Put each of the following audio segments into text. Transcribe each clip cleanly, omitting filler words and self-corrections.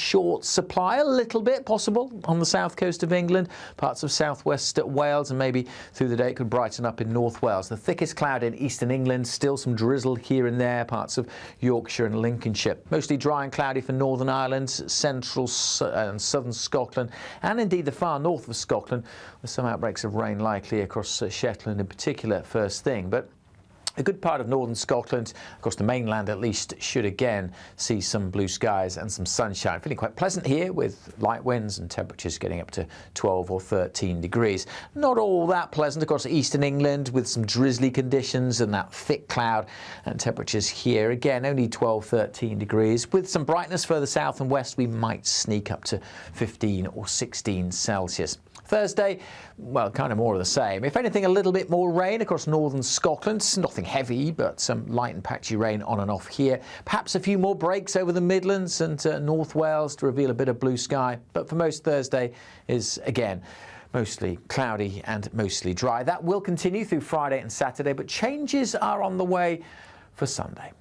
short supply, a little bit possible on the south coast of England, parts of southwest Wales, and maybe through the day it could brighten up in North Wales. The thickest cloud in eastern England, still some drizzle here and there, parts of Yorkshire and Lincolnshire. Mostly dry and cloudy for Northern Ireland, central and southern Scotland, and indeed the far north of Scotland, with some outbreaks of rain likely across Shetland in particular first thing. But a good part of northern Scotland, of course the mainland at least, should again see some blue skies and some sunshine. Feeling quite pleasant here with light winds and temperatures getting up to 12 or 13 degrees. Not all that pleasant across eastern England with some drizzly conditions and that thick cloud, and temperatures here again only 12, 13 degrees. With some brightness further south and west, we might sneak up to 15 or 16 Celsius. Thursday, well, kind of more of the same. If anything, a little bit more rain across northern Scotland. Nothing heavy, but some light and patchy rain on and off here. Perhaps a few more breaks over the Midlands and North Wales to reveal a bit of blue sky. But for most, Thursday is, again, mostly cloudy and mostly dry. That will continue through Friday and Saturday, but changes are on the way for Sunday.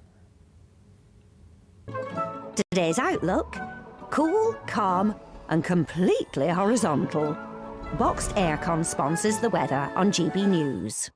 Today's outlook: cool, calm and completely horizontal. Boxed Aircon sponsors the weather on GB News.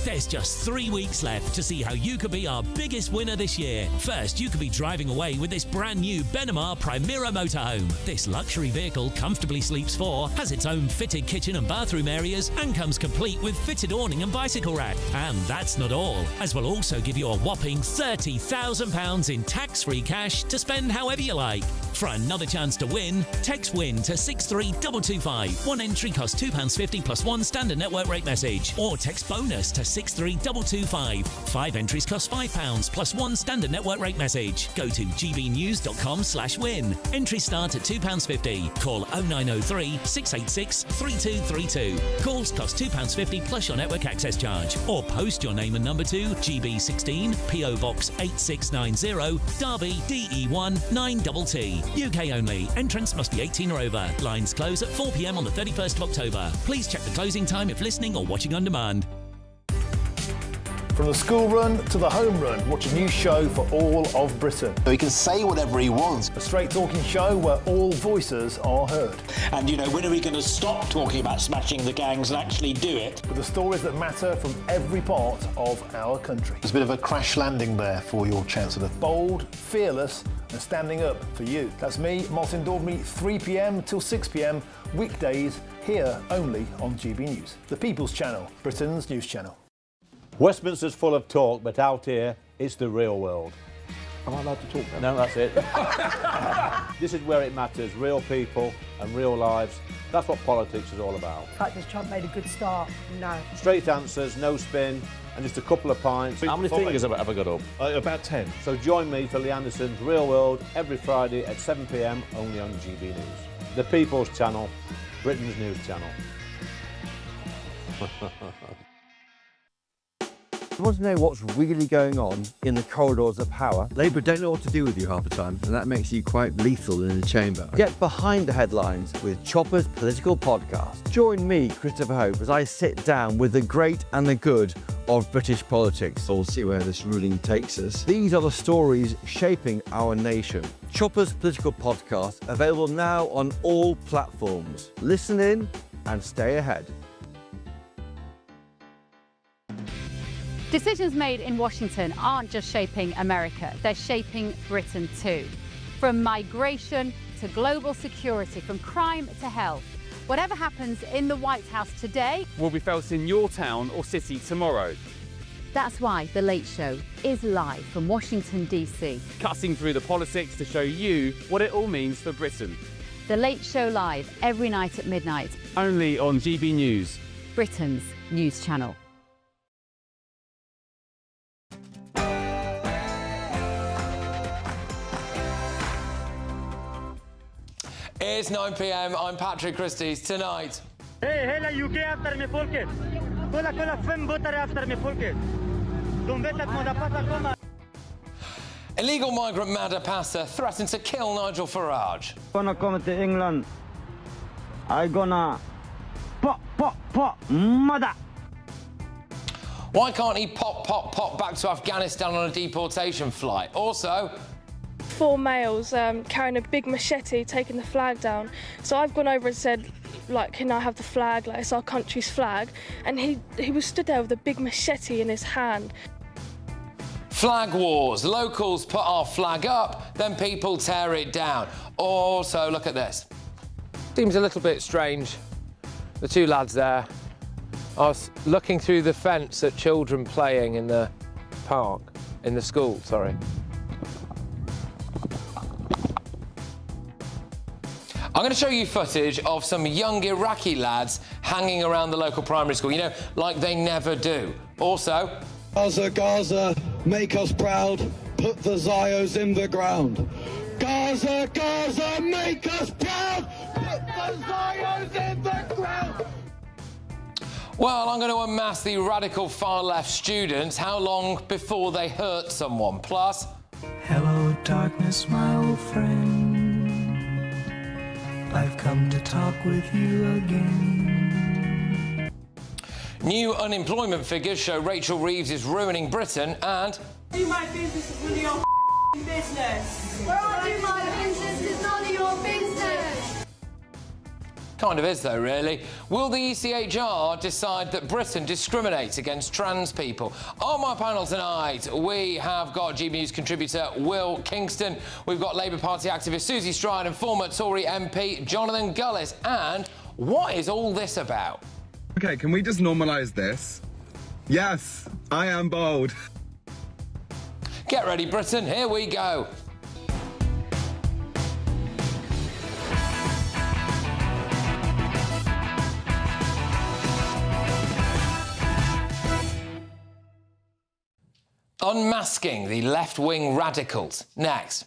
There's just 3 weeks left to see how you could be our biggest winner this year. First, you could be driving away with this brand new Benamar Primera motorhome. This luxury vehicle comfortably sleeps 4, has its own fitted kitchen and bathroom areas, and comes complete with fitted awning and bicycle rack. And that's not all, as we'll also give you a whopping £30,000 in tax-free cash to spend however you like. For another chance to win, text WIN to 63225. One entry costs £2.50 plus one standard network rate message. Or text BONUS to 63225. 5 entries cost £5 plus one standard network rate message. Go to gbnews.com/win. Entries start at £2.50. Call 0903 686 3232. Calls cost £2.50 plus your network access charge. Or post your name and number to GB16 PO Box 8690 Derby DE1 9TT. UK only. Entrance must be 18 or over. Lines close at 4 p.m. on the 31st of October. Please check the closing time if listening or watching on demand. From the school run to the home run, watch a new show for all of Britain. He can say whatever he wants. A straight-talking show where all voices are heard. And, you know, when are we going to stop talking about smashing the gangs and actually do it? With the stories that matter from every part of our country. There's a bit of a crash landing there for your Chancellor. Bold, fearless and standing up for you. That's me, Martin Daubney, 3 p.m. till 6 p.m, weekdays, here only on GB News. The People's Channel, Britain's news channel. Westminster's full of talk, but out here, it's the real world. Am I allowed to talk No, now? that's it. This is where it matters, real people and real lives. That's what politics is all about. In fact, has Trump made a good start? No. Straight answers, no spin, and just a couple of pints. How many fingers have I got up? About 10. So join me for Lee Anderson's Real World every Friday at 7 p.m, only on GB News. The People's Channel, Britain's news channel. You want to know what's really going on in the corridors of power? Labour don't know what to do with you half the time, and that makes you quite lethal in the chamber. Get behind the headlines with Chopper's political podcast. Join me, Christopher Hope, as I sit down with the great and the good of British politics. We'll see where this ruling takes us. These are the stories shaping our nation. Chopper's political podcast, available now on all platforms. Listen in and stay ahead. Decisions made in Washington aren't just shaping America, they're shaping Britain too. From migration to global security, from crime to health. Whatever happens in the White House today will be felt in your town or city tomorrow. That's why The Late Show is live from Washington, D.C. Cutting through the politics to show you what it all means for Britain. The Late Show live every night at midnight. Only on GB News, Britain's news channel. It's 9 p.m. I'm Patrick Christys. Tonight. Hey, hela UK after me folket. Kolla fem båtar after me folket. De vet att Madapata kommer. Illegal migrant Madapata threatened to kill Nigel Farage. Gonna come to England. I gonna pop, mother. Why can't he pop back to Afghanistan on a deportation flight? Also, 4 males carrying a big machete taking the flag down. So I've gone over and said, like, can I have the flag? Like, it's our country's flag. And he was stood there with a big machete in his hand. flag wars. Locals put our flag up, then people tear it down. Also, look at this. Seems a little bit strange. The 2 lads there. I was looking through the fence at children playing in the park, in the school, sorry. I'm going to show you footage of some young Iraqi lads hanging around the local primary school, you know, like they never do. Also, Gaza, Gaza, make us proud, put the Zios in the ground. Gaza, Gaza, make us proud, put the Zios in the ground. well, I'm going to unmask the radical far-left students. How long before they hurt someone? Plus, hello, darkness, my old friend. I've come to talk with you again. New unemployment figures show Rachel Reeves is ruining Britain and... Do my business is none of your business. Well, do my business is none of your business. Kind of is, though, really. Will the ECHR decide that Britain discriminates against trans people? On my panel tonight, we have got GBNews contributor Will Kingston. We've got Labour Party activist Susie Stride and former Tory MP Jonathan Gullis. And what is all this about? OK, can we just normalise this? Yes, I am bold. Get ready, Britain. Here we go. Unmasking the left-wing radicals. Next.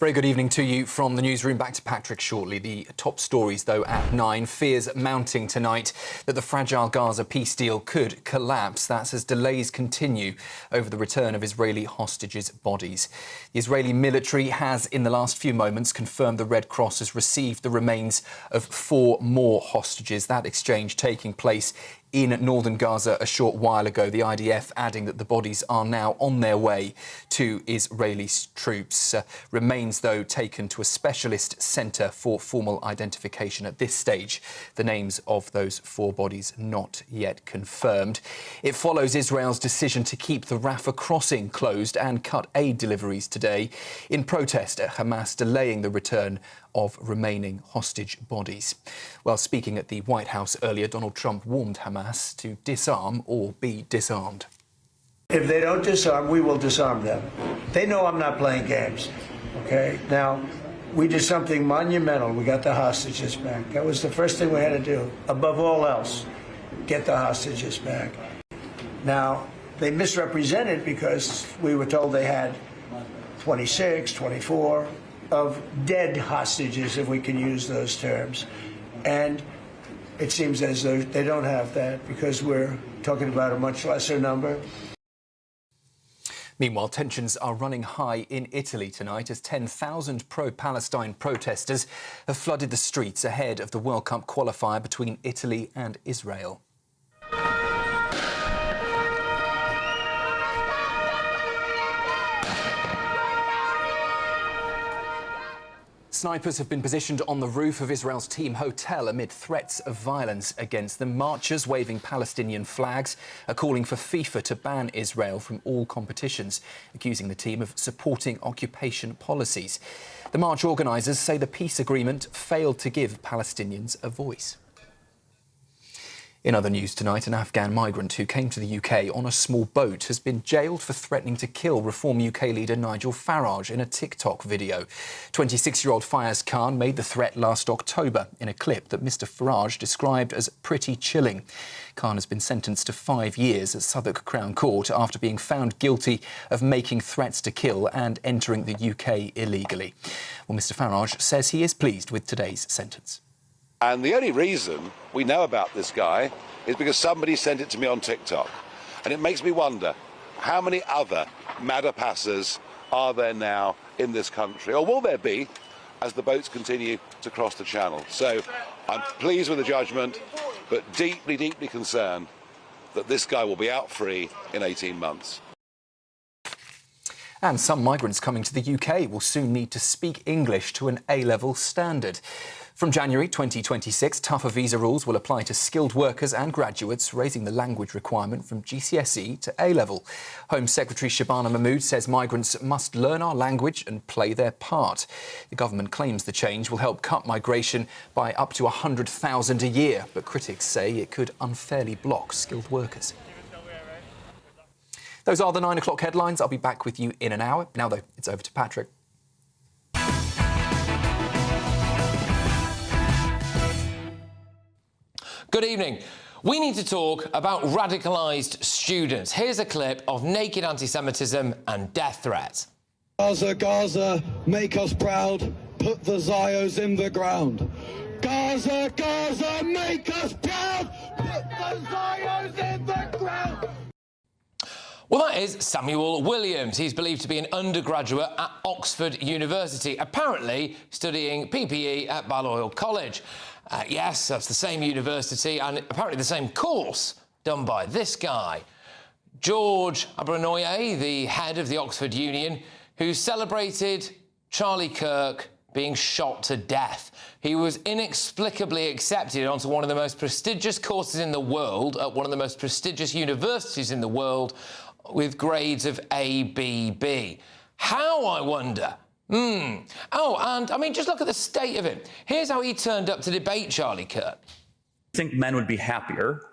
Very good evening to you from the newsroom. Back to Patrick shortly. The top stories, though, at 9. Fears mounting tonight that the fragile Gaza peace deal could collapse. That's as delays continue over the return of Israeli hostages' bodies. The Israeli military has, in the last few moments, confirmed the Red Cross has received the remains of 4 more hostages. That exchange taking place in northern Gaza a short while ago, the IDF adding that the bodies are now on their way to Israeli troops. Remains, though, taken to a specialist centre for formal identification at this stage. The names of those 4 bodies not yet confirmed. It follows Israel's decision to keep the Rafah crossing closed and cut aid deliveries today in protest at Hamas delaying the return of remaining hostage bodies. Well, speaking at the White House earlier, Donald Trump warned Hamas to disarm or be disarmed. If they don't disarm, we will disarm them. They know I'm not playing games, okay? Now, we did something monumental. We got the hostages back. That was the first thing we had to do. Above all else, get the hostages back. Now, they misrepresented because we were told they had 26, 24 of dead hostages, if we can use those terms. And it seems as though they don't have that because we're talking about a much lesser number. Meanwhile, tensions are running high in Italy tonight as 10,000 pro-Palestine protesters have flooded the streets ahead of the World Cup qualifier between Italy and Israel. Snipers have been positioned on the roof of Israel's team hotel amid threats of violence against them. Marchers waving Palestinian flags are calling for FIFA to ban Israel from all competitions, accusing the team of supporting occupation policies. The march organisers say the peace agreement failed to give Palestinians a voice. In other news tonight, an Afghan migrant who came to the UK on a small boat has been jailed for threatening to kill Reform UK leader Nigel Farage in a TikTok video. 26-year-old Fayez Khan made the threat last October in a clip that Mr Farage described as pretty chilling. Khan has been sentenced to 5 years at Southwark Crown Court after being found guilty of making threats to kill and entering the UK illegally. Well, Mr Farage says he is pleased with today's sentence. And the only reason we know about this guy is because somebody sent it to me on TikTok. And it makes me wonder, how many other Madder passers are there now in this country? Or will there be as the boats continue to cross the channel. So I'm pleased with the judgment, but deeply, deeply concerned that this guy will be out free in 18 months. And some migrants coming to the UK will soon need to speak English to an A-level standard. From January 2026, tougher visa rules will apply to skilled workers and graduates, raising the language requirement from GCSE to A-level. Home Secretary Shabana Mahmood says migrants must learn our language and play their part. The government claims the change will help cut migration by up to 100,000 a year, but critics say it could unfairly block skilled workers. Those are the 9 o'clock headlines. I'll be back with you in an hour. Now, though, it's over to Patrick. Good evening. We need to talk about radicalised students. Here's a clip of naked anti-Semitism and death threats. Gaza, Gaza, make us proud, put the Zios in the ground. Gaza, Gaza, make us proud, put the Zios in the ground. Well, that is Samuel Williams. He's believed to be an undergraduate at Oxford University, apparently studying PPE at Balliol College. Yes, that's the same university and apparently the same course done by this guy, George Abernoye, the head of the Oxford Union, who celebrated Charlie Kirk being shot to death. He was inexplicably accepted onto one of the most prestigious courses in the world at one of the most prestigious universities in the world with grades of A, B, B. How, I wonder? Oh, and, I mean, just look at the state of him. Here's how he turned up to debate Charlie Kirk. I think men would be happier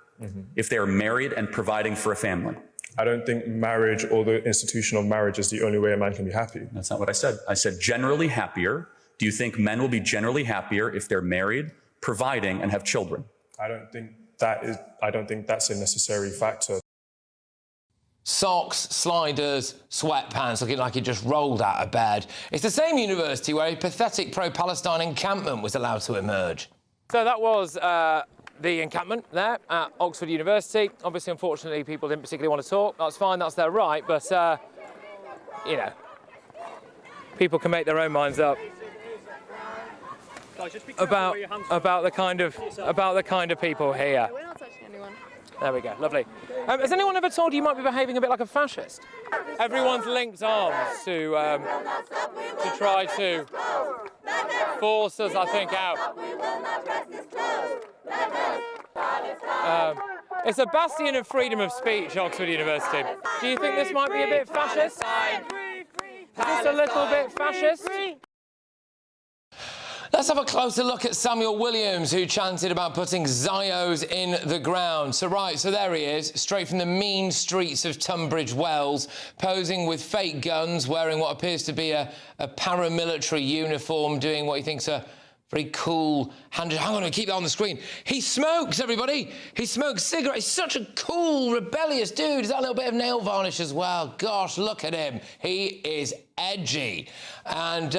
if they were married and providing for a family. I don't think marriage or the institution of marriage is the only way a man can be happy. That's not what I said. I said generally happier. Do you think men will be generally happier if they're married, providing, and have children? I don't think that's a necessary factor. Socks, sliders, sweatpants, looking like he just rolled out of bed. It's the same university where a pathetic pro-Palestine encampment was allowed to emerge. So that was the encampment there at Oxford University. Obviously, unfortunately, people didn't particularly want to talk. That's fine, that's their right, but, you know, people can make their own minds up about the kind of people here. We're not touching anyone. There we go, lovely. Has anyone ever told you you might be behaving a bit like a fascist? Everyone's linked arms to try to force us, I think, out. It's a bastion of freedom of speech, Oxford University. Do you think this might be a bit fascist? Is this a little bit fascist? Let's have a closer look at Samuel Williams, who chanted about putting Zios in the ground. So there he is, straight from the mean streets of Tunbridge Wells, posing with fake guns, wearing what appears to be a paramilitary uniform, doing what he thinks are very cool handed. Hang on, keep that on the screen. He smokes, everybody. He smokes cigarettes. He's such a cool, rebellious dude. He's got a little bit of nail varnish as well. Gosh, look at him. He is edgy. And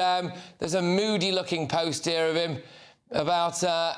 there's a moody-looking post here of him about a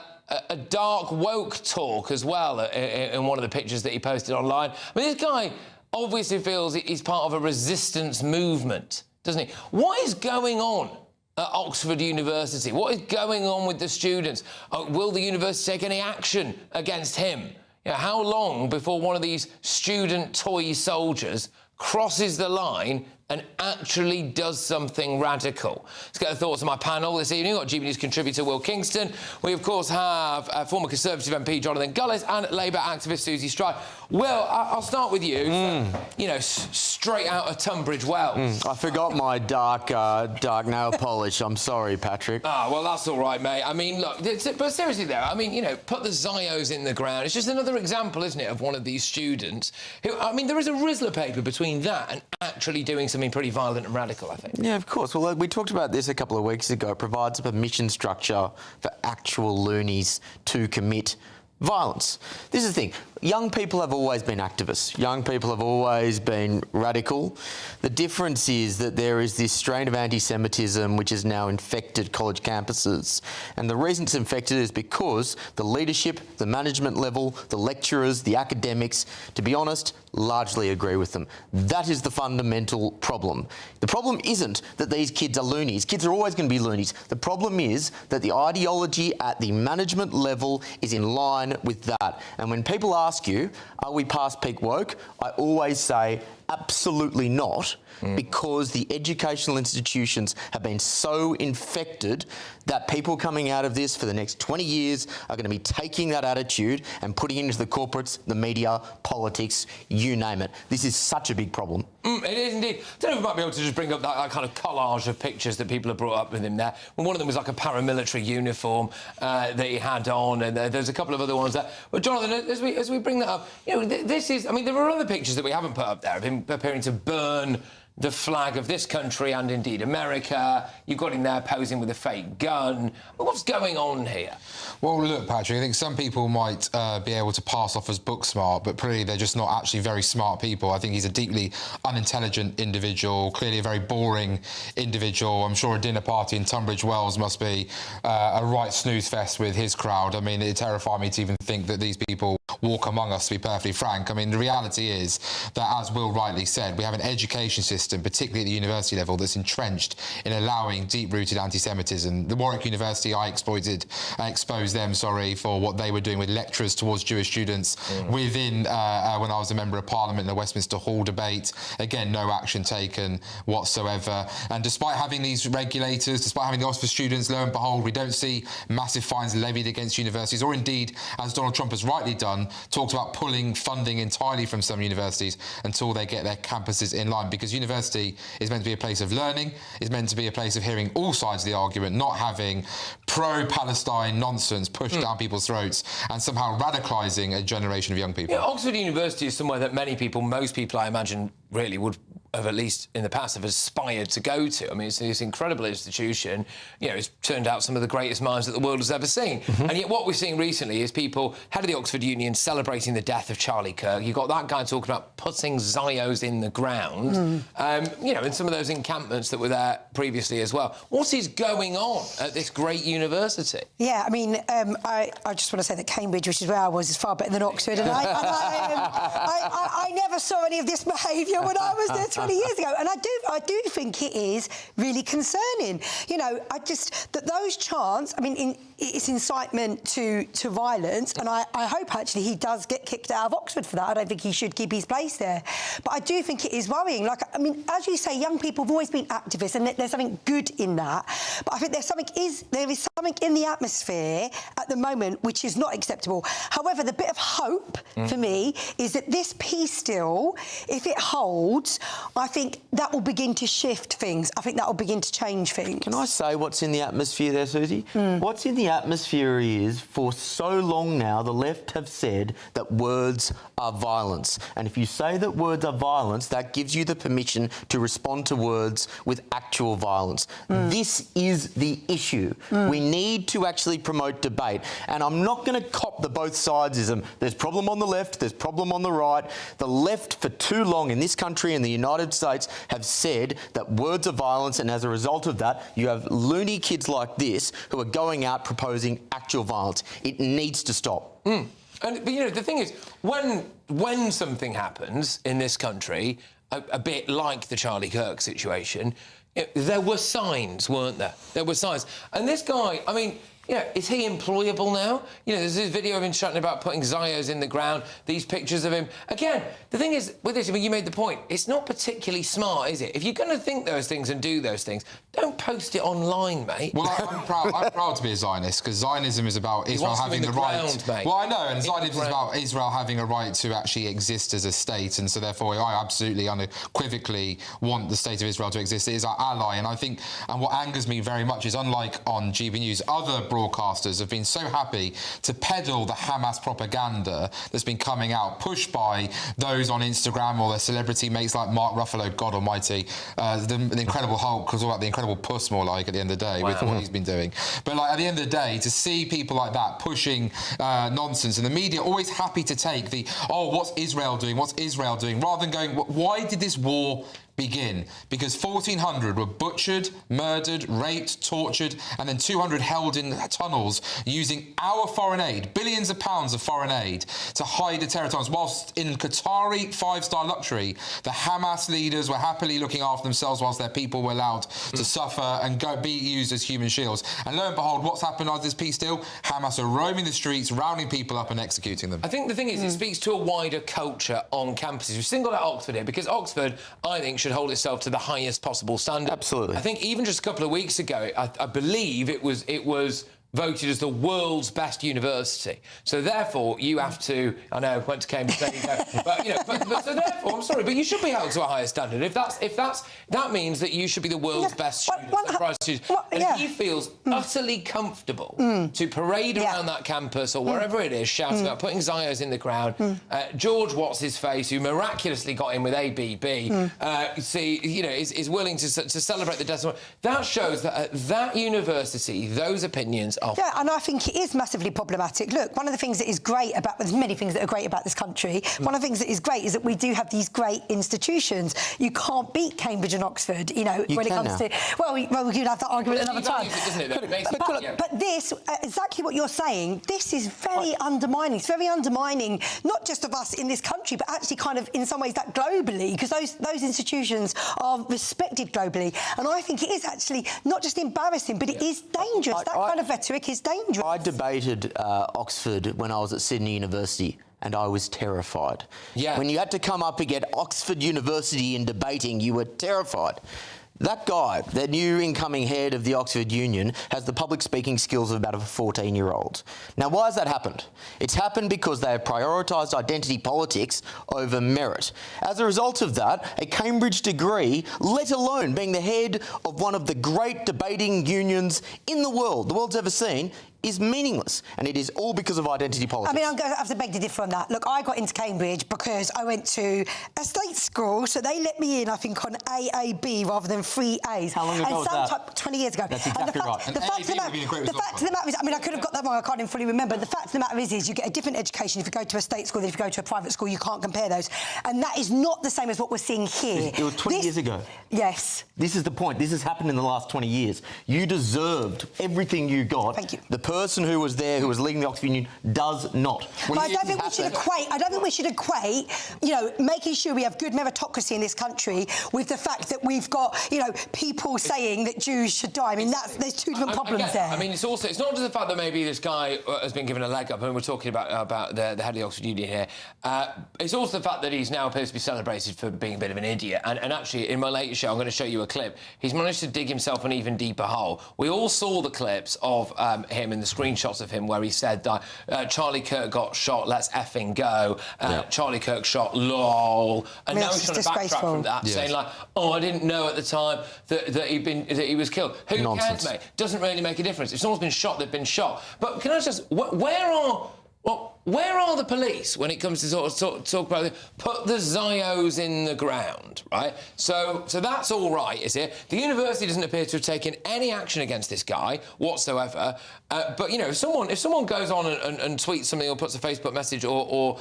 dark woke talk as well in one of the pictures that he posted online. I mean, this guy obviously feels he's part of a resistance movement, doesn't he? What is going on at Oxford University? What is going on with the students? Will the university take any action against him? You know, how long before one of these student toy soldiers crosses the line and actually does something radical? Let's get the thoughts of my panel this evening. We've got GBNews contributor Will Kingston. We, of course, have former Conservative MP Jonathan Gullis and Labour activist Susie Stride. Will, I'll start with you. You know, straight out of Tunbridge Wells. I forgot my dark nail polish. I'm sorry, Patrick. Ah, well, that's all right, mate. I mean, look, but seriously, though, I mean, you know, put the Zios in the ground. It's just another example, isn't it, of one of these students who, I mean, there is a Rizzler paper between that and actually doing something pretty violent and radical, I think. Yeah, of course. Well, we talked about this a couple of weeks ago. It provides a permission structure for actual loonies to commit Violence. This is the thing. Young people have always been activists. Young people have always been radical. The difference is that there is this strain of anti-Semitism which has now infected college campuses. And the reason it's infected is because the leadership, the management level, the lecturers, the academics, to be honest, largely agree with them. That is the fundamental problem. The problem isn't that these kids are loonies. Kids are always going to be loonies. The problem is that the ideology at the management level is in line with that. And when people ask you, are we past peak woke? I always say, absolutely not, because the educational institutions have been so infected that people coming out of this for the next 20 years are going to be taking that attitude and putting it into the corporates, the media, politics, you name it. This is such a big problem. It is indeed. I don't know if we might be able to just bring up that kind of collage of pictures that people have brought up with him there. Well, one of them was like a paramilitary uniform that he had on, and there's a couple of other ones there. But Jonathan, as we bring that up, you know, this is, I mean, there are other pictures that we haven't put up there of him appearing to burn the flag of this country and indeed America. You've got him there posing with a fake gun. What's going on here? Well, look, Patrick, I think some people might be able to pass off as book smart, but clearly they're just not actually very smart people. I think he's a deeply unintelligent individual, clearly a very boring individual. I'm sure a dinner party in Tunbridge Wells must be a right snooze fest with his crowd. I mean, it terrified me to even think that these people walk among us, to be perfectly frank. I mean, the reality is that, as Will rightly said, we have an education system, particularly at the university level, that's entrenched in allowing deep-rooted anti-Semitism. The Warwick University, I exposed them, for what they were doing with lecturers towards Jewish students within, when I was a member of Parliament in the Westminster Hall debate. Again, no action taken whatsoever. And despite having these regulators, despite having the Oxford students, lo and behold, we don't see massive fines levied against universities, or indeed, as Donald Trump has rightly done, talked about pulling funding entirely from some universities until they get their campuses in line, because university is meant to be a place of learning, is meant to be a place of hearing all sides of the argument, not having pro-Palestine nonsense pushed down people's throats and somehow radicalising a generation of young people. Yeah, Oxford University is somewhere that most people, I imagine, really would have, at least in the past, have aspired to go to. I mean, it's this incredible institution. You know, it's turned out some of the greatest minds that the world has ever seen. And yet what we're seeing recently is people, head of the Oxford Union, celebrating the death of Charlie Kirk. You've got that guy talking about putting Zios in the ground, you know, in some of those encampments that were there previously as well. What is going on at this great university? Yeah, I mean, I just want to say that Cambridge, which is where I was, is far better than Oxford, and I never saw any of this behaviour when I was there 20 years ago, and I do think it is really concerning. You know, that those chants, I mean, it's incitement to violence, and I hope actually he does get kicked out of Oxford for that. I don't think he should keep his place there, but I do think it is worrying. Like, I mean, as you say, young people have always been activists, and there's something good in that. But I think there is something in the atmosphere at the moment which is not acceptable. However, the bit of hope for me is that this peace deal, if it holds, I think that will begin to shift things. I think that will begin to change things. Can I say what's in the atmosphere there, Susie? What's in the atmosphere is, for so long now, the left have said that words are violence. And if you say that words are violence, that gives you the permission to respond to words with actual violence. This is the issue. We need to actually promote debate. And I'm not going to cop the both sidesism. There's problem on the left, there's problem on the right. The left, for too long in this country and the United States, have said that words are violence, and as a result of that, you have loony kids like this who are going out proposing actual violence. It needs to stop. But, you know, the thing is, when something happens in this country, a bit like the Charlie Kirk situation, there were signs, weren't there? There were signs. And this guy, I mean, you know, is he employable now? You know, there's this video of him chatting about putting Zios in the ground, these pictures of him. Again, the thing is, with this, I mean, you made the point, it's not particularly smart, is it? If you're going to think those things and do those things, don't post it online, mate. Well, I'm proud to be a Zionist, because Zionism is about Israel having the right... Mate. Well, I know, and Zionism is about Israel having a right to actually exist as a state, and so therefore I absolutely unequivocally want the state of Israel to exist. It is our ally, and I think, and what angers me very much is, unlike on GB News, other broadcasters have been so happy to peddle the Hamas propaganda that's been coming out, pushed by those on Instagram or their celebrity mates like Mark Ruffalo, God almighty, the Incredible Hulk, because all about the Incredible Puss more like at the end of the day with what he's been doing. But like at the end of the day, to see people like that pushing nonsense, and the media always happy to take the, oh, what's Israel doing, rather than going, why did this war begin? Because 1,400 were butchered, murdered, raped, tortured, and then 200 held in tunnels using our foreign aid, billions of pounds of foreign aid, to hide the terror tunnels. Whilst in Qatari five-star luxury, the Hamas leaders were happily looking after themselves whilst their people were allowed to suffer and be used as human shields. And lo and behold, what's happened after this peace deal? Hamas are roaming the streets, rounding people up and executing them. I think the thing is, it speaks to a wider culture on campuses. We've singled out Oxford here because Oxford, I think, should hold itself to the highest possible standard. Absolutely. I think even just a couple of weeks ago, I believe it was voted as the world's best university. So therefore, you have to. I know, went to Cambridge, there you go. But you know, but so therefore, I'm sorry, but you should be held to a higher standard. If that means that you should be the world's best student. And if he feels utterly comfortable to parade around that campus or wherever it is, shouting out, putting Zios in the crowd, George what's his face, who miraculously got in with ABB, is willing to celebrate the death of, that shows that at that university, those opinions. Yeah, and I think it is massively problematic. Look, one of the things that is great about, there's many things that are great about this country. One of the things that is great is that we do have these great institutions. You can't beat Cambridge and Oxford, when it comes to... Well, we could have that argument another time. But this, exactly what you're saying, this is very undermining. It's very undermining, not just of us in this country, but actually kind of, in some ways, that globally, because those institutions are respected globally. And I think it is actually not just embarrassing, but it is dangerous. That kind of rhetoric is dangerous. I debated Oxford when I was at Sydney University, and I was terrified. Yeah. When you had to come up and get Oxford University in debating, you were terrified. That guy, the new incoming head of the Oxford Union, has the public speaking skills of about a 14-year-old. Now, why has that happened? It's happened because they have prioritised identity politics over merit. As a result of that, a Cambridge degree, let alone being the head of one of the great debating unions in the world's ever seen, is meaningless, and it is all because of identity politics. I mean, I'm going to have to beg to differ on that. Look, I got into Cambridge because I went to a state school, so they let me in, I think, on AAB rather than free A's. How long ago was that? 20 years ago. That's exactly right. The fact of the matter is, I mean, I could have got that wrong, I can't even fully remember. The fact of the matter is you get a different education if you go to a state school than if you go to a private school. You can't compare those. And that is not the same as what we're seeing here. It was 20 years ago. Yes. This is the point. This has happened in the last 20 years. You deserved everything you got. Thank you. The person who was there, who was leading the Oxford Union, does not. But I don't think we should equate, making sure we have good meritocracy in this country with the fact that we've got, people saying that Jews should die. I mean, there's two different problems there. I mean, it's not just the fact that maybe this guy has been given a leg up, and we're talking about the head of the Oxford Union here. It's also the fact that he's now appears to be celebrated for being a bit of an idiot. And actually, in my latest show, I'm going to show you a clip. He's managed to dig himself an even deeper hole. We all saw the clips of him and the screenshots of him where he said that Charlie Kirk got shot, let's effing go. Charlie Kirk shot, lol. And now he's trying to backtrack from that, saying like, oh, I didn't know at the time that he was killed. Who cares, mate? Doesn't really make a difference. If someone's been shot, they've been shot. But can I just, where are the police when it comes to talk about put the Zios in the ground, right? So that's all right, is it? The university doesn't appear to have taken any action against this guy whatsoever. But if someone goes on and tweets something or puts a Facebook message or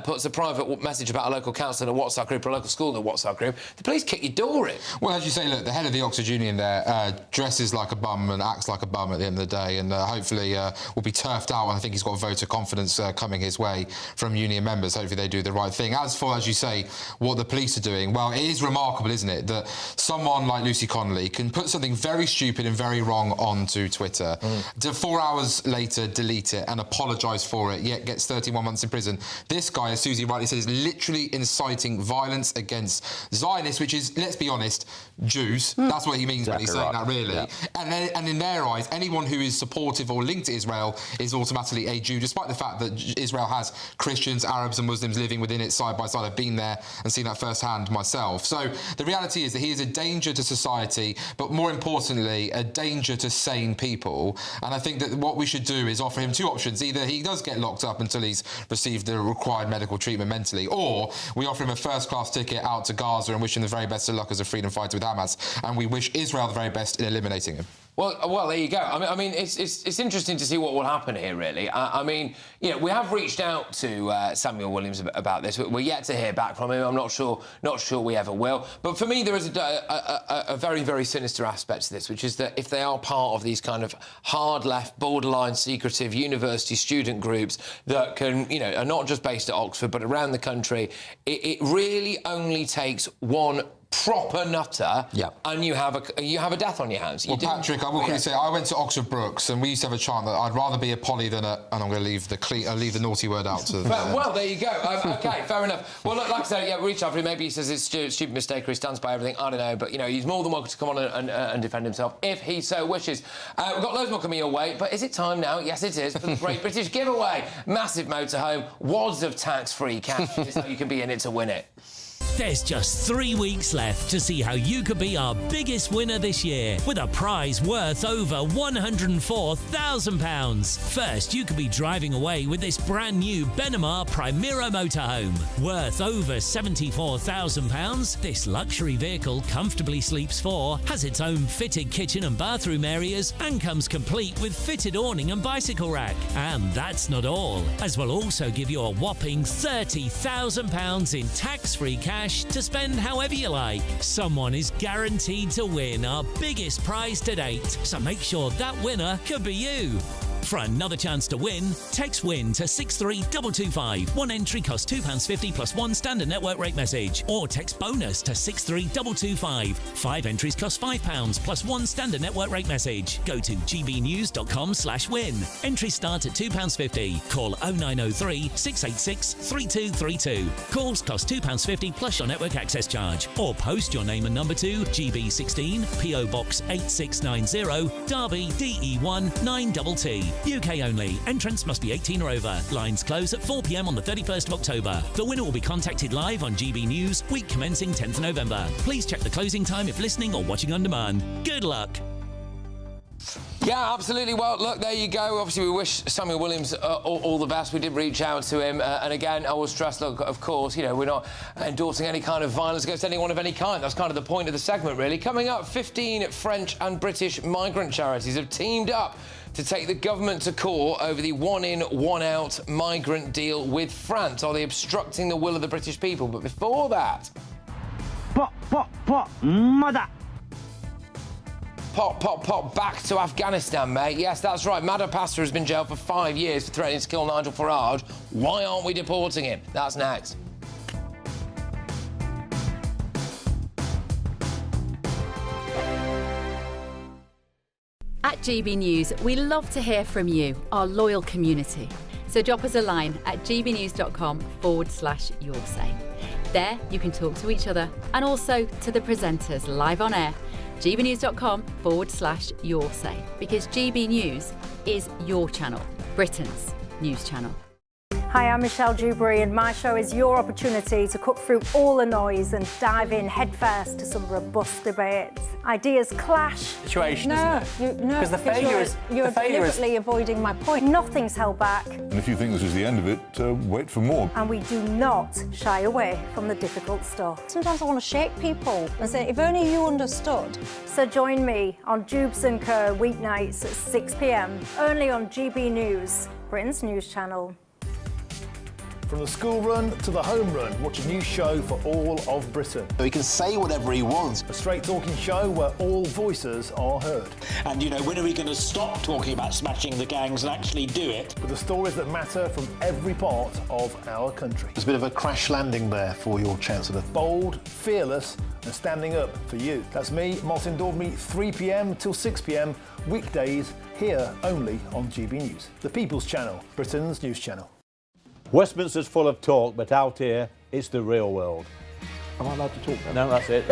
puts a private message about a local council in a WhatsApp group or a local school in a WhatsApp group, the police kick your door in. Well, as you say, look, the head of the Oxford Union there dresses like a bum and acts like a bum at the end of the day, and hopefully will be turfed out. And I think he's got a vote of confidence coming his way from union members. Hopefully they do the right thing. As for, as you say, what the police are doing, well, it is remarkable, isn't it, that someone like Lucy Connolly can put something very stupid and very wrong onto Twitter, to 4 hours later delete it and apologise for it, yet gets 31 months in prison. This guy, as Susie rightly said, is literally inciting violence against Zionists, which is, let's be honest, Jews. That's what he means when he's saying that, really. Yeah. And in their eyes, anyone who is supportive or linked to Israel is automatically a Jew, despite the fact that Israel has Christians, Arabs and Muslims living within it side by side. I've been there and seen that firsthand myself. So the reality is that he is a danger to society, but more importantly, a danger to sane people. And I think that what we should do is offer him two options. Either he does get locked up until he's received the required medical treatment mentally, or we offer him a first-class ticket out to Gaza and wish him the very best of luck as a freedom fighter with Hamas. And we wish Israel the very best in eliminating him. Well, there you go. I mean, it's interesting to see what will happen here, really. I mean, you know, we have reached out to Samuel Williams about this. We're yet to hear back from him. I'm not sure we ever will. But for me, there is a very, very sinister aspect to this, which is that if they are part of these kind of hard left, borderline secretive university student groups that can, you know, are not just based at Oxford but around the country, it really only takes one proper nutter, and you have a death on your hands. Well, Patrick, I will quickly say I went to Oxford Brookes, and we used to have a chant that I'd rather be a Polly than a, and I'm going to leave the naughty word out to. Well, there you go. Okay, fair enough. Well, look, like I said, yeah, reach out for him. Maybe he says it's a stupid mistake or he stands by everything. I don't know, but you know, he's more than welcome to come on and defend himself if he so wishes. We've got loads more coming your way, but is it time now? Yes, it is for the Great British Giveaway. Massive motorhome, wads of tax-free cash, so you can be in it to win it. There's just 3 weeks left to see how you could be our biggest winner this year with a prize worth over £104,000. First, you could be driving away with this brand new Benamar Primera motorhome. Worth over £74,000, this luxury vehicle comfortably sleeps 4, has its own fitted kitchen and bathroom areas, and comes complete with fitted awning and bicycle rack. And that's not all, as we'll also give you a whopping £30,000 in tax-free cash to spend however you like. Someone is guaranteed to win our biggest prize to date, so make sure that winner could be you. For another chance to win, text WIN to 63225. One entry costs £2.50 plus one standard network rate message. Or text BONUS to 63225. 5 entries cost £5 plus one standard network rate message. Go to gbnews.com/win. Entries start at £2.50. Call 0903 686 3232. Calls cost £2.50 plus your network access charge. Or post your name and number to GB16 PO Box 8690 Derby DE1 9TT. UK only. Entrants must be 18 or over. Lines close at 4 p.m. on the 31st of October. The winner will be contacted live on GB News, week commencing 10th November. Please check the closing time if listening or watching on demand. Good luck. Yeah, absolutely. Well, look, there you go. Obviously, we wish Samuel Williams all the best. We did reach out to him. And again, I will stress, look, of course, you know, we're not endorsing any kind of violence against anyone of any kind. That's kind of the point of the segment, really. Coming up, 15 French and British migrant charities have teamed up to take the government to court over the one-in, one-out migrant deal with France. Are they obstructing the will of the British people? But before that... Mother! Pop, back to Afghanistan, mate. Yes, that's right. Madha Pastor has been jailed for 5 years for threatening to kill Nigel Farage. Why aren't we deporting him? That's next. At GB News, we love to hear from you, our loyal community. So drop us a line at gbnews.com/yoursay. There, you can talk to each other and also to the presenters live on air. gbnews.com/yoursay, because GB News is your channel, Britain's news channel. Hi, I'm Michelle Dewberry, and my show is your opportunity to cut through all the noise and dive in headfirst to some robust debates. Ideas clash. Situation, isn't it? No, because the failure is you're deliberately avoiding my point. Nothing's held back. And if you think this is the end of it, wait for more. And we do not shy away from the difficult stuff. Sometimes I want to shake people and say, if only you understood. So join me on Jubes and Co weeknights at 6 p.m. only on GB News, Britain's news channel. From the school run to the home run, watch a new show for all of Britain. So he can say whatever he wants. A straight talking show where all voices are heard. And, you know, when are we going to stop talking about smashing the gangs and actually do it? With the stories that matter from every part of our country. There's a bit of a crash landing there for your Chancellor. Bold, fearless and standing up for you. That's me, Martin Daubney, 3 p.m. till 6 p.m. weekdays, here only on GB News. The People's Channel, Britain's news channel. Westminster's full of talk, but out here, it's the real world. Am I allowed to talk now? No, that's it.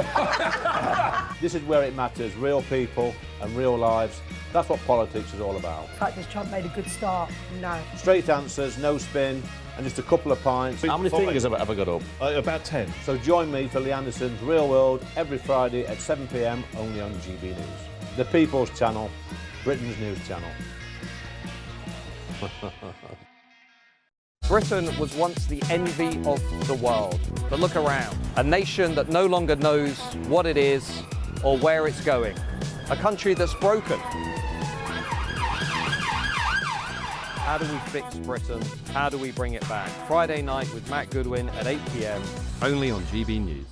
This is where it matters, real people and real lives. That's what politics is all about. The fact that Trump made a good start, no. Straight answers, no spin, and just a couple of pints. How many fingers have I got up? About 10. So join me for Lee Anderson's Real World every Friday at 7 p.m. only on GB News. The People's Channel, Britain's news channel. Britain was once the envy of the world. But look around. A nation that no longer knows what it is or where it's going. A country that's broken. How do we fix Britain? How do we bring it back? Friday night with Matt Goodwin at 8 p.m. only on GB News.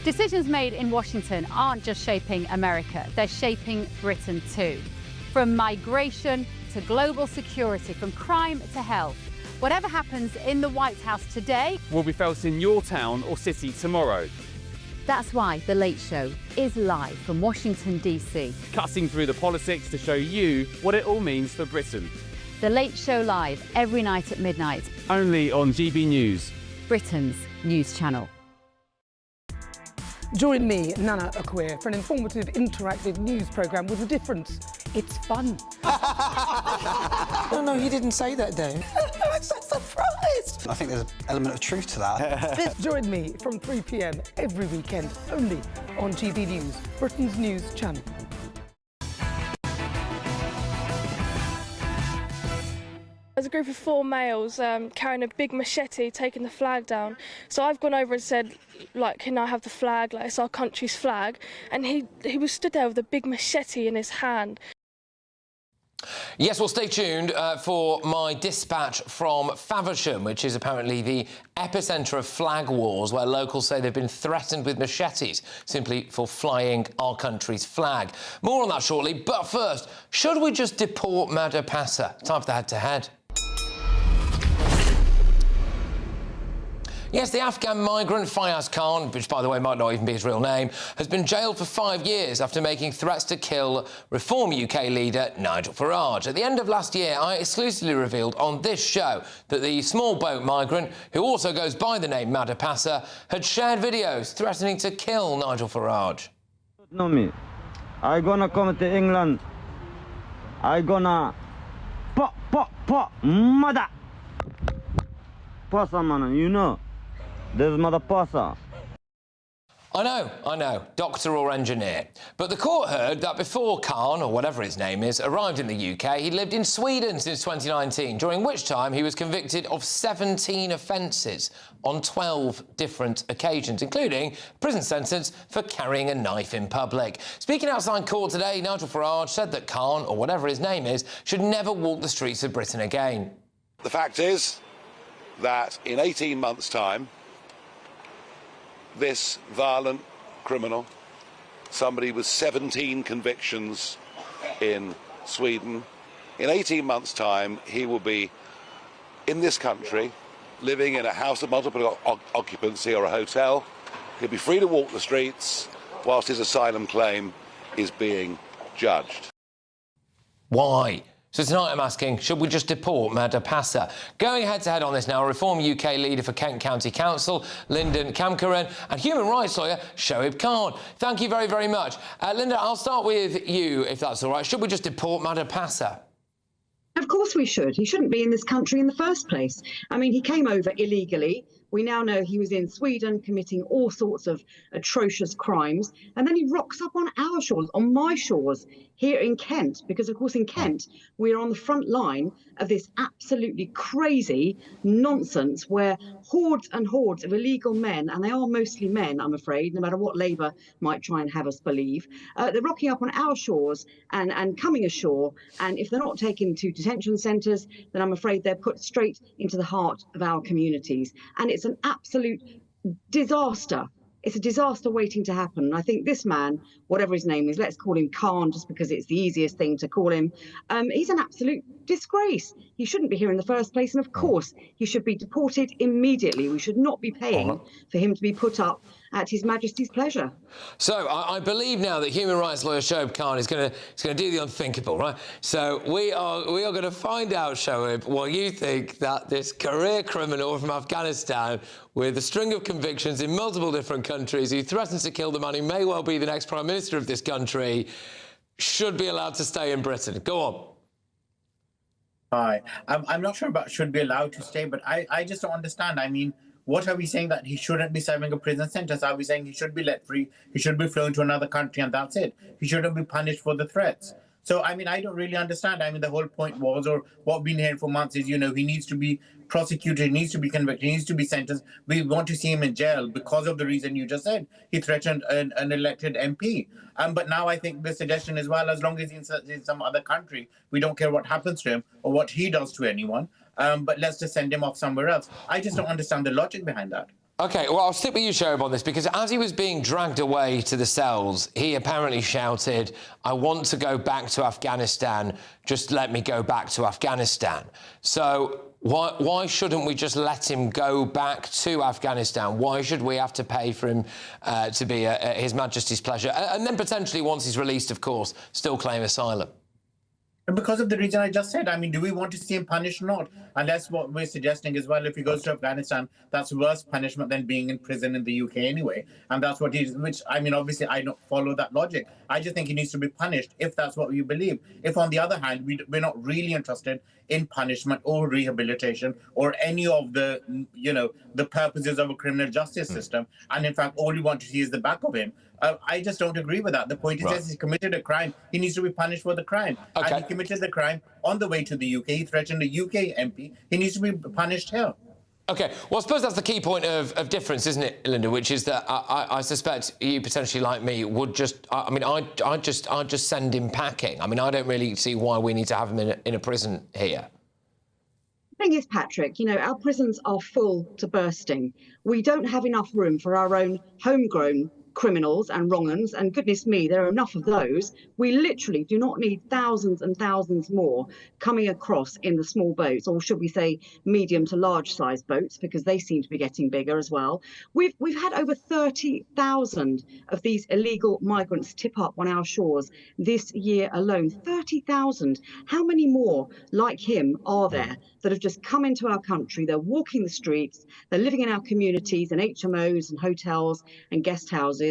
Decisions made in Washington aren't just shaping America, they're shaping Britain too. From migration to global security, from crime to health. Whatever happens in the White House today will be felt in your town or city tomorrow. That's why The Late Show is live from Washington, D.C. Cutting through the politics to show you what it all means for Britain. The Late Show live every night at midnight. Only on GB News, Britain's news channel. Join me, Nana Akwe, for an informative, interactive news programme with a difference. It's fun. No, he didn't say that, Dave. I'm so surprised. I think there's an element of truth to that. Join me from 3 p.m. every weekend, only on GB News, Britain's news channel. There's a group of 4 males carrying a big machete, taking the flag down. So I've gone over and said, like, can I have the flag? Like, it's our country's flag. And he was stood there with a big machete in his hand. Yes, well, stay tuned for my dispatch from Faversham, which is apparently the epicentre of flag wars, where locals say they've been threatened with machetes simply for flying our country's flag. More on that shortly, but first, should we just deport Madha Passa? Time for the head-to-head. Yes, the Afghan migrant Fayaz Khan, which, by the way, might not even be his real name, has been jailed for 5 years after making threats to kill Reform UK leader Nigel Farage. At the end of last year, I exclusively revealed on this show that the small boat migrant, who also goes by the name Madha Passa, had shared videos threatening to kill Nigel Farage. Know me. I gonna come to England. I gonna pop, Mother Passa, man, you know. There's Mother Passa. I know, doctor or engineer. But the court heard that before Khan, or whatever his name is, arrived in the UK, he'd lived in Sweden since 2019, during which time he was convicted of 17 offences on 12 different occasions, including a prison sentence for carrying a knife in public. Speaking outside court today, Nigel Farage said that Khan, or whatever his name is, should never walk the streets of Britain again. The fact is that in 18 months' time, this violent criminal, somebody with 17 convictions in Sweden, in 18 months' time, he will be in this country, living in a house of multiple occupancy or a hotel. He'll be free to walk the streets whilst his asylum claim is being judged. Why? So tonight I'm asking, should we just deport Madha Passa? Going head-to-head on this now, Reform UK leader for Kent County Council, Lyndon Kamkaren, and human rights lawyer, Shoaib Khan. Thank you very, very much. Linda, I'll start with you, if that's all right. Should we just deport Madha Passa? Of course we should. He shouldn't be in this country in the first place. I mean, he came over illegally. We now know he was in Sweden committing all sorts of atrocious crimes. And then he rocks up on our shores, on my shores, here in Kent, because, of course, in Kent, we're on the front line of this absolutely crazy nonsense where hordes and hordes of illegal men, and they are mostly men, I'm afraid, no matter what Labour might try and have us believe, they're rocking up on our shores and coming ashore. And if they're not taken to detention centres, then I'm afraid they're put straight into the heart of our communities. And it's an absolute disaster. It's a disaster waiting to happen. And I think this man, whatever his name is, let's call him Khan just because it's the easiest thing to call him, he's an absolute disgrace. He shouldn't be here in the first place, and of course, he should be deported immediately. We should not be paying for him to be put up at His Majesty's pleasure. So I believe now that human rights lawyer Shoaib Khan is going to do the unthinkable, right? So we are going to find out, Shoaib, what you think that this career criminal from Afghanistan with a string of convictions in multiple different countries who threatens to kill the man who may well be the next Prime Minister of this country should be allowed to stay in Britain. Go on. Hi. I'm not sure about should be allowed to stay, but I just don't understand. I mean, what are we saying, that he shouldn't be serving a prison sentence? Are we saying he should be let free? He should be flown to another country and that's it? He shouldn't be punished for the threats. So, I mean, I don't really understand. I mean, the whole point was, or what we've been hearing for months is, you know, he needs to be prosecuted, he needs to be convicted, he needs to be sentenced. We want to see him in jail because of the reason you just said. He threatened an elected MP. But now I think the suggestion is, well, as long as he's in some other country, we don't care what happens to him or what he does to anyone. But let's just send him off somewhere else. I just don't understand the logic behind that. OK, well, I'll stick with you, Shoaib, on this, because as he was being dragged away to the cells, he apparently shouted, "I want to go back to Afghanistan, just let me go back to Afghanistan." So why shouldn't we just let him go back to Afghanistan? Why should we have to pay for him to be at His Majesty's pleasure? And then potentially, once he's released, of course, still claim asylum? And because of the reason I just said, I mean, do we want to see him punished or not? And that's what we're suggesting as well. If he goes to Afghanistan, that's worse punishment than being in prison in the UK anyway. And that's what he's, which, I mean, obviously, I don't follow that logic. I just think he needs to be punished if that's what you believe. If, on the other hand, we're not really interested in punishment or rehabilitation or any of the, you know, the purposes of a criminal justice system. And in fact, all we want to see is the back of him. I just don't agree with that. The point is, yes, he committed a crime. He needs to be punished for the crime. Okay. And he committed the crime on the way to the UK. He threatened a UK MP. He needs to be punished here. OK, well, I suppose that's the key point of difference, isn't it, Linda, which is that I suspect you, potentially like me, would just... I mean, I'd just send him packing. I mean, I don't really see why we need to have him in a prison here. The thing is, Patrick, you know, our prisons are full to bursting. We don't have enough room for our own homegrown criminals and wrong-uns, and goodness me, there are enough of those. We literally do not need thousands and thousands more coming across in the small boats, or should we say medium to large size boats, because they seem to be getting bigger as well. We've had over 30,000 of these illegal migrants tip up on our shores this year alone. 30,000. How many more like him are there that have just come into our country? They're walking the streets, they're living in our communities and HMOs and hotels and guest houses.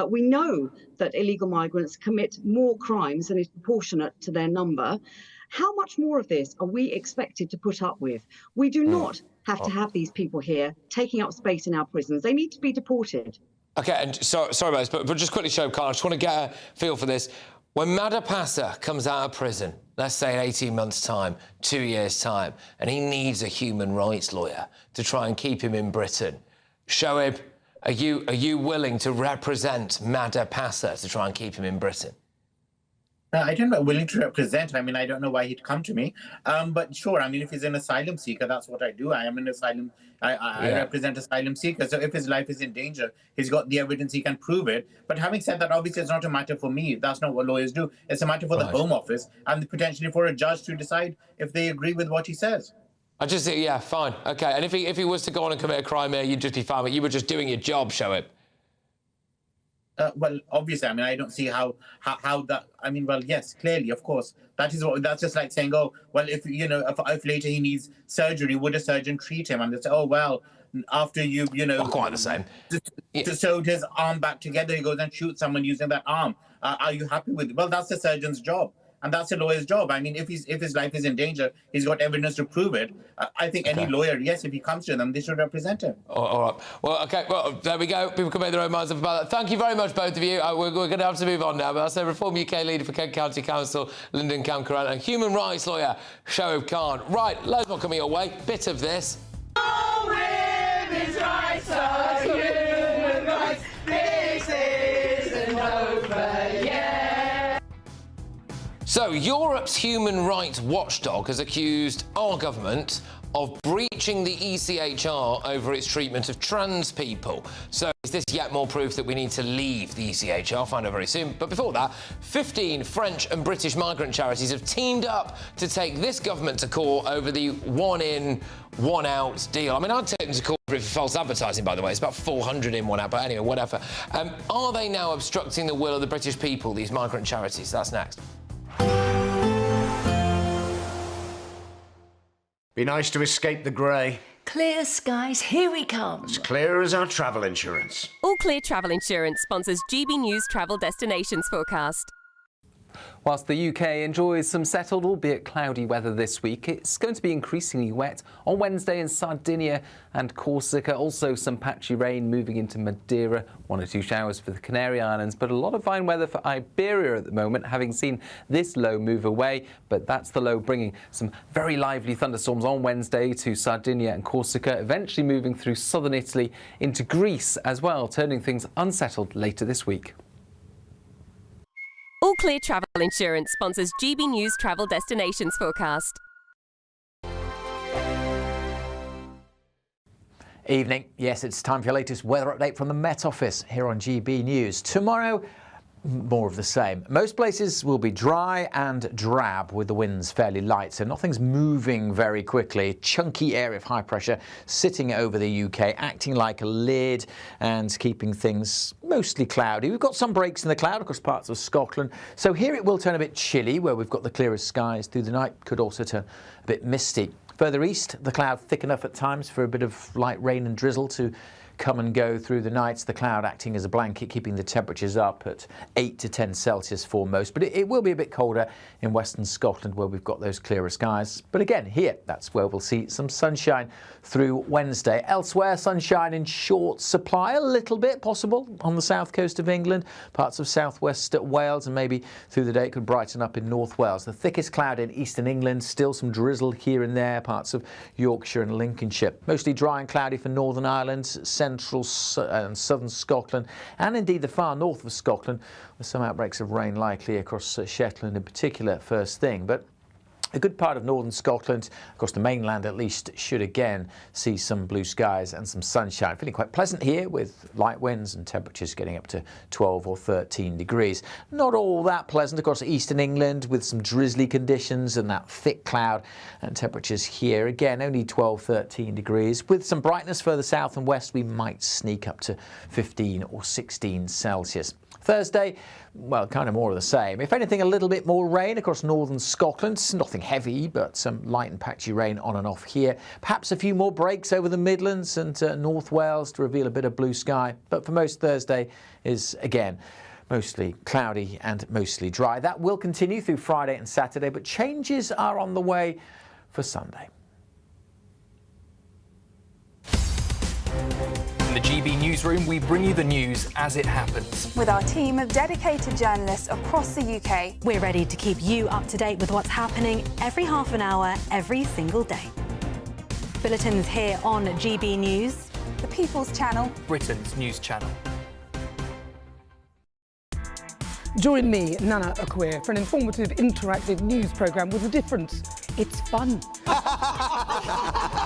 We know that illegal migrants commit more crimes than is proportionate to their number. How much more of this are we expected to put up with? We do not have to have these people here taking up space in our prisons. They need to be deported. OK, and sorry about this, but just quickly, Shoaib Khan, I just want to get a feel for this. When Madapasa comes out of prison, let's say in 18 months' time, 2 years' time, and he needs a human rights lawyer to try and keep him in Britain, Shoaib, are you willing to represent Madapasa to try and keep him in Britain? I don't know, willing to represent. I mean, I don't know why he'd come to me. But sure, I mean, if he's an asylum seeker, that's what I do. I am an asylum. I represent asylum seekers. So if his life is in danger, he's got the evidence, he can prove it. But having said that, obviously, it's not a matter for me. That's not what lawyers do. It's a matter for the Home Office and potentially for a judge to decide if they agree with what he says. I just think, yeah, fine, OK. And if he was to go on and commit a crime here, you'd just be fine. But you were just doing your job, Shoaib. Well, obviously, I mean, I don't see how that. I mean, well, yes, clearly, of course, that's just like saying, oh, well, if you know, if later he needs surgery, would a surgeon treat him? And they say, oh, well, after you know, not quite the same. Sewed his arm back together, he goes and shoots someone using that arm. Are you happy with it? Well, that's the surgeon's job. And that's a lawyer's job. I mean, if his life is in danger, he's got evidence to prove it. I think any lawyer, yes, if he comes to them, they should represent him. All right. Well, OK, well, there we go. People can make their own minds up about that. Thank you very much, both of you. We're going to have to move on now. But I'll say Reform UK leader for Kent County Council, Lyndon Camcaran, and human rights lawyer, Shoaib Khan. Right, loads more coming your way. Bit of this. All women's rights are human rights. This isn't over yet. So, Europe's human rights watchdog has accused our government of breaching the ECHR over its treatment of trans people. So is this yet more proof that we need to leave the ECHR? Find out very soon. But before that, 15 French and British migrant charities have teamed up to take this government to court over the one-in, one-out deal. I mean, I'd take them to court for false advertising, by the way. It's about 400 in, one out, but anyway, whatever. Are they now obstructing the will of the British people, these migrant charities? That's next. Be nice to escape the grey. Clear skies, here we come. As clear as our travel insurance. All Clear Travel Insurance sponsors GB News Travel Destinations Forecast. Whilst the UK enjoys some settled, albeit cloudy weather this week, it's going to be increasingly wet on Wednesday in Sardinia and Corsica. Also some patchy rain moving into Madeira, 1 or 2 showers for the Canary Islands, but a lot of fine weather for Iberia at the moment, having seen this low move away. But that's the low bringing some very lively thunderstorms on Wednesday to Sardinia and Corsica, eventually moving through southern Italy into Greece as well, turning things unsettled later this week. All Clear Travel Insurance sponsors GB News Travel Destinations Forecast. Evening. Yes, it's time for your latest weather update from the Met Office here on GB News. Tomorrow, more of the same. Most places will be dry and drab with the winds fairly light, so nothing's moving very quickly. Chunky area of high pressure sitting over the UK, acting like a lid and keeping things mostly cloudy. We've got some breaks in the cloud across parts of Scotland, so here it will turn a bit chilly where we've got the clearest skies through the night. Could also turn a bit misty. Further east, the cloud thick enough at times for a bit of light rain and drizzle to come and go through the nights. The cloud acting as a blanket, keeping the temperatures up at 8 to 10 Celsius for most. But it will be a bit colder in western Scotland where we've got those clearer skies. But again, here, that's where we'll see some sunshine through Wednesday. Elsewhere, sunshine in short supply, a little bit possible on the south coast of England, parts of southwest Wales, and maybe through the day it could brighten up in North Wales. The thickest cloud in eastern England, still some drizzle here and there, parts of Yorkshire and Lincolnshire. Mostly dry and cloudy for Northern Ireland, central and southern Scotland, and indeed the far north of Scotland, with some outbreaks of rain likely across Shetland in particular first thing. But a good part of northern Scotland, across the mainland at least, should again see some blue skies and some sunshine. Feeling quite pleasant here with light winds and temperatures getting up to 12 or 13 degrees. Not all that pleasant across eastern England with some drizzly conditions and that thick cloud, and temperatures here again only 12, 13 degrees. With some brightness further south and west, we might sneak up to 15 or 16 Celsius. Thursday, well, kind of more of the same. If anything, a little bit more rain across northern Scotland. Nothing heavy, but some light and patchy rain on and off here. Perhaps a few more breaks over the Midlands and North Wales to reveal a bit of blue sky. But for most, Thursday is, again, mostly cloudy and mostly dry. That will continue through Friday and Saturday, but changes are on the way for Sunday. In the GB Newsroom, we bring you the news as it happens. With our team of dedicated journalists across the UK, we're ready to keep you up to date with what's happening every half an hour, every single day. Bulletins here on GB News, the People's Channel, Britain's news channel. Join me, Nana Akwe, for an informative, interactive news programme with a difference. It's fun.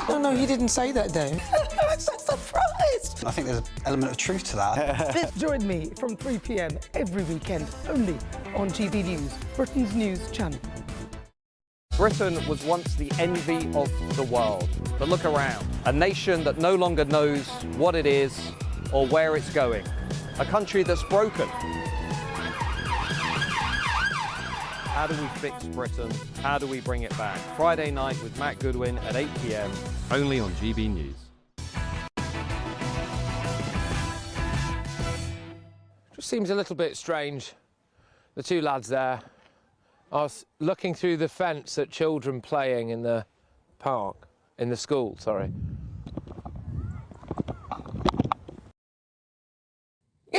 No, he didn't say that, Dave. I'm so surprised. I think there's an element of truth to that. Join me from 3 p.m. every weekend, only on GB News, Britain's news channel. Britain was once the envy of the world. But look around. A nation that no longer knows what it is or where it's going. A country that's broken. How do we fix Britain? How do we bring it back? Friday night with Matt Goodwin at 8 p.m. Only on GB News. Just seems a little bit strange. The two lads there. I was looking through the fence at children playing in the park, in the school, sorry.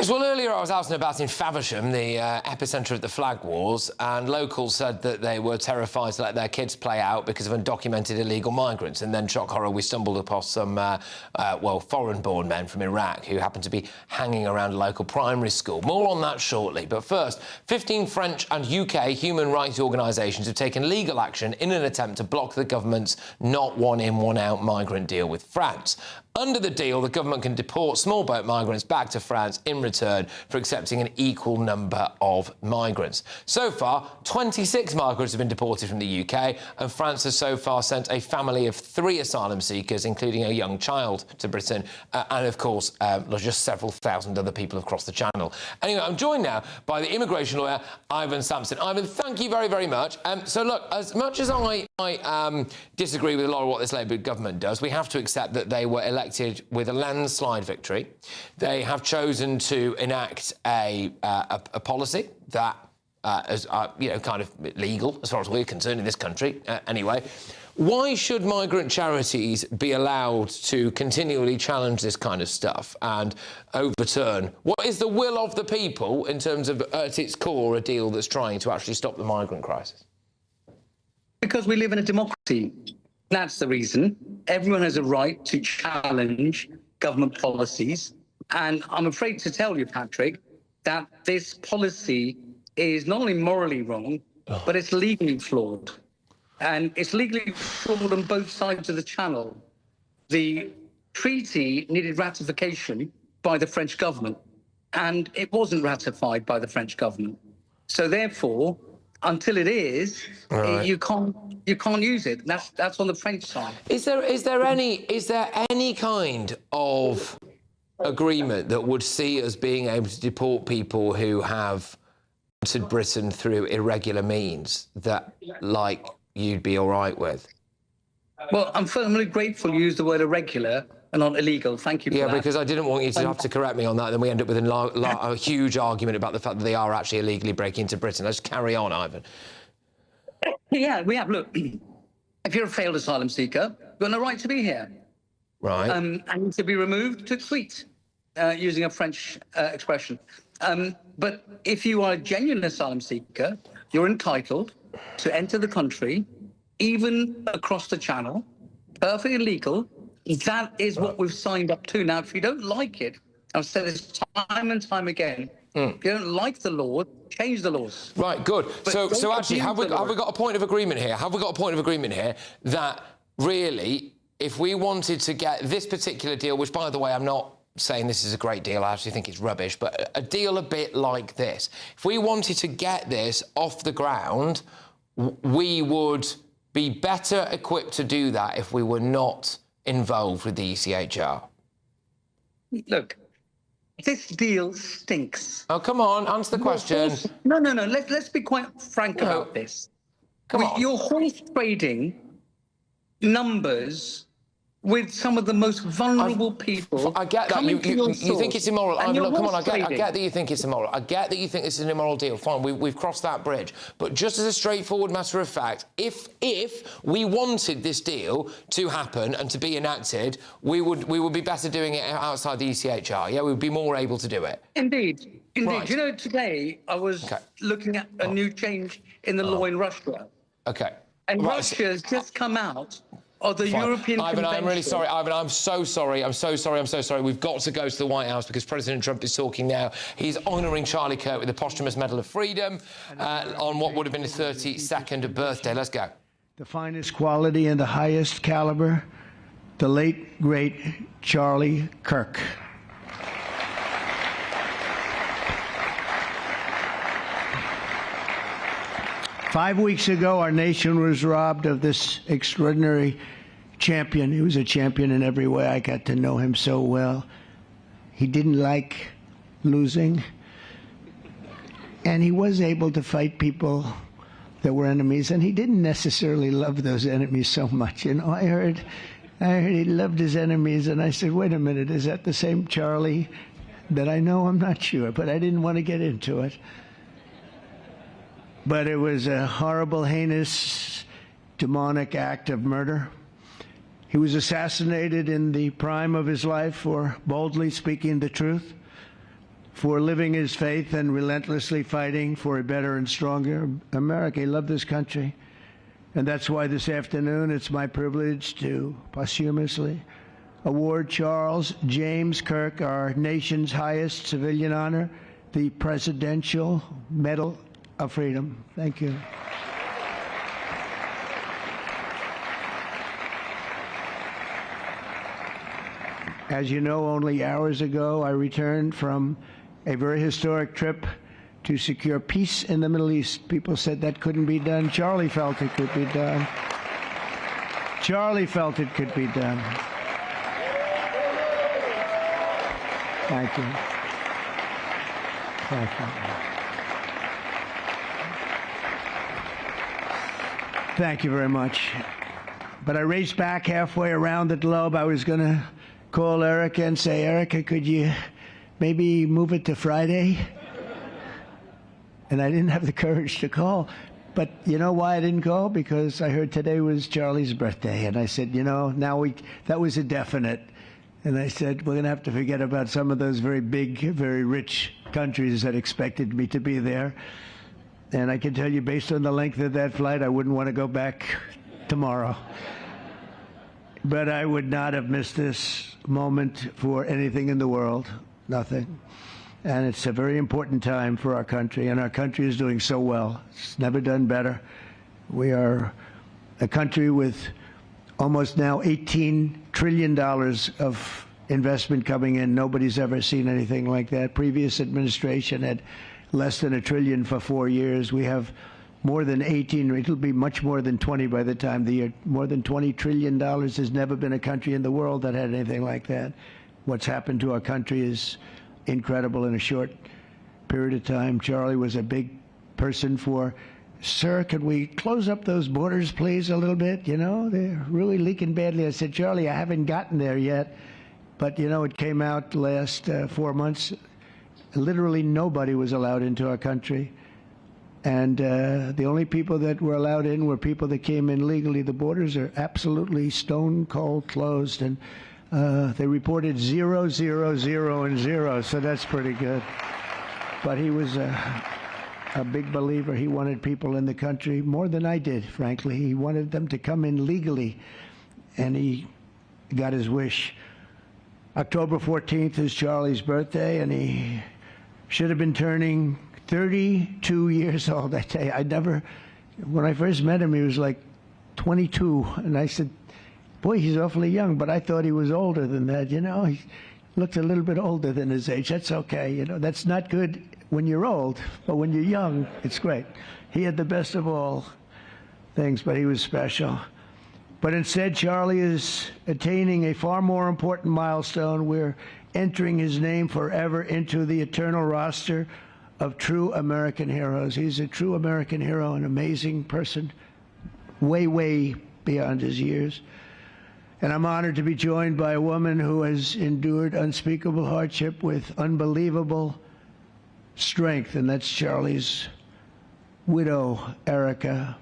Yes, well, earlier I was out and about in Faversham, the epicentre of the flag wars, and locals said that they were terrified to let their kids play out because of undocumented illegal migrants. And then, shock horror, we stumbled upon some, well, foreign-born men from Iraq who happened to be hanging around a local primary school. More on that shortly. But first, 15 French and UK human rights organisations have taken legal action in an attempt to block the government's not one-in, one-out migrant deal with France. Under the deal, the government can deport small boat migrants back to France in return for accepting an equal number of migrants. So far, 26 migrants have been deported from the UK, and France has so far sent a family of 3 asylum seekers, including a young child, to Britain, and of course, just several thousand other people have crossed the Channel. Anyway, I'm joined now by the immigration lawyer, Ivan Sampson. Ivan, thank you very, very much. So look, as much as I disagree with a lot of what this Labour government does, we have to accept that they were elected with a landslide victory. They have chosen to enact a policy that is, you know, kind of legal as far as we're concerned in this country. Anyway, why should migrant charities be allowed to continually challenge this kind of stuff and overturn what is the will of the people in terms of, at its core, a deal that's trying to actually stop the migrant crisis? Because we live in a democracy. That's the reason. Everyone has a right to challenge government policies. And I'm afraid to tell you, Patrick, that this policy is not only morally wrong, but it's legally flawed. And it's legally flawed on both sides of the Channel. The treaty needed ratification by the French government, and it wasn't ratified by the French government. So therefore, until it is, you can't use it. That's on the French side. Is there any kind of agreement that would see us being able to deport people who have entered Britain through irregular means that, like, you'd be all right with? Well, I'm firmly grateful you used the word irregular and not illegal. Thank you for that. Yeah, because I didn't want you to have to correct me on that, then we end up with a huge argument about the fact that they are actually illegally breaking into Britain. Let's carry on, Ivan. Yeah, we have. Look, if you're a failed asylum seeker, you've got no right to be here. Right. And to be removed, tout de suite, using a French expression. But if you are a genuine asylum seeker, you're entitled to enter the country, even across the Channel, perfectly legal. That is what we've signed up to. Now, if you don't like it, I've said this time and time again, if you don't like the law, change the laws. Right, good. But So actually, have we got a point of agreement here? Have we got a point of agreement here that really, if we wanted to get this particular deal, which, by the way, I'm not saying this is a great deal, I actually think it's rubbish, but a deal a bit like this, if we wanted to get this off the ground, we would be better equipped to do that if we were not involved with the ECHR? Look, this deal stinks. Oh, come on, answer the question. No. Let's be quite frank about this. Come on. You're horse trading numbers with some of the most vulnerable people. I get that. You think it's immoral. Look, come on, I get that you think it's immoral. I get that you think this is an immoral deal. Fine, we've crossed that bridge. But just as a straightforward matter of fact, if we wanted this deal to happen and to be enacted, we would be better doing it outside the ECHR. Yeah, we'd be more able to do it. Indeed. Right. You know, today I was looking at a new change in the law in Russia. Okay. And Russia's just come out of the European Ivan, Convention. I'm really sorry. Ivan, I'm so sorry. I'm so sorry. We've got to go to the White House because President Trump is talking now. He's honouring Charlie Kirk with the posthumous Medal of Freedom on what would have been his 32nd birthday. Let's go. The finest quality and the highest caliber, the late, great Charlie Kirk. Five weeks ago, our nation was robbed of this extraordinary champion. He was a champion in every way. I got to know him so well. He didn't like losing. And he was able to fight people that were enemies. And he didn't necessarily love those enemies so much. You know, I heard he loved his enemies. And I said, wait a minute, is that the same Charlie that I know? I'm not sure. But I didn't want to get into it. But it was a horrible, heinous, demonic act of murder. He was assassinated in the prime of his life for boldly speaking the truth. for living his faith and relentlessly fighting for a better and stronger America. He loved this country. And that's why this afternoon it's my privilege to posthumously award Charles James Kirk, our nation's highest civilian honor, the Presidential Medal of Freedom. Thank you. As you know, only hours ago I returned from a very historic trip to secure peace in the Middle East. People said that couldn't be done. Charlie felt it could be done. Charlie felt it could be done. Thank you. Thank you. Thank you very much. But I raced back halfway around the globe. I was going to call Erica and say, Erica, could you maybe move it to Friday? And I didn't have the courage to call. But you know why I didn't call? Because I heard today was Charlie's birthday. And I said, you know, that was a definite. And I said, we're going to have to forget about some of those very big, very rich countries that expected me to be there. And I can tell you, based on the length of that flight, I wouldn't want to go back tomorrow. But I would not have missed this moment for anything in the world. Nothing. And it's a very important time for our country, and our country is doing so well. It's never done better. We are a country with almost now $18 trillion of investment coming in. Nobody's ever seen anything like that. Previous administration had less than $1 trillion for 4 years. We have more than 18, it'll be much more than 20 by the time the year, more than $20 trillion. There's never been a country in the world that had anything like that. What's happened to our country is incredible in a short period of time. Charlie was a big person for, sir, could we close up those borders, please, a little bit? You know, they're really leaking badly. I said, Charlie, I haven't gotten there yet. But, you know, it came out the last 4 months. Literally nobody was allowed into our country. And the only people that were allowed in were people that came in legally. The borders are absolutely stone cold closed. And they reported 0, 0, 0, and 0, so that's pretty good. But he was a big believer. He wanted people in the country more than I did, frankly. He wanted them to come in legally, and he got his wish. October 14th is Charlie's birthday, and he should have been turning 32 years old. I tell you, when I first met him, he was like 22, and I said, boy, he's awfully young, but I thought he was older than that, you know. He looked a little bit older than his age. That's okay, you know. That's not good when you're old, but when you're young, it's great. He had the best of all things, but he was special. But instead, Charlie is attaining a far more important milestone. We're entering his name forever into the eternal roster of true American heroes. He's a true American hero, an amazing person, way, way beyond his years. And I'm honored to be joined by a woman who has endured unspeakable hardship with unbelievable strength, and that's Charlie's widow, Erica.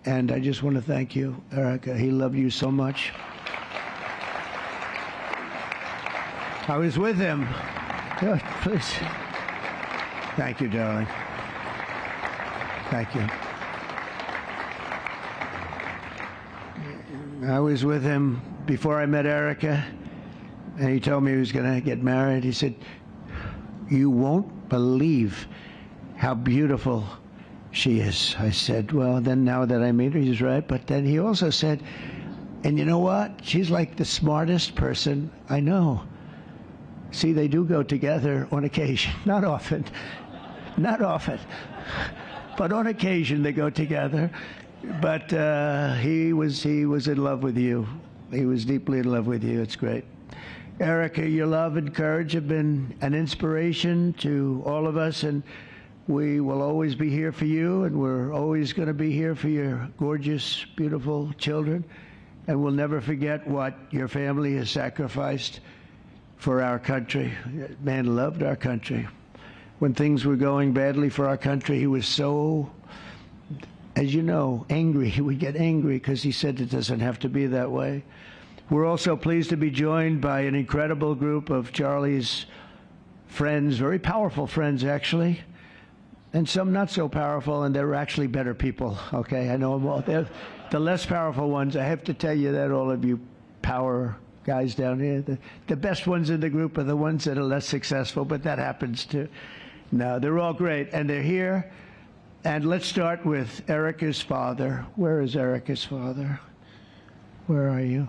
And I just want to thank you, Erica. He loved you so much. I was with him. Good, please. Thank you, darling. Thank you. I was with him before I met Erica, and he told me he was going to get married. He said, you won't believe how beautiful she is. I said, well, then now that I meet her, he's right. But then he also said, and you know what? She's like the smartest person I know. See, they do go together on occasion. Not often. Not often. But on occasion they go together. But he was in love with you. He was deeply in love with you. It's great. Erica, your love and courage have been an inspiration to all of us, and we will always be here for you, and we're always going to be here for your gorgeous, beautiful children, and we'll never forget what your family has sacrificed for our country. Man loved our country. When things were going badly for our country, he was so, as you know, angry. He would get angry because he said it doesn't have to be that way. We're also pleased to be joined by an incredible group of Charlie's friends, very powerful friends, actually, and some not so powerful, and they're actually better people, okay? I know them all. They're the less powerful ones. I have to tell you that, all of you power guys down here. The best ones in the group are the ones that are less successful, but that happens too. No, they're all great, and they're here. And let's start with Erica's father. Where is Erica's father? Where are you?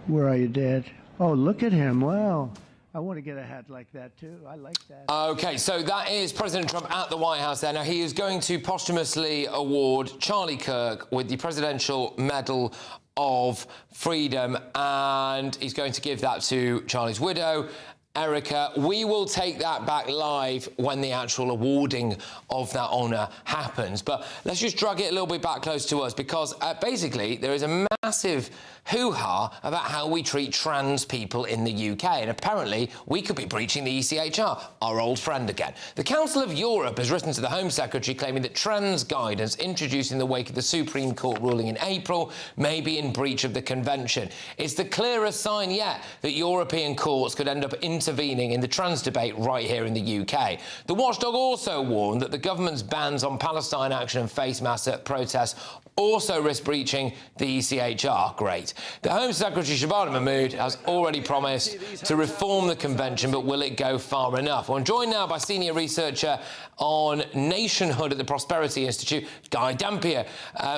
Where are you, Dad? Oh, look at him. Wow. I want to get a hat like that, too. I like that. OK, so that is President Trump at the White House there. Now, he is going to posthumously award Charlie Kirk with the Presidential Medal of Freedom, and he's going to give that to Charlie's widow, Erica. We will take that back live when the actual awarding of that honour happens. But let's just drag it a little bit back close to us, because basically there is a massive hoo-ha about how we treat trans people in the UK, and apparently we could be breaching the ECHR, our old friend again. The Council of Europe has written to the Home Secretary claiming that trans guidance introduced in the wake of the Supreme Court ruling in April may be in breach of the convention. It's the clearest sign yet that European courts could end up intervening in the trans debate right here in the UK. The watchdog also warned that the government's bans on Palestine action and face mask protests also risk breaching the ECHR. Great. The Home Secretary Shabana Mahmood has already promised to reform the convention, but will it go far enough? Well, I'm joined now by senior researcher on nationhood at the Prosperity Institute, Guy Dampier.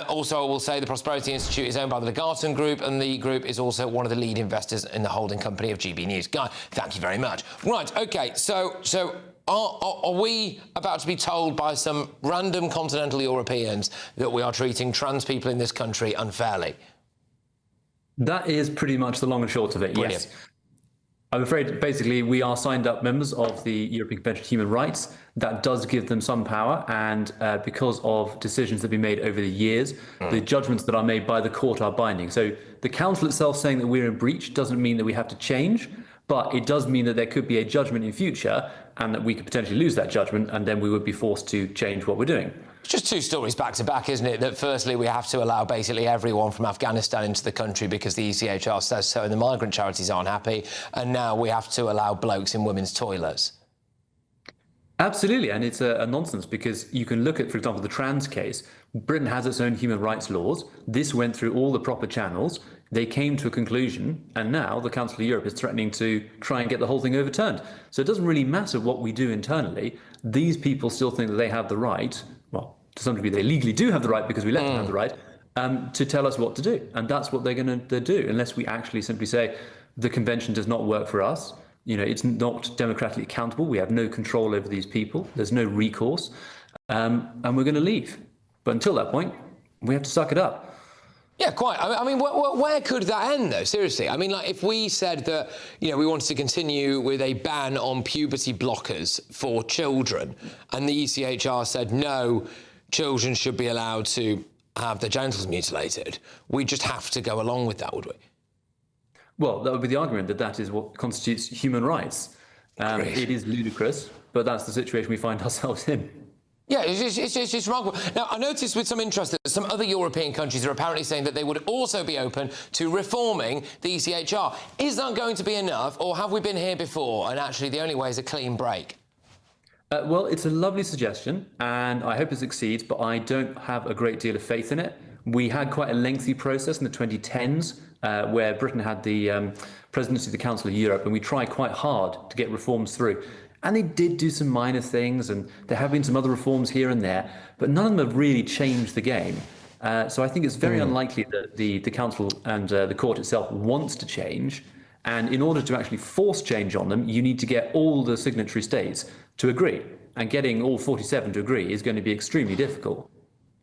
Also, I will say the Prosperity Institute is owned by the Legaton Group, and the group is also one of the lead investors in the holding company of GBNews. Guy, thank you very much. Right, OK, so are we about to be told by some random continental Europeans that we are treating trans people in this country unfairly? That is pretty much the long and short of it, Brilliant. yes. I'm afraid, basically, we are signed up members of the European Convention on Human Rights. That does give them some power, and because of decisions that have been made over the years, the judgments that are made by the court are binding. So the Council itself saying that we're in breach doesn't mean that we have to change, but it does mean that there could be a judgment in future and that we could potentially lose that judgment, and then we would be forced to change what we're doing. It's just two stories back to back, isn't it? That firstly, we have to allow basically everyone from Afghanistan into the country because the ECHR says so, and the migrant charities aren't happy. And now we have to allow blokes in women's toilets. Absolutely, and it's a nonsense, because you can look at, for example, the trans case. Britain has its own human rights laws. This went through all the proper channels. They came to a conclusion, and now the Council of Europe is threatening to try and get the whole thing overturned. So it doesn't really matter what we do internally. These people still think that they have the right, well, to some degree they legally do have the right because we let them have the right, to tell us what to do. And that's what they're going to do, unless we actually simply say the convention does not work for us. You know, it's not democratically accountable. We have no control over these people. There's no recourse, and we're going to leave. But until that point, we have to suck it up. Yeah, quite. I mean, where could that end, though? Seriously. I mean, like, if we said that, you know, we wanted to continue with a ban on puberty blockers for children, and the ECHR said, no, children should be allowed to have their genitals mutilated, we just have to go along with that, would we? Well, that would be the argument that that is what constitutes human rights. It is ludicrous, but that's the situation we find ourselves in. Yeah, it's remarkable. Now, I noticed with some interest that some other European countries are apparently saying that they would also be open to reforming the ECHR. Is that going to be enough, or have we been here before and actually the only way is a clean break? Well, it's a lovely suggestion, and I hope it succeeds, but I don't have a great deal of faith in it. We had quite a lengthy process in the 2010s where Britain had the presidency of the Council of Europe, and we tried quite hard to get reforms through. And they did do some minor things, and there have been some other reforms here and there, but none of them have really changed the game. So I think it's very unlikely that the Council and the Court itself wants to change. And in order to actually force change on them, you need to get all the signatory states to agree. And getting all 47 to agree is going to be extremely difficult.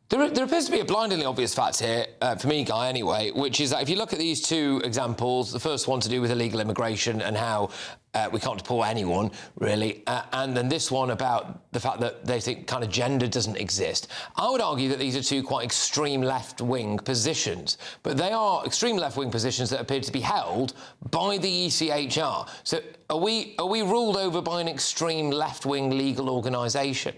There appears to be a blindingly obvious fact here, for me, Guy, anyway, which is that if you look at these two examples, the first one to do with illegal immigration and how we can't deport anyone, really, and then this one about the fact that they think kind of gender doesn't exist. I would argue that these are two quite extreme left-wing positions, but they are extreme left-wing positions that appear to be held by the ECHR. So are we ruled over by an extreme left-wing legal organisation?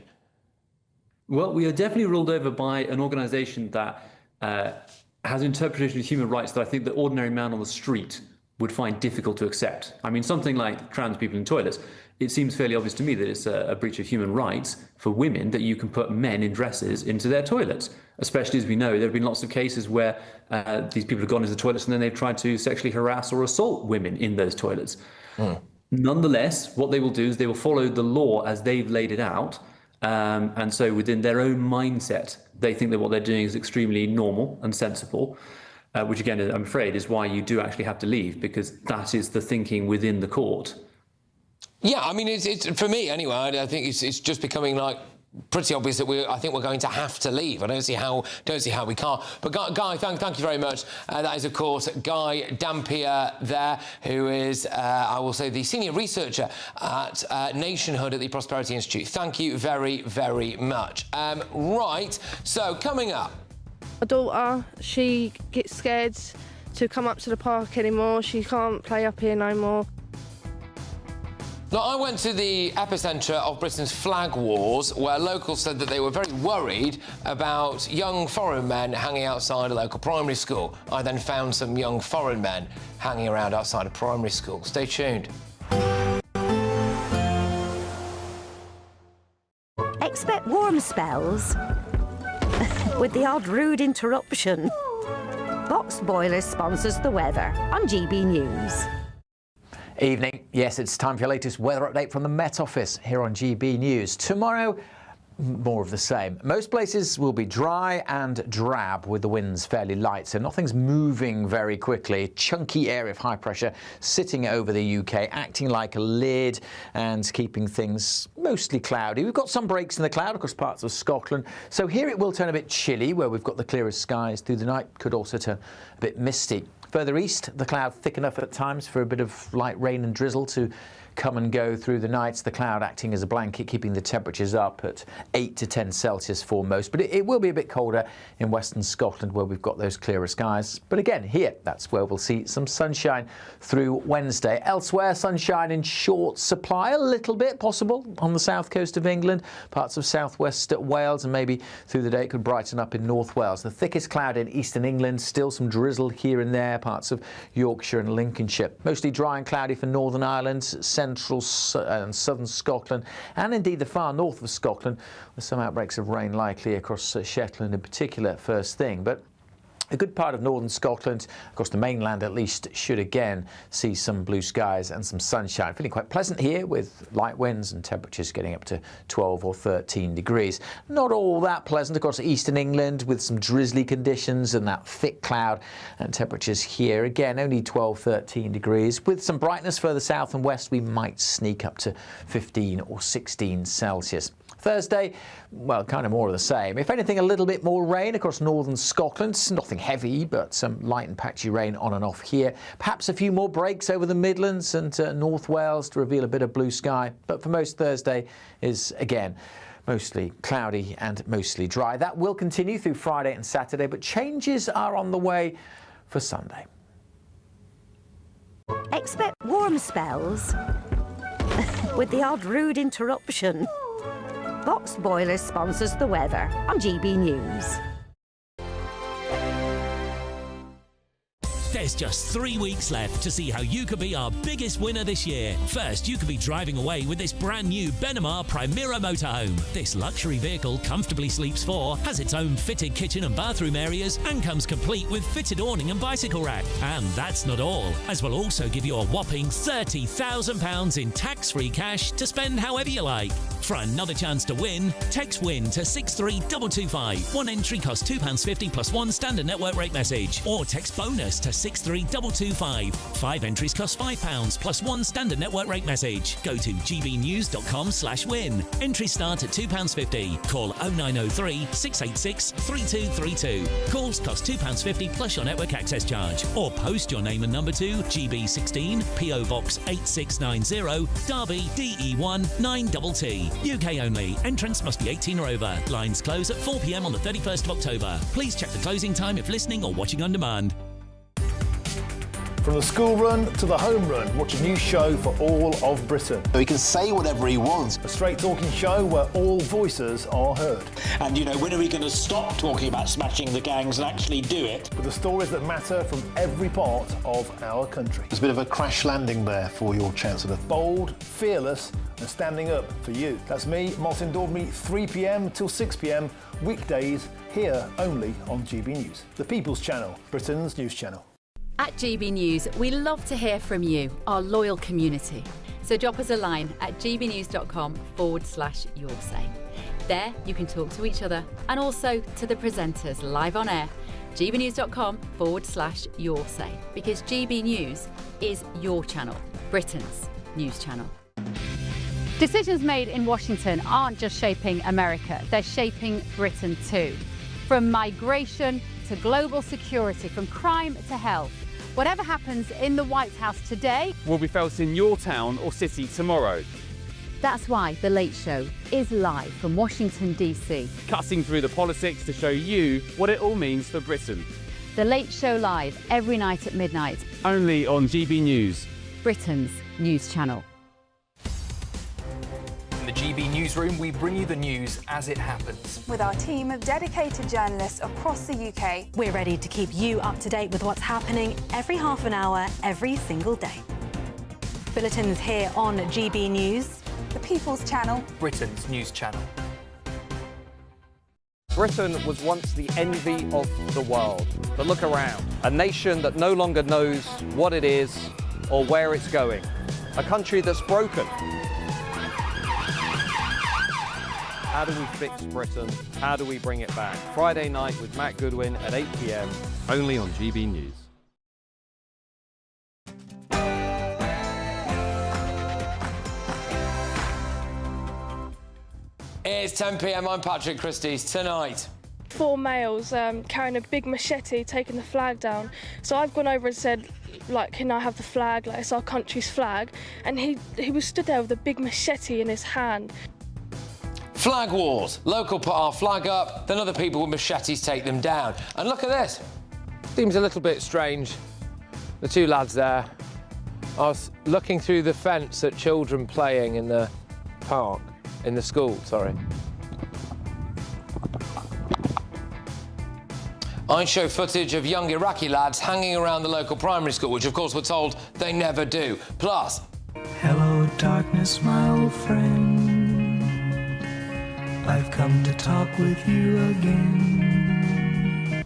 Well, we are definitely ruled over by an organisation that has an interpretation of human rights that I think the ordinary man on the street would find difficult to accept. I mean, something like trans people in toilets, it seems fairly obvious to me that it's a breach of human rights for women that you can put men in dresses into their toilets, especially as we know there have been lots of cases where these people have gone into the toilets and then they've tried to sexually harass or assault women in those toilets. Nonetheless, what they will do is they will follow the law as they've laid it out. And so within their own mindset, they think that what they're doing is extremely normal and sensible, which again, I'm afraid, is why you do actually have to leave, because that is the thinking within the court. Yeah, I mean, it's for me anyway. I think it's just becoming like pretty obvious that I think we're going to have to leave. I don't see how we can't. But Guy, thank you very much. That is, of course, Guy Dampier there, who is, I will say, the senior researcher at Nationhood at the Prosperity Institute. Thank you very, very much. Right, so coming up. My daughter, she gets scared to come up to the park anymore. She can't play up here no more. Now, I went to the epicentre of Britain's flag wars, where locals said that they were very worried about young foreign men hanging outside a local primary school. I then found some young foreign men hanging around outside a primary school. Stay tuned. Expect warm spells with the odd rude interruption. Box Boilers sponsors the weather on GB News. Evening. Yes, it's time for your latest weather update from the Met Office here on GB News. Tomorrow, more of the same. Most places will be dry and drab with the winds fairly light, so nothing's moving very quickly. Chunky area of high pressure sitting over the UK, acting like a lid and keeping things mostly cloudy. We've got some breaks in the cloud across parts of Scotland, so here it will turn a bit chilly where we've got the clearest skies through the night. Could also turn a bit misty. Further east, the cloud thick enough at times for a bit of light rain and drizzle to come and go through the nights. The cloud acting as a blanket, keeping the temperatures up at 8 to 10 Celsius for most. But it will be a bit colder in western Scotland where we've got those clearer skies. But again, here, that's where we'll see some sunshine through Wednesday. Elsewhere, sunshine in short supply, a little bit possible on the south coast of England, parts of southwest Wales, and maybe through the day it could brighten up in North Wales. The thickest cloud in eastern England, still some drizzle here and there, parts of Yorkshire and Lincolnshire. Mostly dry and cloudy for Northern Ireland, central and southern Scotland, and indeed the far north of Scotland, with some outbreaks of rain likely across Shetland in particular first thing. But a good part of northern Scotland, across the mainland at least, should again see some blue skies and some sunshine. Feeling quite pleasant here with light winds and temperatures getting up to 12 or 13 degrees. Not all that pleasant across eastern England with some drizzly conditions and that thick cloud, and temperatures here again only 12, 13 degrees. With some brightness further south and west, we might sneak up to 15 or 16 Celsius. Thursday, well, kind of more of the same. If anything, a little bit more rain across northern Scotland. Nothing heavy, but some light and patchy rain on and off here. Perhaps a few more breaks over the Midlands and North Wales to reveal a bit of blue sky. But for most, Thursday is, again, mostly cloudy and mostly dry. That will continue through Friday and Saturday, but changes are on the way for Sunday. Expect warm spells with the odd rude interruption. Box Boilers sponsors the weather on GB News. There's just 3 weeks left to see how you could be our biggest winner this year. First, you could be driving away with this brand new Benamar Primera motorhome. This luxury vehicle comfortably sleeps 4, has its own fitted kitchen and bathroom areas, and comes complete with fitted awning and bicycle rack. And that's not all, as we'll also give you a whopping £30,000 in tax-free cash to spend however you like. For another chance to win, text WIN to 63225. One entry costs £2.50 plus one standard network rate message. Or text BONUS to 63225. 5 entries cost £5 plus one standard network rate message. Go to gbnews.com/win. Entries start at £2.50. Call 0903 686 3232. Calls cost £2.50 plus your network access charge. Or post your name and number to GB16 PO Box 8690 Derby DE1 9TT. UK only. Entrance must be 18 or over. Lines close at 4 p.m. on the 31st of October. Please check the closing time if listening or watching on demand. From the school run to the home run, watch a new show for all of Britain. So he can say whatever he wants. A straight-talking show where all voices are heard. And, you know, when are we going to stop talking about smashing the gangs and actually do it? With the stories that matter from every part of our country. There's a bit of a crash landing there for your Chancellor. Bold, fearless and standing up for you. That's me, Martin Daubney, 3 p.m. till 6 p.m, weekdays, here only on GB News. The People's Channel, Britain's news channel. At GB News, we love to hear from you, our loyal community. So drop us a line at gbnews.com/yoursay. There you can talk to each other and also to the presenters live on air. gbnews.com/yoursay, because GB News is your channel, Britain's news channel. Decisions made in Washington aren't just shaping America, they're shaping Britain too. From migration to global security, from crime to health. Whatever happens in the White House today will be felt in your town or city tomorrow. That's why The Late Show is live from Washington, D.C. Cutting through the politics to show you what it all means for Britain. The Late Show live every night at midnight. Only on GB News, Britain's news channel. In the GB newsroom, we bring you the news as it happens. With our team of dedicated journalists across the UK, we're ready to keep you up to date with what's happening every half an hour, every single day. Bulletins here on GB News, the People's Channel, Britain's news channel. Britain was once the envy of the world. But look around. A nation that no longer knows what it is or where it's going. A country that's broken. How do we fix Britain? How do we bring it back? Friday night with Matt Goodwin at 8 p.m. only on GB News. It's 10 p.m. I'm Patrick Christys. Tonight, 4 males carrying a big machete, taking the flag down. So I've gone over and said, like, can I have the flag? Like, it's our country's flag. And he was stood there with a big machete in his hand. flag wars. Local put our flag up, then other people with machetes take them down. And look at this. Seems a little bit strange. The two lads there. I was looking through the fence at children playing in the park, in the school, sorry. I show footage of young Iraqi lads hanging around the local primary school, which of course we're told they never do. Plus, hello darkness, my old friend. I've come to talk with you again.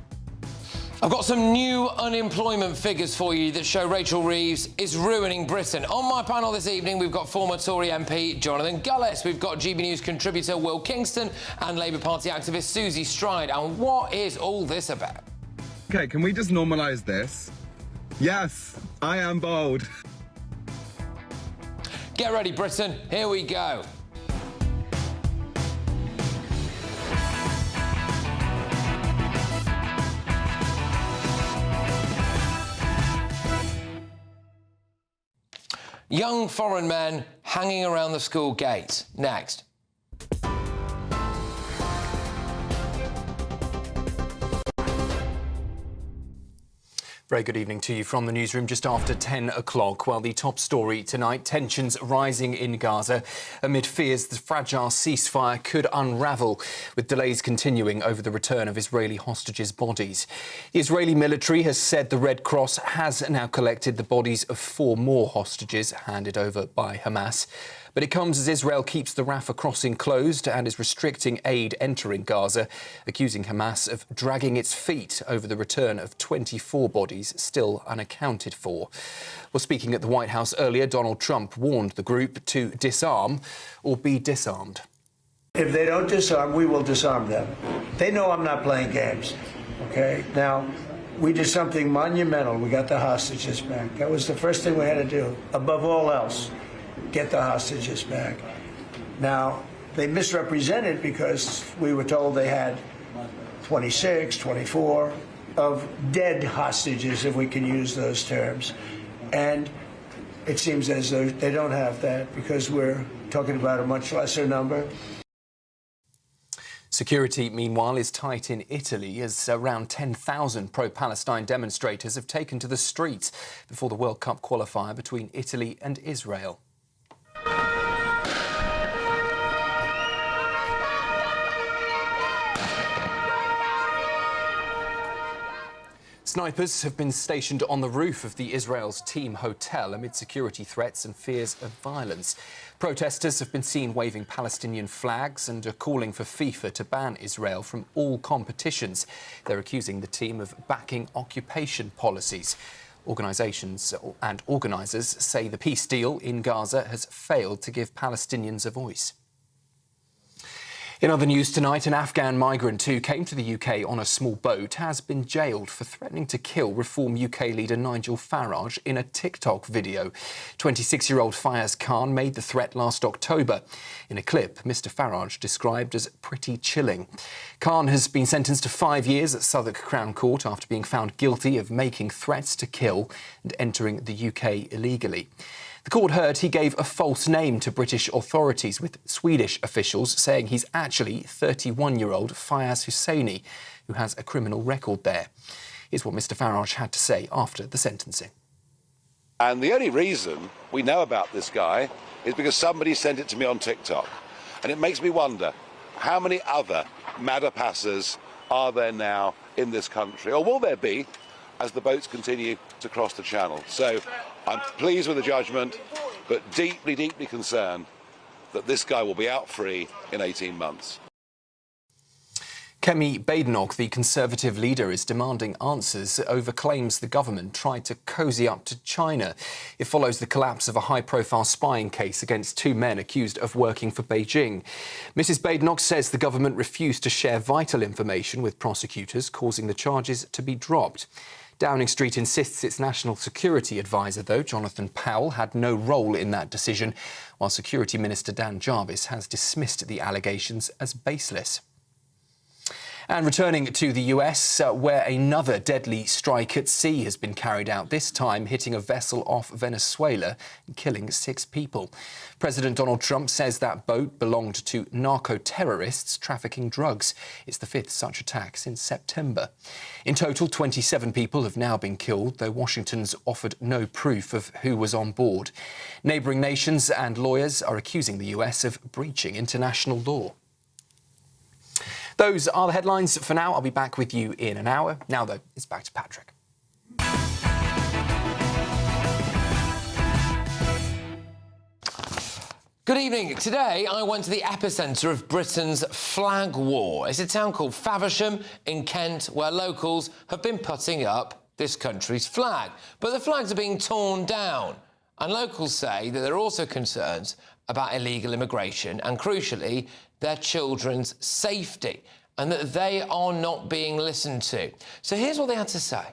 I've got some new unemployment figures for you that show Rachel Reeves is ruining Britain. On my panel this evening, we've got former Tory MP Jonathan Gullis, we've got GB News contributor Will Kingston and Labour Party activist Susie Stride. And what is all this about? OK, can we just normalise this? Yes, I am bold. Get ready, Britain. Here we go. Young foreign men hanging around the school gates. Next. Very good evening to you from the newsroom just after 10 o'clock. Well, the top story tonight, tensions rising in Gaza amid fears the fragile ceasefire could unravel, with delays continuing over the return of Israeli hostages' bodies. The Israeli military has said the Red Cross has now collected the bodies of 4 more hostages handed over by Hamas. But it comes as Israel keeps the Rafah crossing closed and is restricting aid entering Gaza, accusing Hamas of dragging its feet over the return of 24 bodies still unaccounted for. Well, speaking at the White House earlier, Donald Trump warned the group to disarm or be disarmed. If they don't disarm, we will disarm them. They know I'm not playing games, okay? Now, we did something monumental. We got the hostages back. That was the first thing we had to do, above all else. Get the hostages back. Now, they misrepresented because we were told they had 26, 24 of dead hostages, if we can use those terms. And it seems as though they don't have that because we're talking about a much lesser number. Security, meanwhile, is tight in Italy as around 10,000 pro-Palestine demonstrators have taken to the streets before the World Cup qualifier between Italy and Israel. Snipers have been stationed on the roof of the Israel's Team Hotel amid security threats and fears of violence. Protesters have been seen waving Palestinian flags and are calling for FIFA to ban Israel from all competitions. They're accusing the team of backing occupation policies. Organisations and organisers say the peace deal in Gaza has failed to give Palestinians a voice. In other news tonight, an Afghan migrant who came to the UK on a small boat has been jailed for threatening to kill Reform UK leader Nigel Farage in a TikTok video. 26-year-old Fayez Khan made the threat last October. In a clip, Mr Farage described as pretty chilling. Khan has been sentenced to 5 years at Southwark Crown Court after being found guilty of making threats to kill and entering the UK illegally. The court heard he gave a false name to British authorities, with Swedish officials saying he's actually 31-year-old Fayez Husseini, who has a criminal record there. Here's what Mr Farage had to say after the sentencing. And the only reason we know about this guy is because somebody sent it to me on TikTok. And it makes me wonder, how many other Madder passers are there now in this country? Or will there be as the boats continue to cross the channel? So I'm pleased with the judgment, but deeply, deeply concerned that this guy will be out free in 18 months. Kemi Badenoch, the Conservative leader, is demanding answers over claims the government tried to cosy up to China. It follows the collapse of a high-profile spying case against 2 men accused of working for Beijing. Mrs Badenoch says the government refused to share vital information with prosecutors, causing the charges to be dropped. Downing Street insists its national security advisor, though, Jonathan Powell, had no role in that decision, while Security Minister Dan Jarvis has dismissed the allegations as baseless. And returning to the US, where another deadly strike at sea has been carried out, this time hitting a vessel off Venezuela and killing 6 people. President Donald Trump says that boat belonged to narco-terrorists trafficking drugs. It's the 5th such attack since September. In total, 27 people have now been killed, though Washington's offered no proof of who was on board. Neighbouring nations and lawyers are accusing the US of breaching international law. Those are the headlines for now. I'll be back with you in an hour. Now, though, it's back to Patrick. Good evening. Today, I went to the epicentre of Britain's flag war. It's a town called Faversham in Kent, where locals have been putting up this country's flag. But the flags are being torn down. And locals say that there are also concerns about illegal immigration and, crucially, their children's safety, and that they are not being listened to. So here's what they had to say.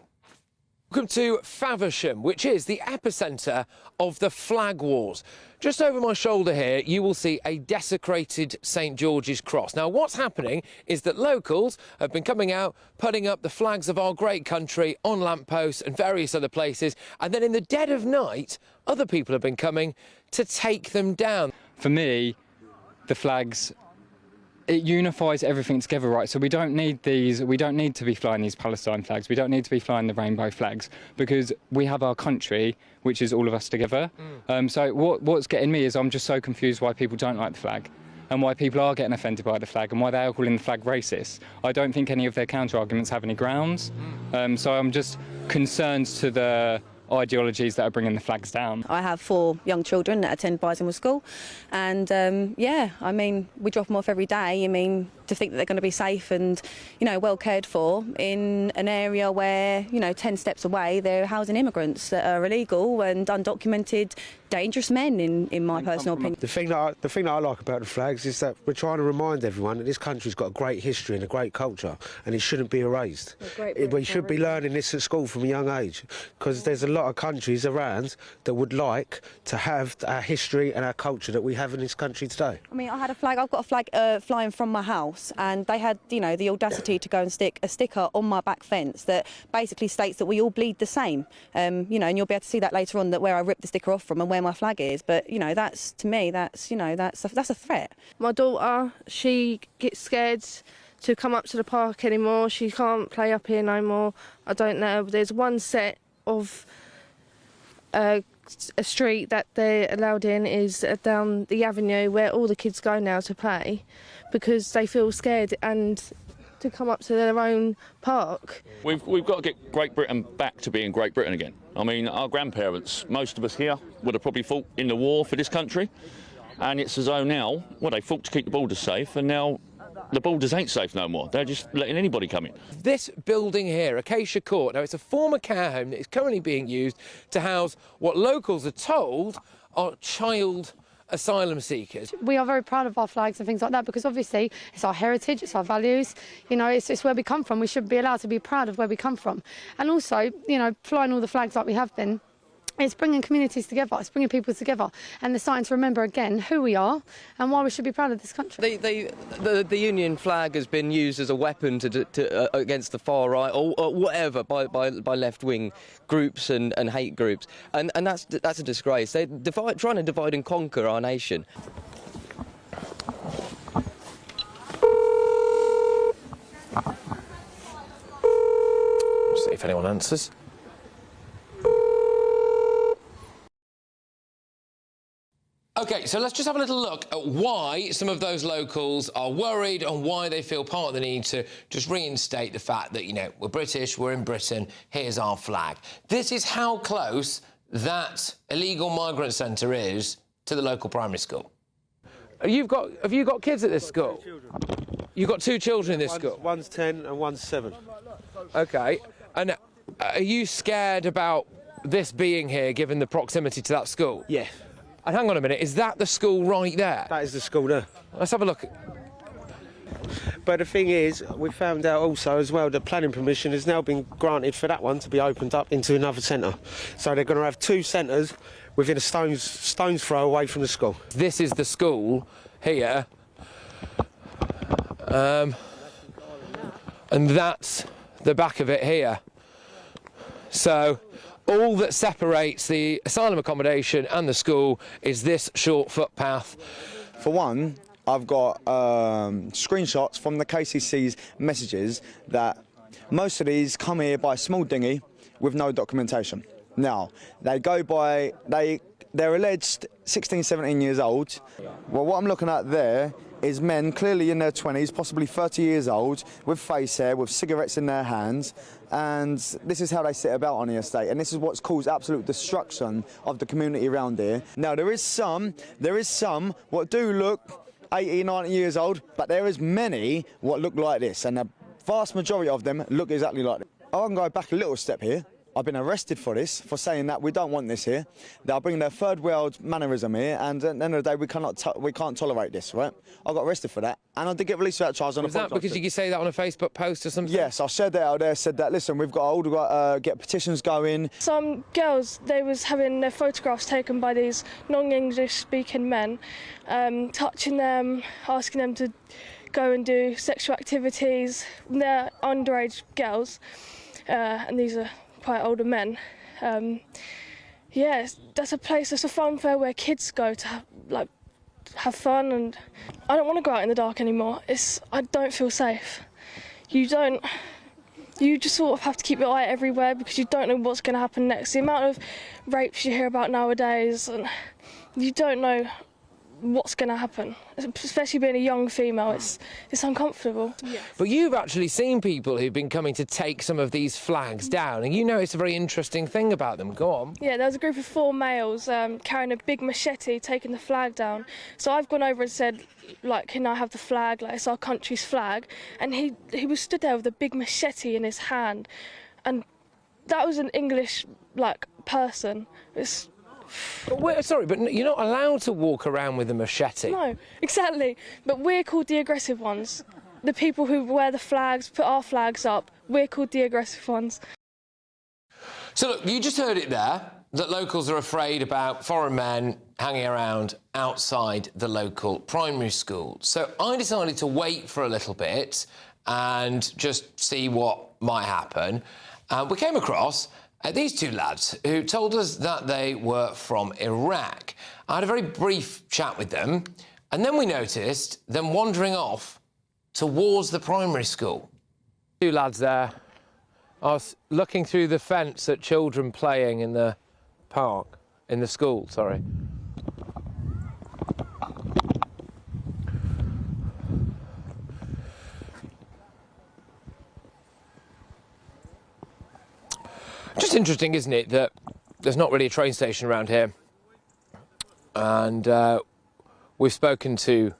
Welcome to Faversham, which is the epicentre of the flag wars. Just over my shoulder here, you will see a desecrated St George's Cross. Now, what's happening is that locals have been coming out, putting up the flags of our great country on lampposts and various other places, and then in the dead of night, other people have been coming to take them down. For me, the flags, it unifies everything together, right? So we don't need to be flying these Palestine flags. We don't need to be flying the rainbow flags, because we have our country, which is all of us together. So what's getting me is I'm just so confused why people don't like the flag and why people are getting offended by the flag and why they are calling the flag racist. I don't think any of their counter-arguments have any grounds. So I'm just concerned to the ideologies that are bringing the flags down. I have 4 young children that attend Bisenwood School, and yeah, I mean, we drop them off every day. I mean, to think that they're going to be safe and, you know, well cared for in an area where, you know, 10 steps away they're housing immigrants that are illegal and undocumented, dangerous men, in my personal opinion. The thing that I like about the flags is that we're trying to remind everyone that this country's got a great history and a great culture, and it shouldn't be erased. We should be learning this at school from a young age, because there's a lot lot of countries around that would like to have our history and our culture that we have in this country today. I mean, I've got a flag flying from my house, and they had, you know, the audacity to go and stick a sticker on my back fence that basically states that we all bleed the same. You know, and you'll be able to see that later on, that where I ripped the sticker off from and where my flag is. But, you know, that's, to me, that's, you know, that's a threat. My daughter, she gets scared to come up to the park anymore. She can't play up here no more. I don't know. There's one set of a street that they're allowed in is down the avenue where all the kids go now to play because they feel scared and to come up to their own park. We've got to get Great Britain back to being Great Britain again. I mean, our grandparents, most of us here, would have probably fought in the war for this country, and it's as though now, well, they fought to keep the borders safe, and now the borders ain't safe no more. They're just letting anybody come in. This building here, Acacia Court, now it's a former care home that is currently being used to house what locals are told are child asylum seekers. We are very proud of our flags and things like that because obviously it's our heritage, it's our values, you know, it's where we come from. We should be allowed to be proud of where we come from. And also, you know, flying all the flags like we have been, it's bringing communities together, it's bringing people together, and they're starting to remember again who we are and why we should be proud of this country. The Union flag has been used as a weapon against the far right or whatever by left-wing groups and hate groups, and that's a disgrace. They're trying to divide and conquer our nation. We'll see if anyone answers. OK, so let's just have a little look at why some of those locals are worried and why they feel part of the need to just reinstate the fact that, you know, we're British, we're in Britain, here's our flag. This is how close that illegal migrant centre is to the local primary school. Have you got kids at this school? You've got 2 children in this school? One's 10 and one's 7. OK, and are you scared about this being here, given the proximity to that school? Yeah. And hang on a minute, is that the school right there? That is the school there. Let's have a look. But the thing is, we found out also as well that planning permission has now been granted for that one to be opened up into another centre. So they're going to have 2 centres within a stone's throw away from the school. This is the school here. And that's the back of it here. So all that separates the asylum accommodation and the school is this short footpath. For one, I've got screenshots from the KCC's messages that most of these come here by a small dinghy with no documentation. Now, they go by, they're alleged 16, 17 years old. Well, what I'm looking at there is men clearly in their 20s, possibly 30 years old, with face hair, with cigarettes in their hands, and this is how they sit about on the estate, and this is what's caused absolute destruction of the community around here. Now, there is some what do look 80, 90 years old, but there is many what look like this, and the vast majority of them look exactly like this. I can go back a little step here. I've been arrested for this, for saying that we don't want this here. They're bringing their third world mannerism here, and at the end of the day, we can't tolerate this, right? I got arrested for that, and I did get released without charge on a podcast. Was that because you say that on a Facebook post or something? Yes, I said that out there, said that, listen, we've got to get petitions going. Some girls, they was having their photographs taken by these non-English speaking men, touching them, asking them to go and do sexual activities. They're underage girls, and these are quite older men. Yeah, that's a place, that's a fun fair where kids go to have fun, and I don't want to go out in the dark anymore. I don't feel safe. You just sort of have to keep your eye everywhere because you don't know what's going to happen next. The amount of rapes you hear about nowadays, and you don't know what's going to happen, especially being a young female. It's uncomfortable. Yeah. But you've actually seen people who've been coming to take some of these flags down, and you know it's a very interesting thing about them. Go on. Yeah, there was a group of 4 males carrying a big machete, taking the flag down. So I've gone over and said, like, can I have the flag? Like, it's our country's flag. And he was stood there with a big machete in his hand, and that was an English person. Sorry, but you're not allowed to walk around with a machete. No, exactly. But we're called the aggressive ones. The people who wear the flags, put our flags up, we're called the aggressive ones. So look, you just heard it there, that locals are afraid about foreign men hanging around outside the local primary school. So I decided to wait for a little bit and just see what might happen. We came across these two lads who told us that they were from Iraq. I had a very brief chat with them, and then we noticed them wandering off towards the primary school. Two lads there. I was looking through the fence at children playing in the park, in the school, sorry. Just interesting, isn't it, that there's not really a train station around here. And we've spoken to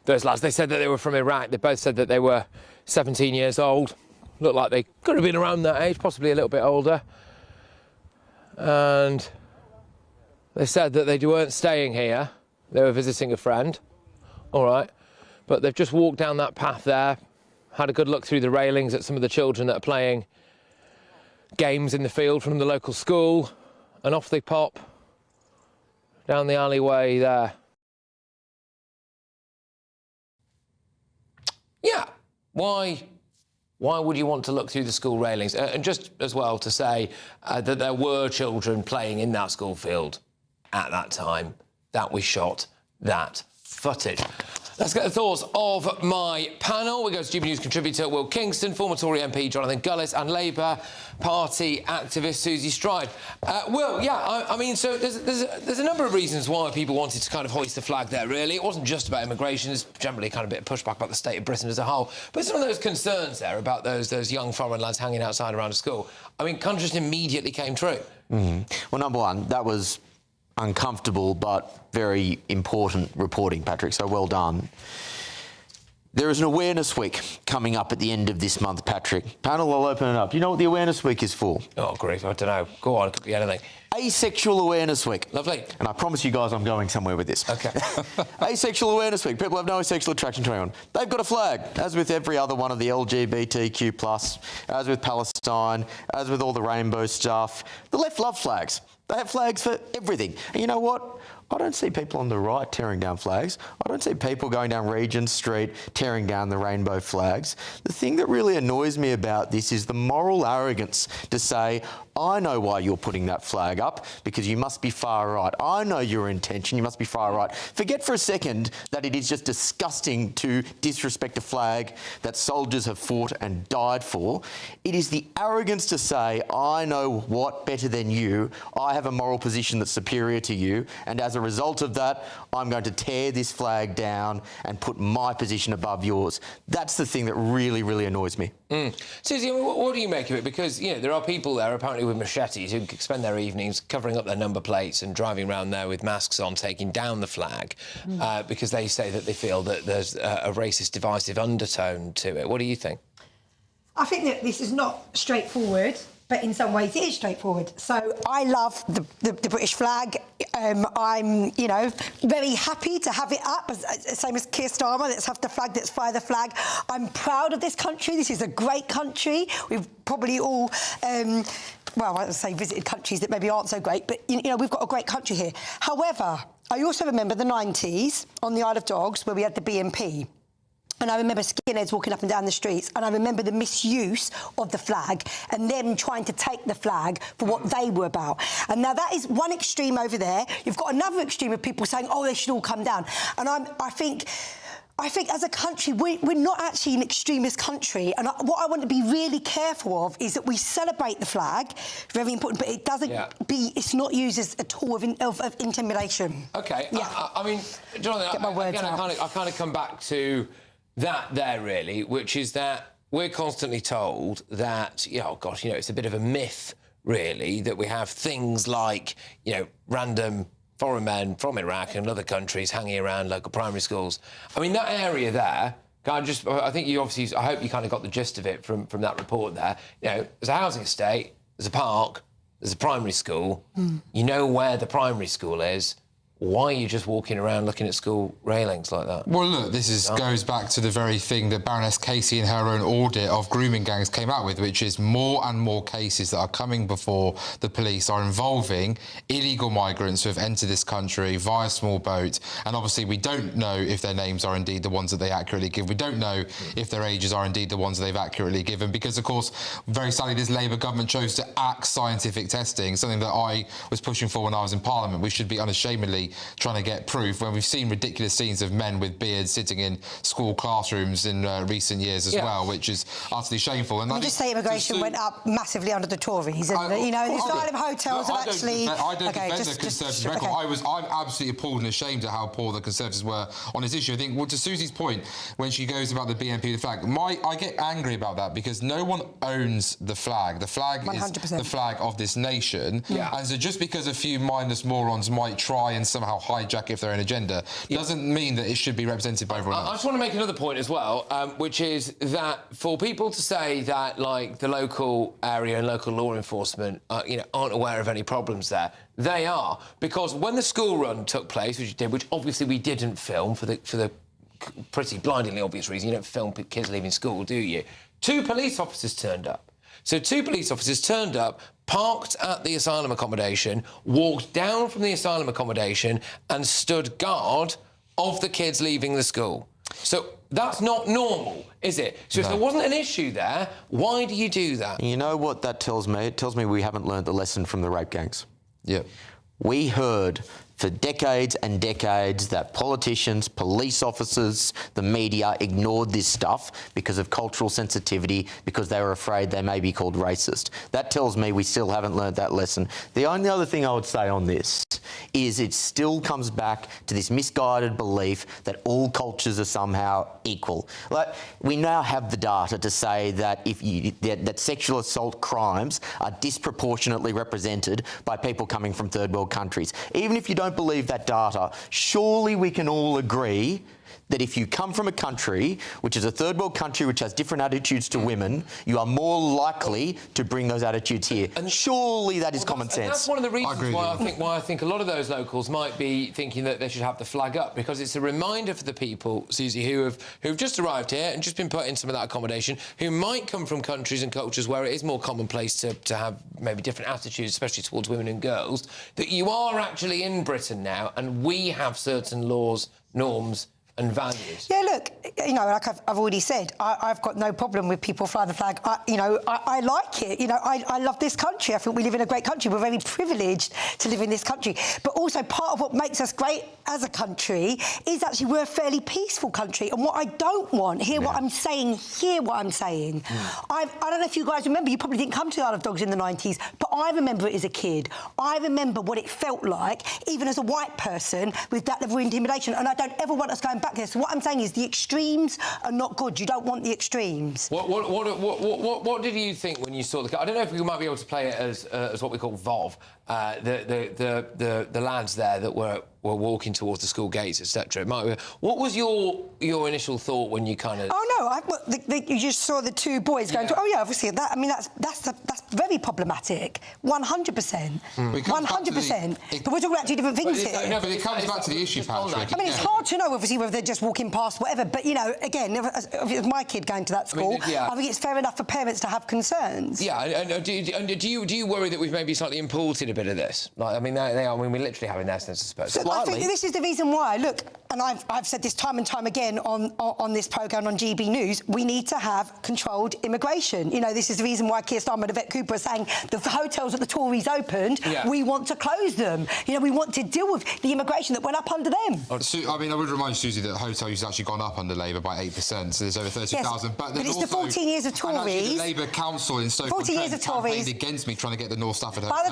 those lads. They said that they were from Iraq. They both said that they were 17 years old. Looked like they could have been around that age, possibly a little bit older. And they said that they weren't staying here. They were visiting a friend. All right. But they've just walked down that path there, had a good look through the railings at some of the children that are playing games in the field from the local school, and off they pop down the alleyway there. Yeah, why would you want to look through the school railings? And just as well to say that there were children playing in that school field at that time that we shot that footage. Let's get the thoughts of my panel. We go to GBNews contributor Will Kingston, former Tory MP Jonathan Gullis, and Labour Party activist Susie Stride. Will, yeah, I mean, so there's a number of reasons why people wanted to kind of hoist the flag there, really. It wasn't just about immigration. There's generally kind of a bit of pushback about the state of Britain as a whole. But some of those concerns there about those young foreign lads hanging outside around a school, I mean, just immediately came true. Mm-hmm. Well, number one, that was uncomfortable but very important reporting, Patrick, so well done. There is an awareness week coming up at the end of this month, Patrick. Panel, I'll open it up. Do you know what the awareness week is for? Oh, grief, I don't know. Go on, it could be anything. Asexual Awareness Week. Lovely. And I promise you guys I'm going somewhere with this. OK. Asexual Awareness Week. People have no sexual attraction to anyone. They've got a flag, as with every other one of the LGBTQ+, as with Palestine, as with all the rainbow stuff. The left love flags. They have flags for everything. And you know what? I don't see people on the right tearing down flags. I don't see people going down Regent Street tearing down the rainbow flags. The thing that really annoys me about this is the moral arrogance to say, I know why you're putting that flag up, because you must be far right. I know your intention, you must be far right. Forget for a second that it is just disgusting to disrespect a flag that soldiers have fought and died for. It is the arrogance to say, I know what better than you, I have a moral position that's superior to you, and as a result of that, I'm going to tear this flag down and put my position above yours. That's the thing that really, really annoys me. Susie, what do you make of it? Because, you know, there are people there apparently with machetes who spend their evenings covering up their number plates and driving around there with masks on, taking down the flag, because they say that they feel that there's a racist, divisive undertone to it. What do you think? I think that this is not straightforward, but in some ways it is straightforward. So I love the British flag. I'm, you know, very happy to have it up, same as Keir Starmer. Let's have the flag, let's fly the flag. I'm proud of this country. This is a great country. We've probably all, well, I would say visited countries that maybe aren't so great, but, you know, we've got a great country here. However, I also remember the 90s on the Isle of Dogs where we had the BNP. And I remember skinheads walking up and down the streets, and I remember the misuse of the flag and them trying to take the flag for what they were about. And now that is one extreme over there. You've got another extreme of people saying, oh, they should all come down. And I think as a country, we're not actually an extremist country. And what I want to be really careful of is that we celebrate the flag, very important, but it doesn't it's not used as a tool of intimidation. OK. Yeah. I mean, Jonathan, again, I kind of come back to that there, really, which is that we're constantly told that, oh, gosh, you know, it's a bit of a myth, really, that we have things like, you know, random foreign men from Iraq and other countries hanging around local primary schools. I mean, that area there, I think you obviously, I hope you kind of got the gist of it from that report there. You know, there's a housing estate, there's a park, there's a primary school. You know where the primary school is. why are you just walking around looking at school railings like that? Well, look, this goes back to the very thing that Baroness Casey in her own audit of grooming gangs came out with, which is more and more cases that are coming before the police are involving illegal migrants who have entered this country via small boat. And obviously we don't know if their names are indeed the ones that they accurately give. We don't know if their ages are indeed the ones they've accurately given, because, of course, very sadly, this Labour government chose to axe scientific testing, something that I was pushing for when I was in Parliament. We should be unashamedly trying to get proof when we've seen ridiculous scenes of men with beards sitting in school classrooms in recent years as well, which is utterly shameful. And I just say immigration went up massively under the Tories, and the asylum hotels have actually. I don't defend the Conservative record. I'm absolutely appalled and ashamed at how poor the Conservatives were on this issue. I think, well, to Susie's point, when she goes about the BNP, the flag, I get angry about that because no one owns the flag. The flag 100%. Is the flag of this nation, and so just because a few mindless morons might try and somehow hijack it for their own agenda doesn't mean that it should be represented by everyone else. I just want to make another point as well, which is that for people to say that, like, the local area and local law enforcement, aren't aware of any problems there, they are, because when the school run took place, which it did, which obviously we didn't film for the pretty blindingly obvious reason, you don't film kids leaving school, do you? 2 police officers turned up. So 2 police officers turned up, parked at the asylum accommodation, walked down from the asylum accommodation and stood guard of the kids leaving the school. So that's not normal, is it? So if there wasn't an issue there, why do you do that? You know what that tells me? It tells me we haven't learned the lesson from the rape gangs. Yeah. We heard for decades and decades that politicians, police officers, the media ignored this stuff because of cultural sensitivity, because they were afraid they may be called racist. That tells me we still haven't learned that lesson. The only other thing I would say on this is it still comes back to this misguided belief that all cultures are somehow equal. Like, we now have the data to say that that sexual assault crimes are disproportionately represented by people coming from third world countries. Even if you don't believe that data, surely we can all agree that if you come from a country which is a third world country which has different attitudes to women, you are more likely to bring those attitudes here. And surely that is common sense. That's one of the reasons why I think a lot of those locals might be thinking that they should have the flag up, because it's a reminder for the people, Susie, who've just arrived here and just been put in some of that accommodation, who might come from countries and cultures where it is more commonplace to have maybe different attitudes, especially towards women and girls, that you are actually in Britain now and we have certain laws, norms and values. Yeah, look, like I've already said, I've got no problem with people flying the flag. I like it. I love this country. I think we live in a great country. We're very privileged to live in this country. But also part of what makes us great as a country is actually we're a fairly peaceful country. And what I don't want, hear what I'm saying. I don't know if you guys remember, you probably didn't come to the Isle of Dogs in the 90s, but I remember it as a kid. I remember what it felt like, even as a white person, with that level of intimidation. And I don't ever want us going back there. So what I'm saying is the extremes are not good. You don't want the extremes. What did you think when you saw the... I don't know if we might be able to play it as what we call VOV, the lads there that were walking towards the school gates, etc. What was your initial thought when you kind of... Oh no, you just saw the 2 boys going to... Oh yeah, obviously that. I mean, that's very problematic. 100%. 100%. But we're talking about 2 different things here. No, but it comes back to the issue, Patrick. I mean, it's hard to know, obviously, whether they're just walking past, whatever. But again, if it was my kid going to that school, I think it's fair enough for parents to have concerns. Yeah, and do you worry that we've maybe slightly imported a bit of this? Like, I mean, they are. I mean, we're literally having their sense of space. So I think this is the reason why. Look, and I've said this time and time again on this programme on GB News, we need to have controlled immigration. This is the reason why Keir Starmer and Yvette Cooper are saying the hotels that the Tories opened, we want to close them. We want to deal with the immigration that went up under them. I mean, I would remind Susie that hotel use has actually gone up under Labour by 8%, so there's over 30,000. But it's the 14 years of Tories. The Labour Council in Stoke-on-Trent campaigned against me trying to get the North Stafford hotel. By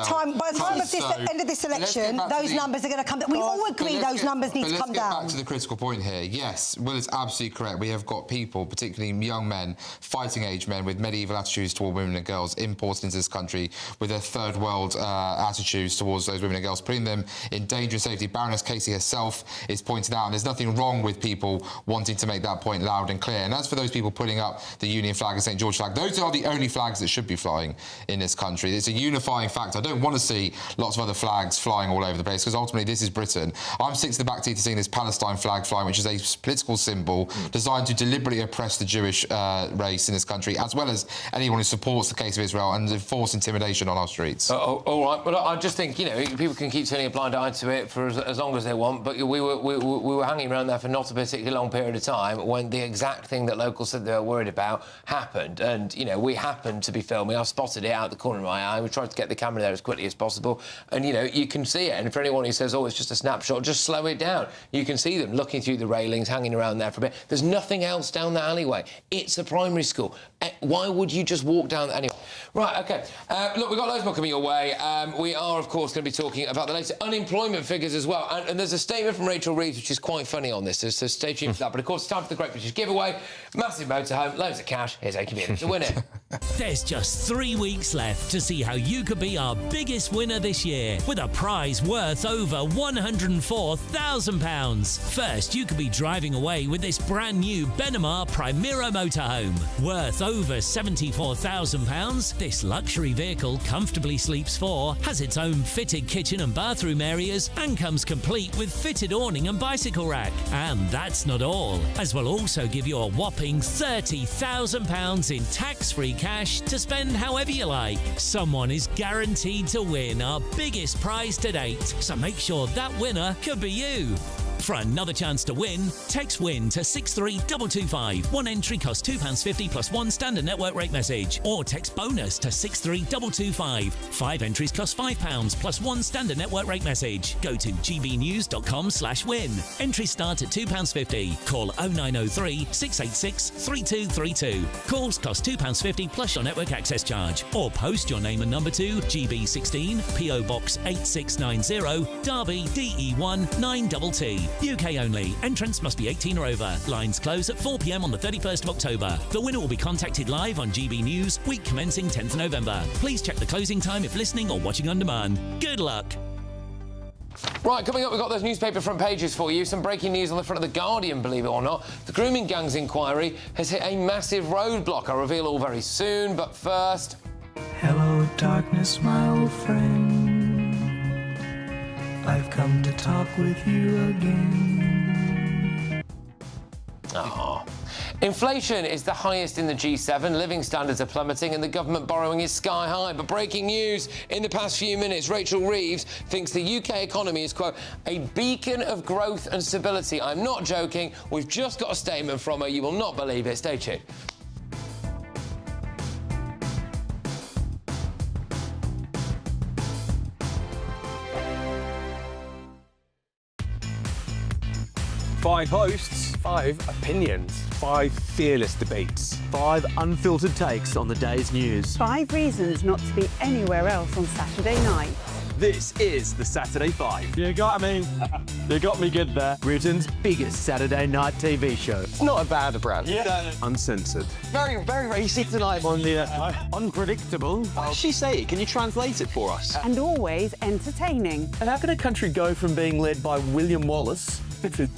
the time of the end of this election, those numbers are going to come down. We all agree those numbers need to come down. Let's get back to the critical point here. Yes, Will is absolutely correct. We have got people, particularly young men, fighting-age men with medieval attitudes toward women and girls, imported into this country with their third world attitudes towards those women and girls, putting them in danger and safety. Baroness Casey herself is pointing out, and there's nothing wrong with people wanting to make that point loud and clear. And as for those people putting up the Union flag and St George flag, those are the only flags that should be flying in this country. It's a unifying factor. I don't want to see see lots of other flags flying all over the place, because ultimately this is Britain. I'm sick to the back teeth of seeing this Palestine flag flying, which is a political symbol designed to deliberately oppress the Jewish race in this country, as well as anyone who supports the case of Israel, and enforce intimidation on our streets. All right, but I just think, you know, people can keep turning a blind eye to it for as long as they want, but we were hanging around there for not a particularly long period of time when the exact thing that locals said they were worried about happened. And, you know, we happened to be filming. I spotted it out the corner of my eye. We tried to get the camera there as quickly as possible. And, you know, you can see it. And for anyone who says, oh, it's just a snapshot, just slow it down. You can see them looking through the railings, hanging around there for a bit. There's nothing else down the alleyway. It's a primary school. Why would you just walk down... Anyway. Right, OK. Look, we've got loads more coming your way. We are, of course, going to be talking about the latest unemployment figures as well. And there's a statement from Rachel Reeves, which is quite funny on this, so stay tuned for that. But, of course, it's time for the Great British Giveaway. Massive motorhome, loads of cash. Here's a community to win it. There's just 3 weeks left to see how you could be our biggest winner this year with a prize worth over £104,000. First, you could be driving away with this brand new Benamar Primera motorhome. Worth over £74,000, this luxury vehicle comfortably sleeps 4, has its own fitted kitchen and bathroom areas, and comes complete with fitted awning and bicycle rack. And that's not all, as we'll also give you a whopping £30,000 in tax-free cash to spend however you like. Someone is guaranteed to win our biggest prize to date, so make sure that winner could be you. For another chance to win, text WIN to 63225. One entry costs £2.50 plus one standard network rate message. Or text BONUS to 63225. 5 entries cost £5 plus one standard network rate message. Go to gbnews.com/win. Entries start at £2.50. Call 0903 686 3232. Calls cost £2.50 plus your network access charge. Or post your name and number to GB16 PO Box 8690 Derby DE1 9TT. UK only. Entrance must be 18 or over. Lines close at 4 p.m. on the 31st of October. The winner will be contacted live on GB News, week commencing 10th November. Please check the closing time if listening or watching on demand. Good luck. Right, coming up, we've got those newspaper front pages for you. Some breaking news on the front of The Guardian, believe it or not. The grooming gangs inquiry has hit a massive roadblock. I'll reveal all very soon, but first... Hello, darkness, my old friend. I've come to talk with you again. Oh. Inflation is the highest in the G7, living standards are plummeting and the government borrowing is sky high. But breaking news in the past few minutes, Rachel Reeves thinks the UK economy is, quote, a beacon of growth and stability. I'm not joking. We've just got a statement from her. You will not believe it. Stay tuned. Five hosts, 5 opinions, 5 fearless debates, 5 unfiltered takes on the day's news. 5 reasons not to be anywhere else on Saturday night. This is the Saturday 5. You got me good there. Britain's biggest Saturday night TV show. It's not a bad brand. Yeah. Uncensored. Very, very racy tonight. On the unpredictable. What does she say? Can you translate it for us? And always entertaining. And how can a country go from being led by William Wallace to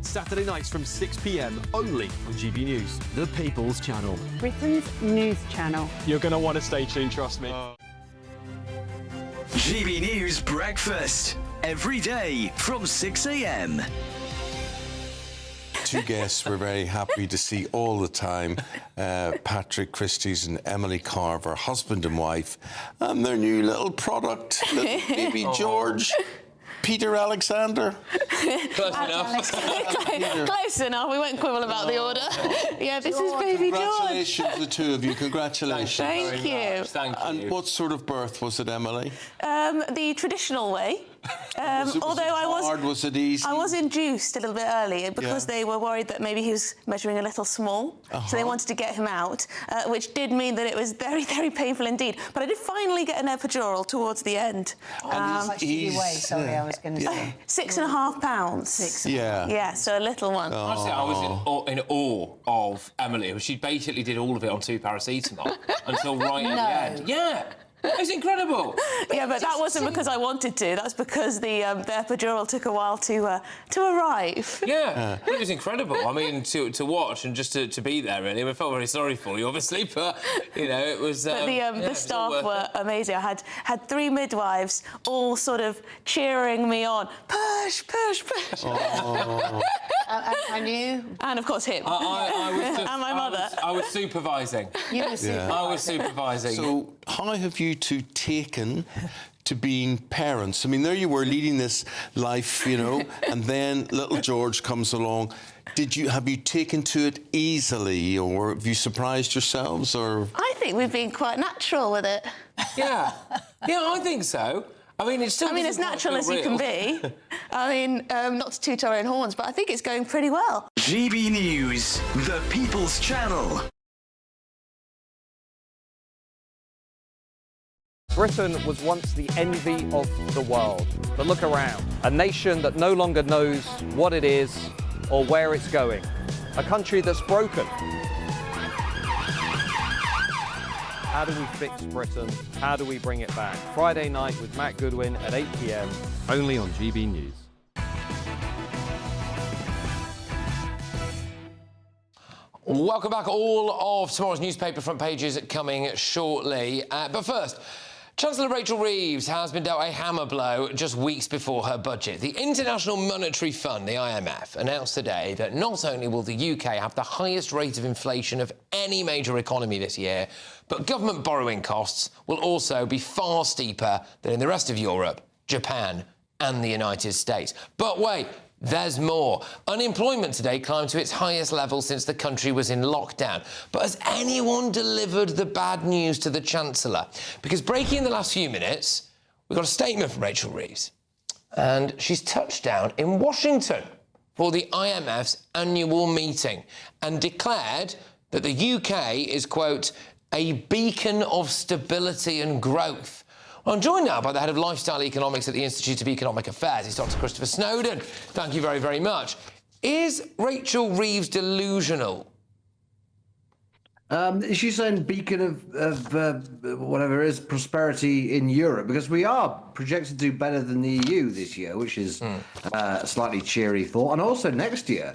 Saturday nights from 6 p.m. only on GB News, the People's Channel. Britain's news channel. You're going to want to stay tuned, trust me. GB News Breakfast, every day from 6 a.m. 2 guests we're very happy to see all the time, Patrick Christys and Emily Carver, husband and wife, and their new little product, little baby George. Peter Alexander. Close enough. Close enough. We won't quibble about the order. Yeah, this is baby George. Congratulations, the two of you. Congratulations. Thank you. Thank you. And what sort of birth was it, Emily? The traditional way. Was it easy? I was induced a little bit early because they were worried that maybe he was measuring a little small, so they wanted to get him out, which did mean that it was very, very painful indeed. But I did finally get an epidural towards the end. How much did you weigh? Sorry, I was going to say. 6.5 pounds. Yeah, so a little one. Honestly, I was in awe of Emily. She basically did all of it on 2 paracetamol until right at the end. Yeah. It's incredible. Yeah, but that wasn't because I wanted to. That's because the epidural took a while to arrive. Yeah, it was incredible. I mean, to watch and just to be there, really. I felt very sorry for you, obviously, but, you know, it was... But the staff were amazing. I had 3 midwives all sort of cheering me on. Push, push, push. Oh. And you? And, of course, him. I was just, and my mother. I was supervising. You were supervising. I was supervising. So how have you two taken to being parents? I mean, there you were leading this life, you know, and then little George comes along. Have you taken to it easily, or have you surprised yourselves, or...? I think we've been quite natural with it. Yeah. Yeah, I think so. I mean, it's still... I mean, as natural as you can be. I mean, not to toot our own horns, but I think it's going pretty well. GB News, the People's Channel. Britain was once the envy of the world. But look around. A nation that no longer knows what it is or where it's going. A country that's broken. How do we fix Britain? How do we bring it back? Friday night with Matt Goodwin at 8 p.m. only on GB News. Welcome back. All of tomorrow's newspaper front pages coming shortly. But first, Chancellor Rachel Reeves has been dealt a hammer blow just weeks before her budget. The International Monetary Fund, the IMF, announced today that not only will the UK have the highest rate of inflation of any major economy this year, but government borrowing costs will also be far steeper than in the rest of Europe, Japan and the United States. But wait, there's more. Unemployment today climbed to its highest level since the country was in lockdown. But has anyone delivered the bad news to the Chancellor? Because breaking in the last few minutes, we've got a statement from Rachel Reeves. And she's touched down in Washington for the IMF's annual meeting and declared that the UK is, quote, a beacon of stability and growth. Well, I'm joined now by the head of lifestyle economics at the Institute of Economic Affairs. It's Dr. Christopher Snowdon. Thank you very, very much. Is Rachel Reeves delusional? She's saying beacon of whatever it is, prosperity in Europe, because we are projected to do better than the EU this year, which is a slightly cheery thought. And also next year,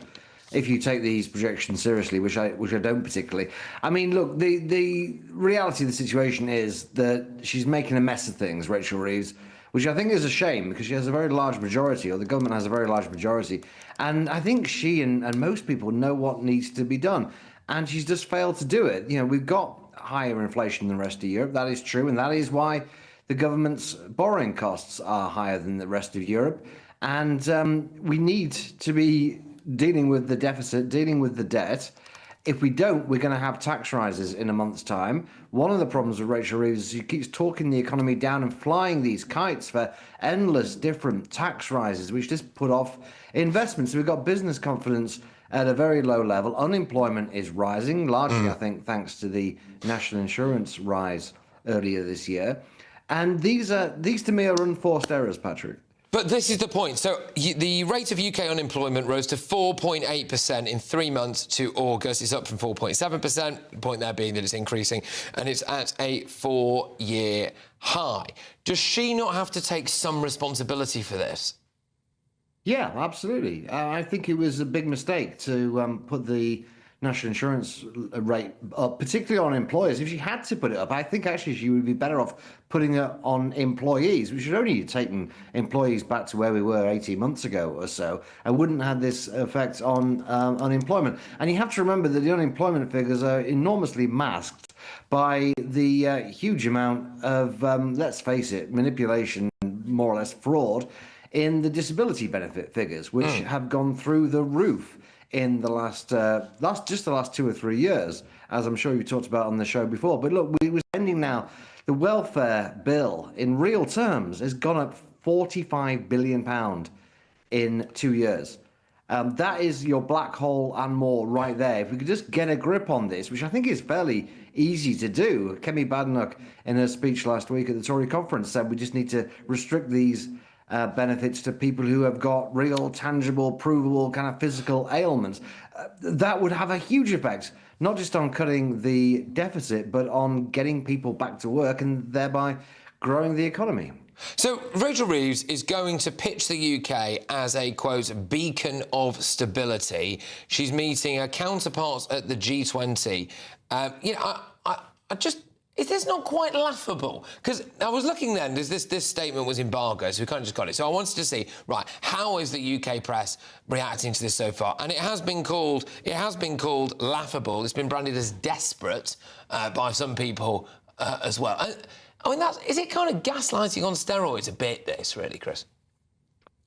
if you take these projections seriously, which I don't particularly. I mean, look, the reality of the situation is that she's making a mess of things, Rachel Reeves, which I think is a shame because she has a very large majority, or the government has a very large majority. And I think she and most people know what needs to be done. And she's just failed to do it. You know, we've got higher inflation than the rest of Europe. That is true. And that is why the government's borrowing costs are higher than the rest of Europe. And we need to be dealing with the deficit, dealing with the debt. If we don't, we're going to have tax rises in a month's time. One of the problems with Rachel Reeves is she keeps talking the economy down and flying these kites for endless different tax rises, which just put off investments. So we've got business confidence at a very low level. Unemployment is rising, largely, I think, thanks to the national insurance rise earlier this year. And these to me are unforced errors, Patrick. But this is the point. So the rate of UK unemployment rose to 4.8% in 3 months to August. It's up from 4.7%. The point there being that it's increasing, and it's at a 4-year high. Does she not have to take some responsibility for this? Yeah, absolutely. I think it was a big mistake to put the national insurance rate up, particularly on employers. If she had to put it up, I think actually she would be better off putting it on employees. We should only have taken employees back to where we were 18 months ago or so, and wouldn't have this effect on unemployment. And you have to remember that the unemployment figures are enormously masked by the huge amount of, let's face it, manipulation, more or less fraud, in the disability benefit figures, which have gone through the roof in the last 2 or 3 years, as I'm sure you talked about on the show before. But look, we're spending now, the welfare bill in real terms has gone up £45 billion in 2 years. That is your black hole and more right there. If we could just get a grip on this, which I think is fairly easy to do. Kemi Badenoch, in her speech last week at the Tory conference, said we just need to restrict these benefits to people who have got real, tangible, provable kind of physical ailments. That would have a huge effect, not just on cutting the deficit, but on getting people back to work and thereby growing the economy. So Rachel Reeves is going to pitch the UK as a, quote, beacon of stability. She's meeting her counterparts at the G20. I just... Is this not quite laughable? Because I was looking then, this statement was embargoed, so we kind of just got it. So I wanted to see, right, how is the UK press reacting to this so far? And it has been called laughable. It's been branded as desperate by some people as well. I mean, is it kind of gaslighting on steroids a bit, this, really, Chris?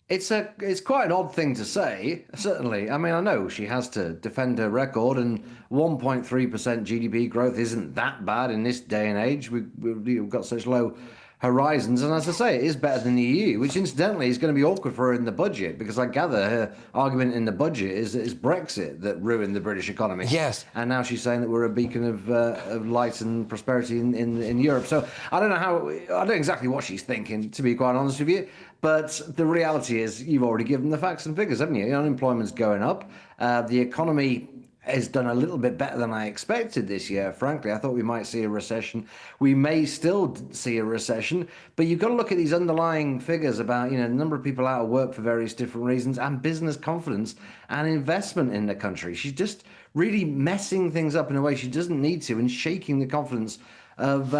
It's quite an odd thing to say, certainly. I mean, I know she has to defend her record, and 1.3% GDP growth isn't that bad in this day and age. We've got such low horizons, and as I say, it is better than the EU, which incidentally is going to be awkward for her in the budget, because I gather her argument in the budget is that it's Brexit that ruined the British economy. Yes. And now she's saying that we're a beacon of light and prosperity in Europe. So I don't know exactly what she's thinking, to be quite honest with you. But the reality is, you've already given the facts and figures, haven't you? Unemployment's going up. The economy has done a little bit better than I expected this year, frankly. I thought we might see a recession. We may still see a recession, but you've got to look at these underlying figures about, the number of people out of work for various different reasons, and business confidence and investment in the country. She's just really messing things up in a way she doesn't need to, and shaking the confidence of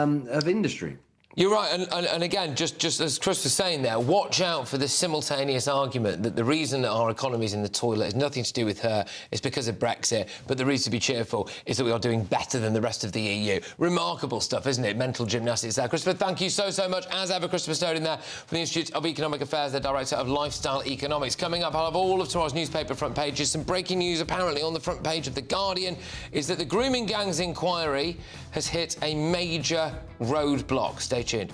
industry. You're right, and again, just as Chris was saying there, watch out for this simultaneous argument that the reason that our economy's in the toilet has nothing to do with her, it's because of Brexit, but the reason to be cheerful is that we are doing better than the rest of the EU. Remarkable stuff, isn't it? Mental gymnastics there. Christopher, thank you so much, as ever, Christopher Snowden there from the Institute of Economic Affairs, the Director of Lifestyle Economics. Coming up, I'll have all of tomorrow's newspaper front pages. Some breaking news, apparently, on the front page of The Guardian is that the grooming gangs inquiry has hit a major roadblock. Stay tuned.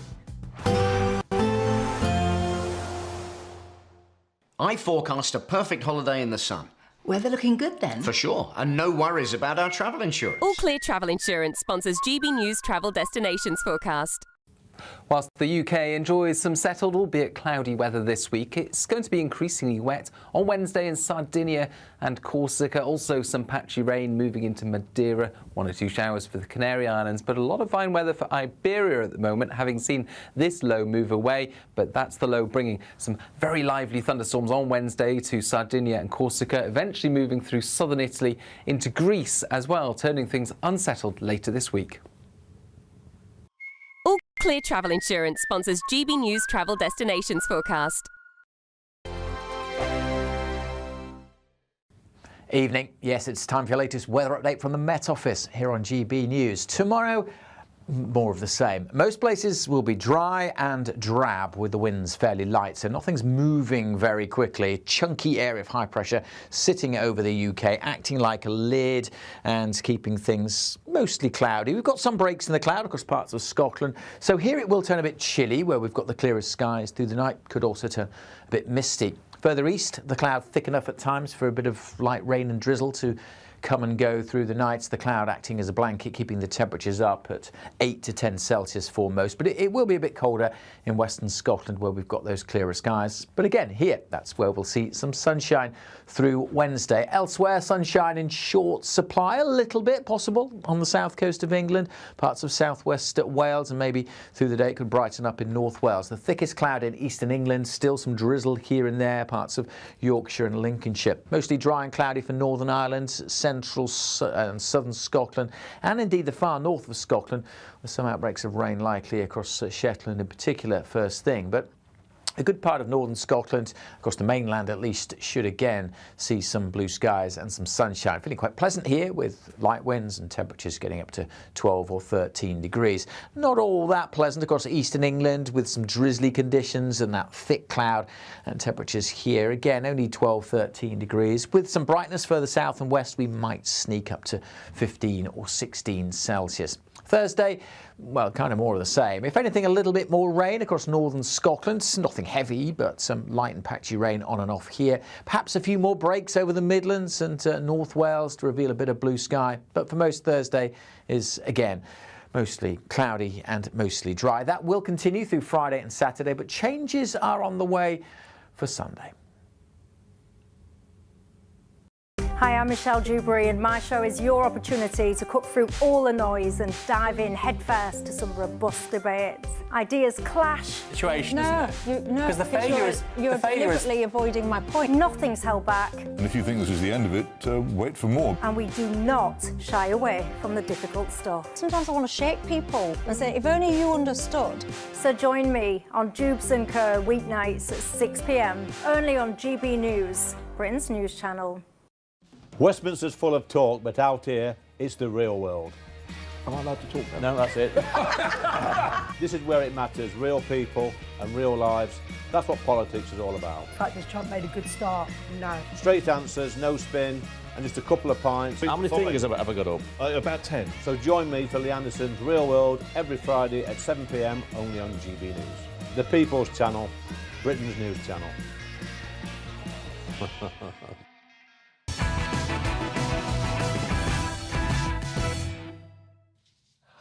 I forecast a perfect holiday in the sun. Weather looking good then? For sure, and no worries about our travel insurance. All Clear Travel Insurance sponsors GB News Travel Destinations Forecast. Whilst the UK enjoys some settled, albeit cloudy weather this week, it's going to be increasingly wet on Wednesday in Sardinia and Corsica. Also some patchy rain moving into Madeira, 1 or 2 showers for the Canary Islands, but a lot of fine weather for Iberia at the moment, having seen this low move away. But that's the low bringing some very lively thunderstorms on Wednesday to Sardinia and Corsica, eventually moving through southern Italy into Greece as well, turning things unsettled later this week. All Clear Travel Insurance sponsors GB News Travel Destinations Forecast. Evening. Yes, it's time for your latest weather update from the Met Office here on GB News. Tomorrow, more of the same. Most places will be dry and drab with the winds fairly light, so nothing's moving very quickly. Chunky area of high pressure sitting over the UK, acting like a lid and keeping things mostly cloudy. We've got some breaks in the cloud across parts of Scotland, so here it will turn a bit chilly where we've got the clearest skies through the night. Could also turn a bit misty. Further east, the cloud thick enough at times for a bit of light rain and drizzle to come and go through the nights. The cloud acting as a blanket, keeping the temperatures up at 8 to 10 Celsius for most. But it will be a bit colder in western Scotland where we've got those clearer skies. But again, here, that's where we'll see some sunshine through Wednesday. Elsewhere, sunshine in short supply, a little bit possible on the south coast of England, parts of southwest Wales, and maybe through the day it could brighten up in North Wales. The thickest cloud in eastern England, still some drizzle here and there, parts of Yorkshire and Lincolnshire. Mostly dry and cloudy for Northern Ireland, central and southern Scotland, and indeed the far north of Scotland, with some outbreaks of rain likely across Shetland in particular first thing. But a good part of northern Scotland, across the mainland at least, should again see some blue skies and some sunshine. Feeling quite pleasant here with light winds and temperatures getting up to 12 or 13 degrees. Not all that pleasant across eastern England with some drizzly conditions and that thick cloud, and temperatures here again only 12, 13 degrees. With some brightness further south and west, we might sneak up to 15 or 16 Celsius. Thursday, well, kind of more of the same. If anything, a little bit more rain across northern Scotland. Nothing heavy, but some light and patchy rain on and off here. Perhaps a few more breaks over the Midlands and North Wales to reveal a bit of blue sky. But for most, Thursday is, again, mostly cloudy and mostly dry. That will continue through Friday and Saturday, but changes are on the way for Sunday. Hi, I'm Michelle Dewberry, and my show is your opportunity to cut through all the noise and dive in headfirst to some robust debates. Ideas clash. Situation, No, Because the failure is... You're deliberately avoiding my point. Nothing's held back, And if you think this is the end of it, wait for more. and we do not shy away from the difficult stuff. Sometimes I want to shake people and say, if only you understood. So join me on Jubes & Co. weeknights at 6 p.m, only on GB News, Britain's news channel. Westminster's full of talk, but out here, it's the real world. Am I allowed to talk then? No, that's it. This is where it matters, real people and real lives. That's what politics is all about. In fact, this Trump made a good start. No. Straight answers, no spin, and just a couple of pints. How many fingers have I got up? About 10. So join me for Lee Anderson's Real World every Friday at 7 p.m, only on GB News. The People's Channel, Britain's news channel.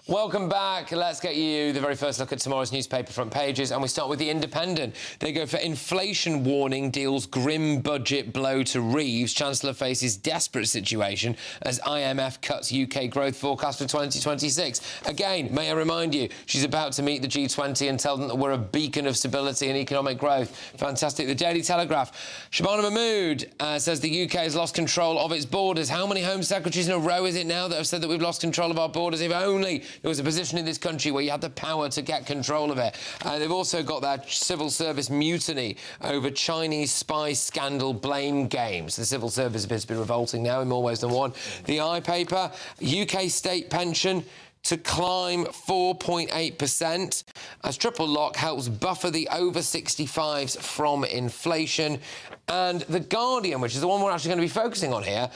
Welcome back. Let's get you the very first look at tomorrow's newspaper front pages, and we start with The Independent. They go for inflation warning deals grim budget blow to Reeves. Chancellor faces desperate situation as IMF cuts UK growth forecast for 2026. Again, may I remind you, she's about to meet the G20 and tell them that we're a beacon of stability and economic growth. Fantastic. The Daily Telegraph. Shabana Mahmood says the UK has lost control of its borders. How many Home Secretaries in a row is it now that have said that we've lost control of our borders? If only there was a position in this country where you had the power to get control of it. They've also got their civil service mutiny over Chinese spy scandal blame games. The civil service appears to be revolting now in more ways than one. The iPaper, UK state pension to climb 4.8% as triple lock helps buffer the over 65s from inflation. And The Guardian, which is the one we're actually going to be focusing on here,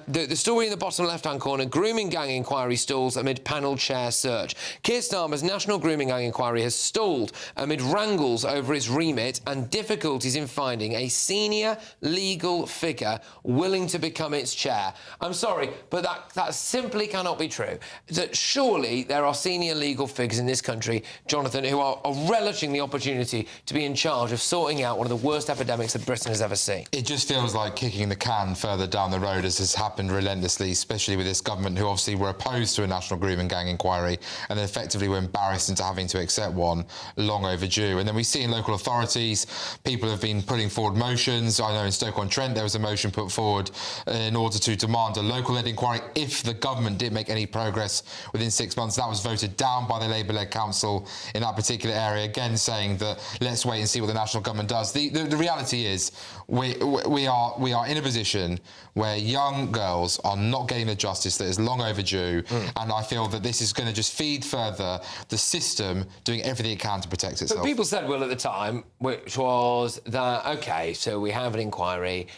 the story in the bottom left-hand corner, grooming gang inquiry stalls amid panel chair search. Keir Starmer's national grooming gang inquiry has stalled amid wrangles over its remit and difficulties in finding a senior legal figure willing to become its chair. I'm sorry, but that simply cannot be true. That surely there are senior legal figures in this country, Jonathan, who are relishing the opportunity to be in charge of sorting out one of the worst epidemics that Britain has ever seen. It just feels like kicking the can further down the road, as has happened relentlessly, especially with this government, who obviously were opposed to a national grooming gang inquiry and then effectively were embarrassed into having to accept one, long overdue. And then we see in local authorities, people have been putting forward motions. I know in Stoke-on-Trent there was a motion put forward in order to demand a local-led inquiry if the government didn't make any progress within 6 months. That was voted down by the Labour-led council in that particular area, again saying that let's wait and see what the national government does. The reality is we are in a position where young girls are not getting the justice that is long overdue, and I feel that this is going to just feed further the system doing everything it can to protect itself. But people said, Will, at the time, which was that, OK, so we have an inquiry.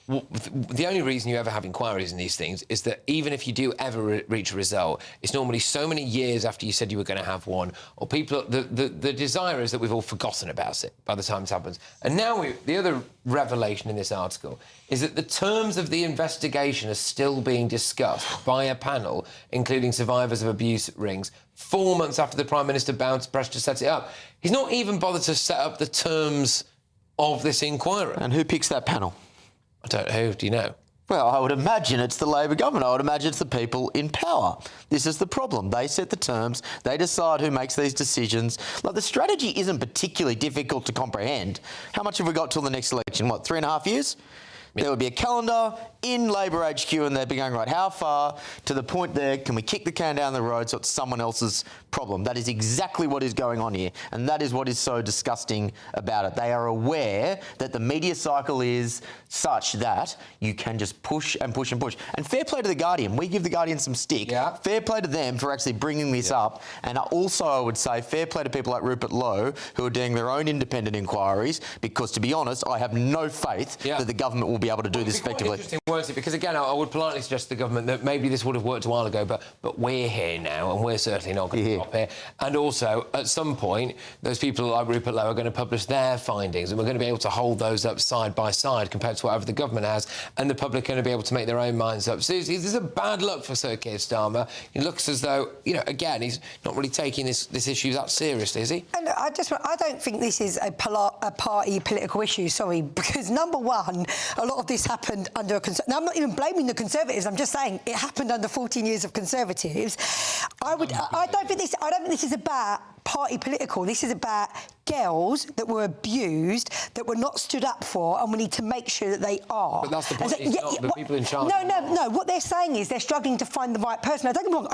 Well, the only reason you ever have inquiries in these things is that even if you do ever reach a result, it's normally so many years after you said you were going to have one, or people, the desire is that we've all forgotten about it by the time it happens. And now the other revelation in this article is that the terms of the investigation are still being discussed by a panel, including survivors of abuse rings, 4 months after the Prime Minister bounced pressure to set it up. He's not even bothered to set up the terms of this inquiry. And who picks that panel? I don't know. Do you know? Well, I would imagine it's the Labor government. I would imagine it's the people in power. This is the problem. They set the terms. They decide who makes these decisions. Like, the strategy isn't particularly difficult to comprehend. How much have we got till the next election? What, 3.5 years? There would be a calendar in Labor HQ, and they'd be going, right, how far to the point there can we kick the can down the road so it's someone else's problem? That is exactly what is going on here, and that is what is so disgusting about it. They are aware that the media cycle is such that you can just push and push and push. And fair play to The Guardian. We give The Guardian some stick. Yeah. Fair play to them for actually bringing this up. And also, I would say, fair play to people like Rupert Lowe, who are doing their own independent inquiries, because, to be honest, I have no faith that the government will will be able to do this effectively. Interesting, won't it? Because again, I would politely suggest to the government that maybe this would have worked a while ago, but we're here now, and we're certainly not going to stop here. And also, at some point, those people like Rupert Lowe are going to publish their findings, and we're going to be able to hold those up side by side compared to whatever the government has, and the public are going to be able to make their own minds up. So this is a bad look for Sir Keir Starmer. It looks as though, you know, again, he's not really taking this issue that seriously, is he? And I don't think this is a party political issue, sorry, because number one, a lot of this happened under a Now, I'm not even blaming the Conservatives. I'm just saying it happened under 14 years of Conservatives. I don't think this is about party political. This is about girls that were abused, that were not stood up for, and we need to make sure that they are. But that's the point. It's not the people in charge. No. What they're saying is they're struggling to find the right person. Now, don't get me wrong.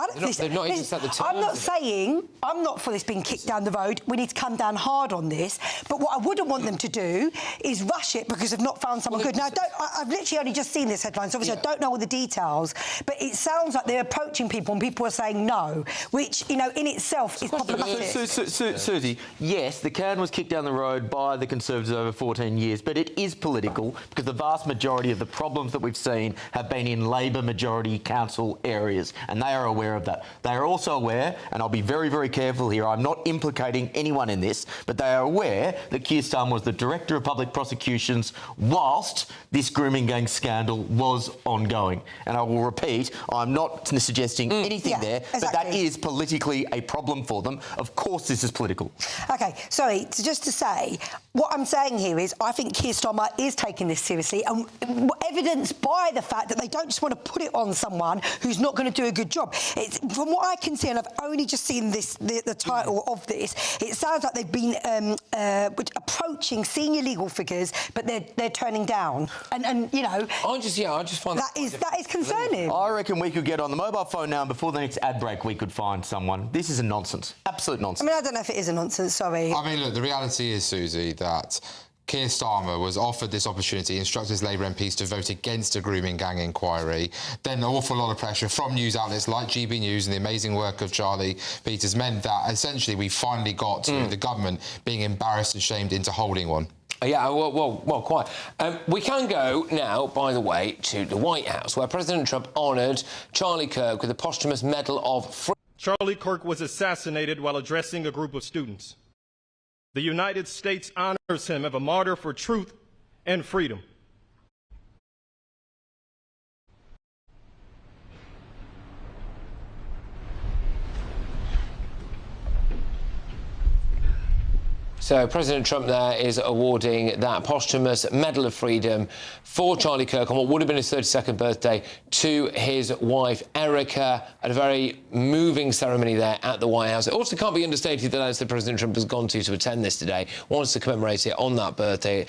I'm not for this being kicked down the road. We need to come down hard on this. But what I wouldn't want them to do is rush it because they've not found someone good. Now, I've literally only just seen this headline, so obviously I don't know all the details. But it sounds like they're approaching people, and people are saying no, which, you know, in itself is problematic. Susie, yes, the can was kicked down the road by the Conservatives over 14 years, but it is political because the vast majority of the problems that we've seen have been in Labor majority council areas, and they are aware of that. They are also aware, and I'll be very, very careful here, I'm not implicating anyone in this, but they are aware that Keir Starmer was the Director of Public Prosecutions whilst this grooming gang scandal was ongoing. And I will repeat, I'm not suggesting anything there, but that is politically a problem for them. Of course this is political. OK, sorry, just to say, what I'm saying here is I think Keir Starmer is taking this seriously, and evidenced by the fact that they don't just want to put it on someone who's not going to do a good job. It's, from what I can see, and I've only just seen the title of this, it sounds like they've been approaching senior legal figures, but they're turning down. And you know, I just find that is concerning. I reckon we could get on the mobile phone now, and before the next ad break, we could find someone. This is a nonsense, absolute nonsense. I mean, I don't know if it is a nonsense. Sorry. I mean, look, the reality is, Susie, that Keir Starmer was offered this opportunity, instructed his Labour MPs to vote against a grooming gang inquiry. Then an awful lot of pressure from news outlets like GBNews and the amazing work of Charlie Peters meant that essentially we finally got to the government being embarrassed and shamed into holding one. Yeah, well, quite. We can go now, by the way, to the White House, where President Trump honoured Charlie Kirk with a posthumous Medal of Freedom. Charlie Kirk was assassinated while addressing a group of students. The United States honors him as a martyr for truth and freedom. So President Trump there is awarding that posthumous Medal of Freedom for Charlie Kirk on what would have been his 32nd birthday to his wife, Erica, at a very moving ceremony there at the White House. It also can't be understated that as President Trump has gone to attend this today, wants to commemorate it on that birthday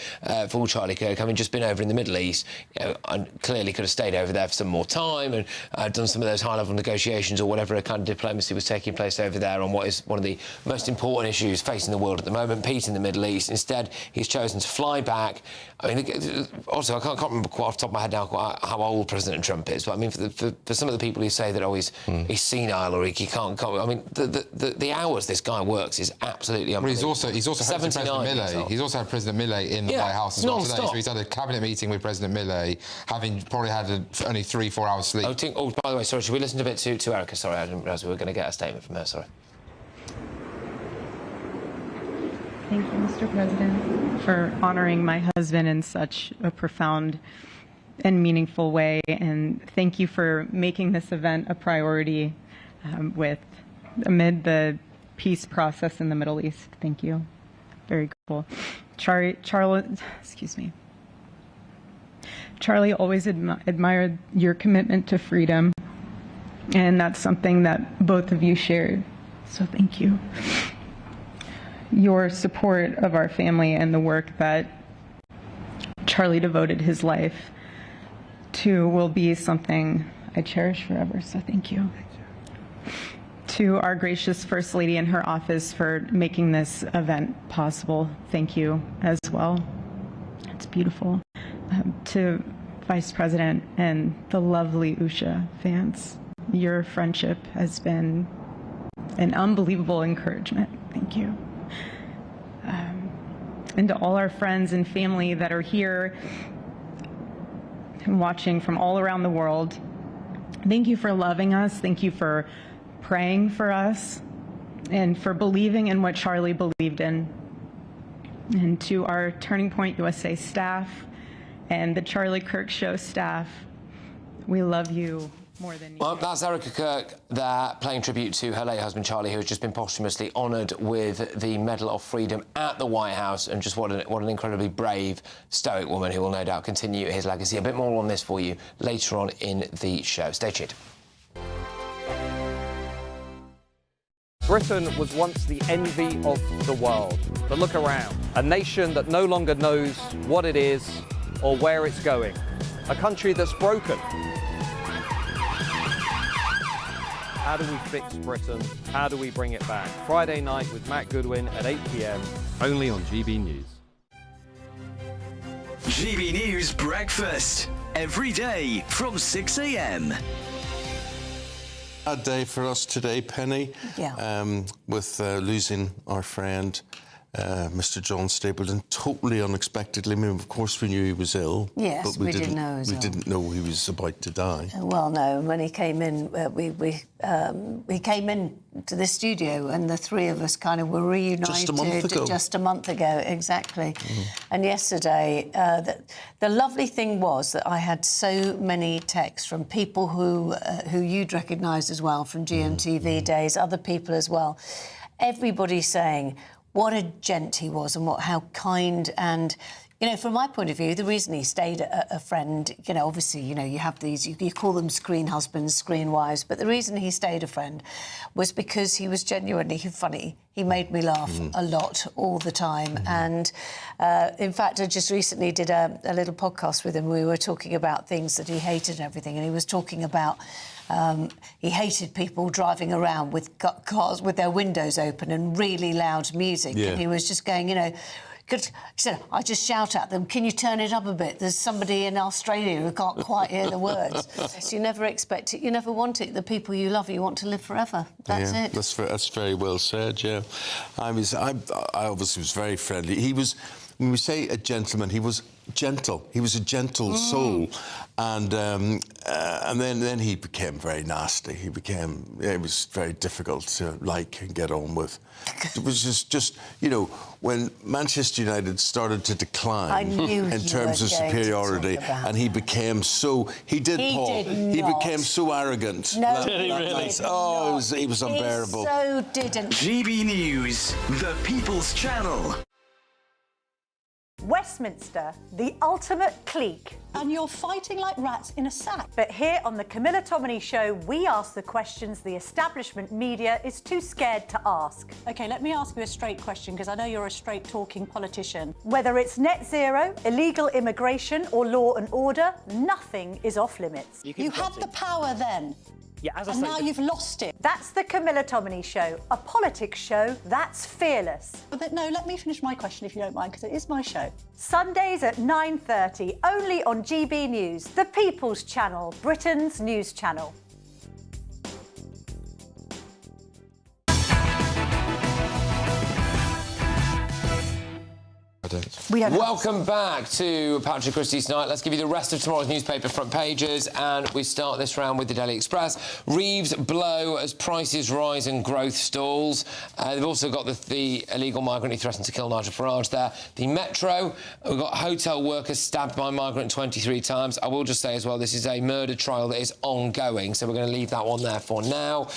for Charlie Kirk. Having just been over in the Middle East, you know, and clearly could have stayed over there for some more time and done some of those high-level negotiations or whatever kind of diplomacy was taking place over there on what is one of the most important issues facing the world at the moment, peace in the Middle East. Instead, he's chosen to fly back. I mean, also, I can't remember quite off the top of my head now how old President Trump is, but I mean, for some of the people who say that, he's senile or he can't, I mean, the hours this guy works is absolutely unbelievable. Well, he's also had President Millet. He's also had President Millet in the White House as well today. So he's had a cabinet meeting with President Millet, having probably had only 3-4 hours sleep. Oh, by the way, sorry, should we listen a bit to Erica? Sorry, I didn't realise we were going to get a statement from her, sorry. Thank you, Mr. President, for honouring my husband in such a profound and meaningful way, and thank you for making this event a priority amid the peace process in the Middle East. Thank you. Very grateful. Charlie always admired your commitment to freedom, and that's something that both of you shared, so thank you. Your support of our family and the work that Charlie devoted his life to will be something I cherish forever, so thank you. To our gracious First Lady in her office for making this event possible, thank you as well. It's beautiful. To Vice President and the lovely Usha fans, your friendship has been an unbelievable encouragement. Thank you. And to all our friends and family that are here, and watching from all around the world, thank you for loving us. Thank you for praying for us and for believing in what Charlie believed in. And to our Turning Point USA staff and the Charlie Kirk Show staff, we love you more than you. Well, that's Erica Kirk there, paying tribute to her late husband Charlie, who has just been posthumously honoured with the Medal of Freedom at the White House, and just what an incredibly brave, stoic woman who will no doubt continue his legacy. A bit more on this for you later on in the show. Stay tuned. Britain was once the envy of the world. But look around. A nation that no longer knows what it is or where it's going. A country that's broken. How do we fix Britain? How do we bring it back? Friday night with Matt Goodwin at 8 p.m. only on GB News. GB News Breakfast. Every day from 6 a.m. A day for us today, Penny. Yeah. With losing our friend, Mr. John Stapleton, totally unexpectedly. I mean, of course, we knew he was ill. Yes, but we didn't know he was We ill. didn't know he was about to die. Well, no. When he came in, we came in to the studio, and the three of us kind of were reunited. Just a month ago. Just a month ago, exactly. And yesterday, the lovely thing was that I had so many texts from people who you'd recognise as well from GMTV days, other people as well. Everybody saying what a gent he was and how kind and, you know, from my point of view, the reason he stayed a friend, you know, obviously, you know, you have these, you call them screen husbands, screen wives, but the reason he stayed a friend was because he was genuinely funny. He made me laugh a lot, all the time. And in fact, I just recently did a little podcast with him. We were talking about things that he hated and everything, and he was talking about he hated people driving around with cars with their windows open and really loud music. Yeah. And he was just going, you know, he said, I just shout at them, can you turn it up a bit? There's somebody in Australia who can't quite hear the words. So you never expect it, you never want it. The people you love, you want to live forever. That's it. That's very well said, yeah. I obviously was very friendly. He was, when we say a gentleman, he was gentle. He was a gentle soul. And then he became very nasty. It was very difficult to like and get on with. It was just you know, when Manchester United started to decline in terms of superiority, and he became so... He became so arrogant. No, did he really? Oh, he was unbearable. He so didn't. GB News, the People's Channel. Westminster, the ultimate clique. And you're fighting like rats in a sack. But here on the Camilla Tominey Show, we ask the questions the establishment media is too scared to ask. OK, let me ask you a straight question, because I know you're a straight-talking politician. Whether it's net zero, illegal immigration or law and order, nothing is off limits. You had the power then. Yeah, as I and say, now you've lost it. That's the Camilla Tominey Show, a politics show that's fearless. But no, let me finish my question if you don't mind, because it is my show. Sundays at 9:30, only on GB News, the People's Channel, Britain's news channel. Welcome back to Patrick Christys Night. Let's give you the rest of tomorrow's newspaper front pages, and we start this round with the Daily Express. Reeves blow as prices rise and growth stalls. They've also got the illegal migrant who threatened to kill Nigel Farage there. The Metro, we've got hotel workers stabbed by migrant 23 times. I will just say as well, this is a murder trial that is ongoing, so we're going to leave that one there for now.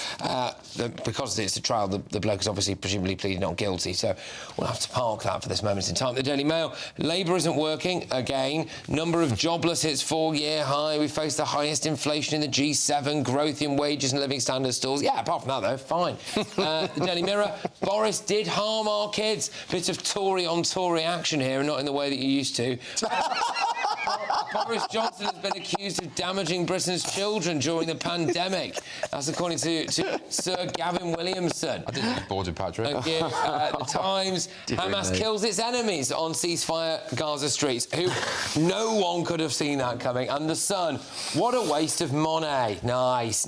Because it's a trial, the bloke is obviously presumably pleading not guilty, so we'll have to park that for this moment in time. The Daily Mail, Labour isn't working again. Number of jobless hits 4-year high. We face the highest inflation in the G7. Growth in wages and living standards stalls. Yeah, apart from that, though, fine. The Daily Mirror, Boris did harm our kids. Bit of Tory-on-Tory action here, and not in the way that you're used to. Boris Johnson has been accused of damaging Britain's children during the pandemic. That's according to Sir Gavin Williamson. I didn't get bored with Patrick. Thank you. The Times, Hamas kills its enemies on ceasefire Gaza streets. No one could have seen that coming. And The Sun, what a waste of money. Nice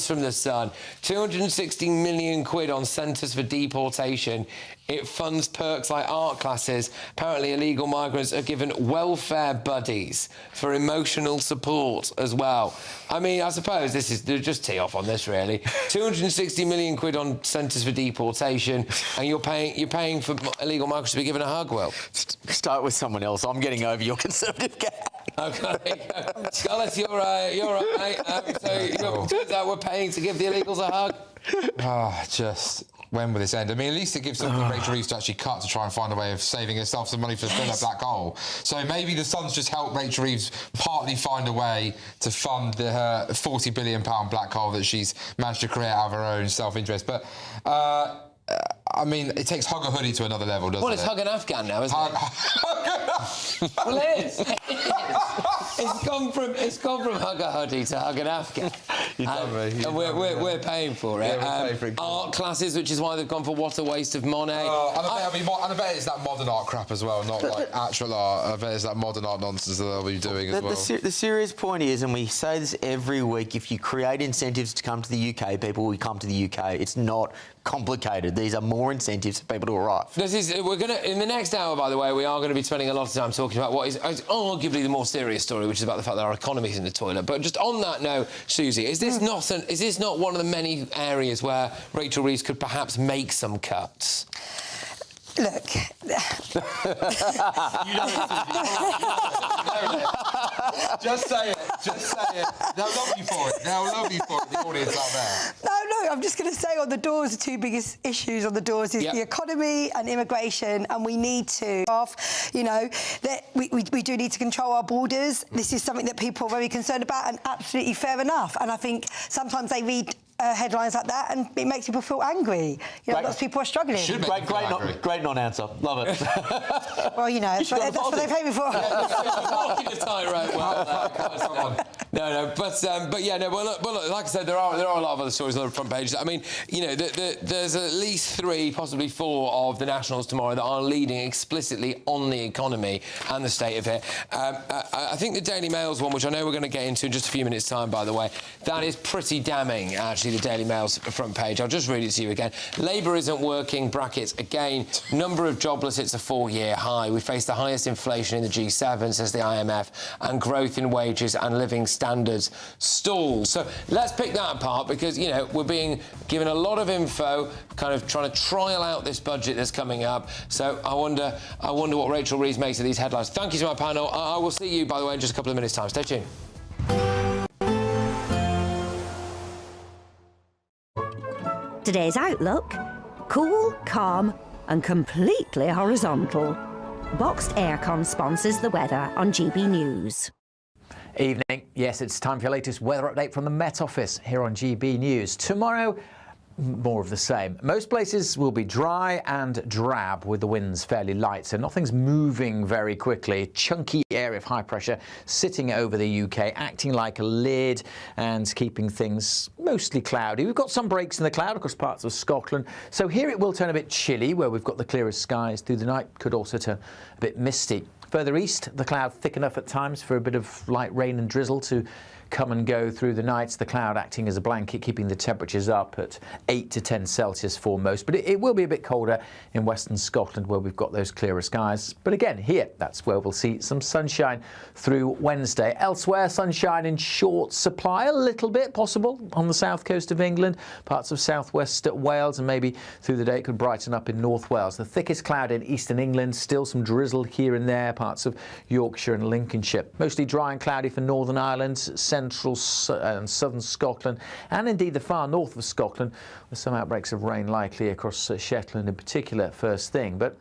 from The Sun. 260 million quid on centres for deportation It funds perks like art classes. Apparently, illegal migrants are given welfare buddies for emotional support as well. I mean, I suppose this is just tee off on this, really. 260 million quid on centres for deportation, and you're paying for illegal migrants to be given a hug. Well, start with someone else. I'm getting over your Conservative gag. Okay, Scarlett, you're right, mate. So turns out we're paying to give the illegals a hug. Just when will this end? I mean, at least it gives something Rachel Reeves to actually cut to try and find a way of saving herself some money for filling that black hole. So maybe the Sun's just helped Rachel Reeves partly find a way to fund her £40 billion black hole that she's managed to create out of her own self-interest. But I mean, it takes Hug a Hoodie to another level, doesn't it? Well, it's Hug an Afghan now, isn't it? Well, it is. It's gone from Hug a Hoodie to Hug an Afghan. And we're paying for it. Yeah, we're paying for it. Art classes, which is why they've gone for what a waste of money. And I bet it's that modern art crap as well, not like actual art. I bet it's that modern art nonsense that they'll be doing as well. The serious point is, and we say this every week, if you create incentives to come to the UK, people will come to the UK. It's not complicated. These are more incentives for people to arrive. We're going to, in the next hour, by the way, we are going to be spending a lot of time talking about what is arguably the more serious story, which is about the fact that our economy is in the toilet. But just on that note, Susie, is this not one of the many areas where Rachel Reeves could perhaps make some cuts? Look. Just say it. Just say it. They'll love you for it. They'll love you for it, the audience out there. No, I'm just going to say on the doors, the two biggest issues on the doors is the economy and immigration, and we need to, that we do need to control our borders. This is something that people are very concerned about, and absolutely fair enough. And I think sometimes they read headlines like that, and it makes people feel angry. Lots of people are struggling. Great non-answer. Love it. Well, that's what they pay me for. Walking a tightrope. Well, look, like I said, there are a lot of other stories on the front pages. I mean, there's at least 3, possibly 4 of the Nationals tomorrow that are leading explicitly on the economy and the state of it. I think the Daily Mail's one, which I know we're going to get into in just a few minutes' time, by the way, that is pretty damning, actually, the Daily Mail's front page. I'll just read it to you again. Labour isn't working, brackets again. Number of jobless, it's a 4-year high. We face the highest inflation in the G7, says the IMF, and growth in wages and living standards stalls. So let's pick that apart, because, we're being given a lot of info, kind of trying to trial out this budget that's coming up. So I wonder what Rachel Reeves makes of these headlines. Thank you to my panel. I will see you, by the way, in just a couple of minutes' time. Stay tuned. Today's outlook: cool, calm and completely horizontal. Boxed Aircon sponsors the weather on GB News. Evening. Yes, it's time for your latest weather update from the Met Office here on GB News. Tomorrow, more of the same. Most places will be dry and drab with the winds fairly light, so nothing's moving very quickly. Chunky area of high pressure sitting over the UK, acting like a lid and keeping things mostly cloudy. We've got some breaks in the cloud across parts of Scotland, so here it will turn a bit chilly where we've got the clearest skies through the night. Could also turn a bit misty. Further east, the cloud thick enough at times for a bit of light rain and drizzle to come and go through the nights. The cloud acting as a blanket, keeping the temperatures up at 8 to 10 Celsius for most. But it will be a bit colder in western Scotland where we've got those clearer skies. But again, here, that's where we'll see some sunshine through Wednesday. Elsewhere, sunshine in short supply, a little bit possible on the south coast of England, parts of southwest Wales, and maybe through the day it could brighten up in North Wales. The thickest cloud in eastern England, still some drizzle here and there, parts of Yorkshire and Lincolnshire. Mostly dry and cloudy for Northern Ireland, central and southern Scotland, and indeed the far north of Scotland, with some outbreaks of rain likely across Shetland in particular first thing. But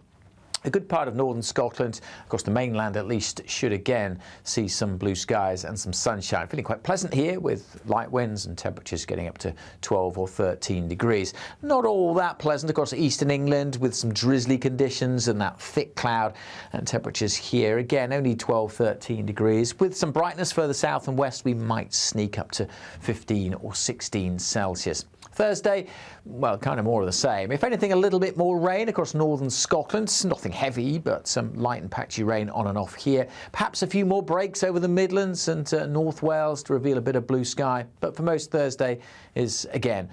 a good part of northern Scotland, across the mainland at least, should again see some blue skies and some sunshine. Feeling quite pleasant here with light winds and temperatures getting up to 12 or 13 degrees. Not all that pleasant across eastern England with some drizzly conditions and that thick cloud, and temperatures here again only 12, 13 degrees. With some brightness further south and west, we might sneak up to 15 or 16 Celsius. Thursday, well, kind of more of the same. If anything, a little bit more rain across northern Scotland. Nothing heavy, but some light and patchy rain on and off here. Perhaps a few more breaks over the Midlands and North Wales to reveal a bit of blue sky. But for most, Thursday is, again,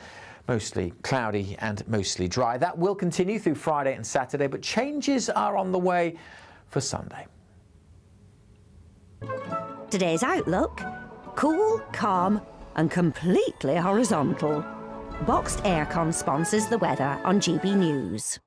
mostly cloudy and mostly dry. That will continue through Friday and Saturday, but changes are on the way for Sunday. Today's outlook: cool, calm and completely horizontal. Boxed Aircon sponsors the weather on GB News.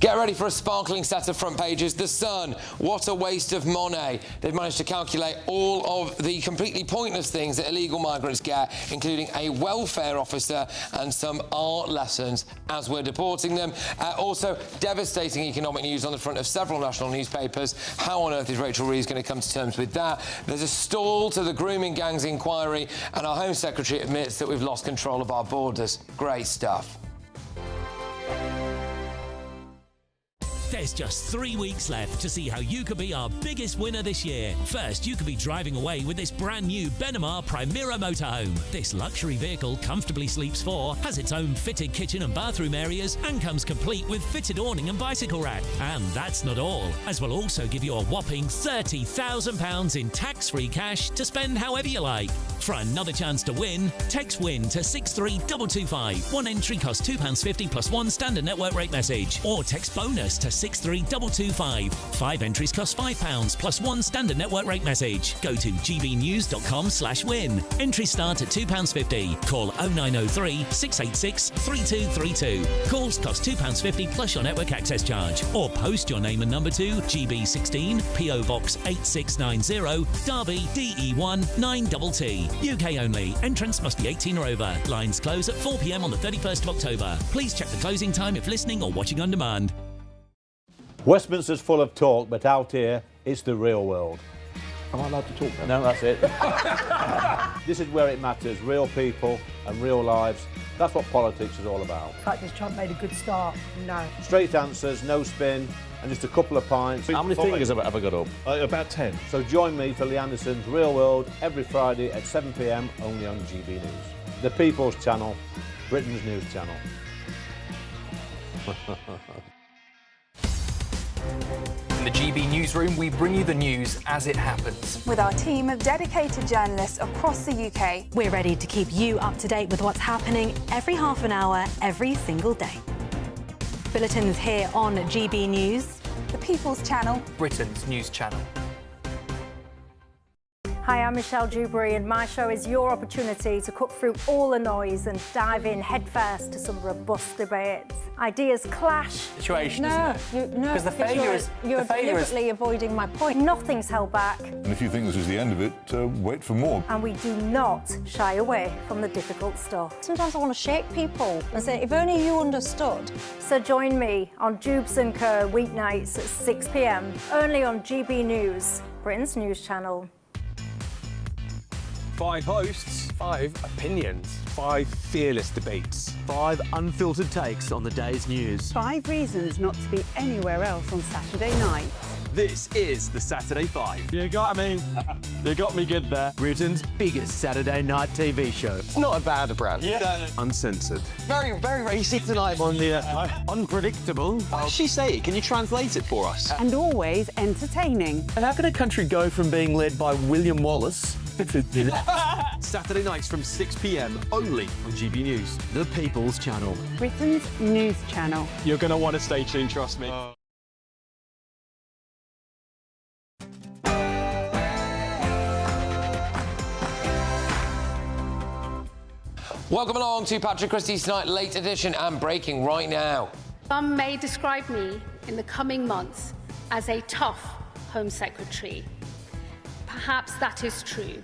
Get ready for a sparkling set of front pages. The Sun, what a waste of money. They've managed to calculate all of the completely pointless things that illegal migrants get, including a welfare officer and some art lessons as we're deporting them. Also, devastating economic news on the front of several national newspapers. How on earth is Rachel Reeves going to come to terms with that? There's a stall to the grooming gangs inquiry, and our Home Secretary admits that we've lost control of our borders. Great stuff. There's just 3 weeks left to see how you could be our biggest winner this year. First, you could be driving away with this brand new Benamar Primera motorhome. This luxury vehicle comfortably sleeps 4, has its own fitted kitchen and bathroom areas, and comes complete with fitted awning and bicycle rack. And that's not all, as we'll also give you a whopping £30,000 in tax-free cash to spend however you like. For another chance to win, text WIN to 63225. One entry costs £2.50 plus one standard network rate message, or text BONUS to 63225. 5 entries cost £5 plus one standard network rate message. Go to gbnews.com/win. Entries start at £2.50. Call 0903 686 3232. Calls cost £2.50 plus your network access charge. Or post your name and number to GB16 PO Box 8690 Derby DE1 9TT. UK only. Entrance must be 18 or over. Lines close at 4 p.m. on the 31st of October. Please check the closing time if listening or watching on demand. Westminster's full of talk, but out here, it's the real world. Am I allowed to talk then? No, that's it. This is where it matters. Real people and real lives. That's what politics is all about. The fact is Trump made a good start. No. Straight answers, no spin, and just a couple of pints. How many fingers have I got up? About 10. So join me for Lee Anderson's Real World every Friday at 7 p.m. only on GB News. The People's Channel, Britain's news channel. In the GB newsroom, we bring you the news as it happens. With our team of dedicated journalists across the UK, We're ready to keep you up to date with what's happening every half an hour, every single day. Bulletins here on GB News. the People's Channel, Britain's news channel. Hi, I'm Michelle Dewberry, and my show is your opportunity to cut through all the noise and dive in headfirst to some robust debates. Ideas clash. Situation, isn't it? Because the failure is... You're deliberately avoiding my point. Nothing's held back. And if you think this is the end of it, wait for more. And we do not shy away from the difficult stuff. Sometimes I want to shake people and say, if only you understood. So join me on Jubes and Kerr weeknights at 6 p.m, only on GB News, Britain's news channel. 5 hosts, 5 opinions, 5 fearless debates, 5 unfiltered takes on the day's news. 5 reasons not to be anywhere else on Saturday night. This is the Saturday 5. You got me good there. Britain's biggest Saturday night TV show. It's not a bad brand. Yeah. Uncensored. Very, very racist tonight on the unpredictable. What does she say? Can you translate it for us? And always entertaining. And how can a country go from being led by William Wallace Saturday nights from 6 p.m. only on GB News, the People's Channel. Britain's news channel. You're going to want to stay tuned, trust me. Welcome along to Patrick Christys Tonight Late Edition and breaking right now. Some may describe me in the coming months as a tough Home Secretary. Perhaps that is true.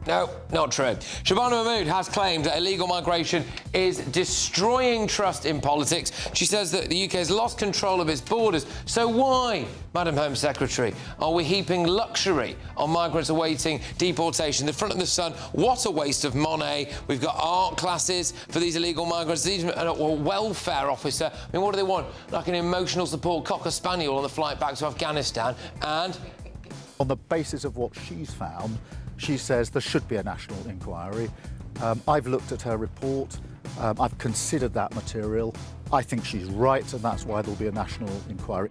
No, not true. Shabana Mahmood has claimed that illegal migration is destroying trust in politics. She says that the UK has lost control of its borders. So why, Madam Home Secretary, are we heaping luxury on migrants awaiting deportation? The front of the Sun, what a waste of money. We've got art classes for these illegal migrants. These a welfare officer. I mean, what do they want? Like an emotional support Cocker Spaniel on the flight back to Afghanistan. And on the basis of what she's found, she says there should be a national inquiry. I've looked at her report. I've considered that material. I think she's right, and that's why there'll be a national inquiry.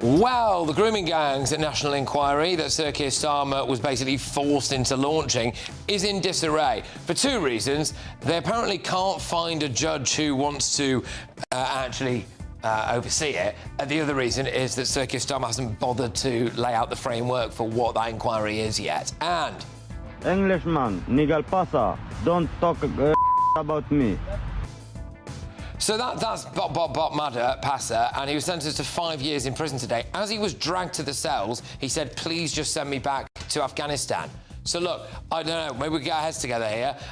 Well, the grooming gangs national inquiry that Sir Keir Starmer was basically forced into launching is in disarray for two reasons. They apparently can't find a judge who wants to actually oversee it. The other reason is that Sir Keir Starmer hasn't bothered to lay out the framework for what that inquiry is yet. And Englishman, Nigel Passa, don't talk about me. so that's Bob Madder, Passer, and he was sentenced to 5 years in prison today. As he was dragged to the cells, he said, please just send me back to Afghanistan. So look, I don't know, maybe we get our heads together here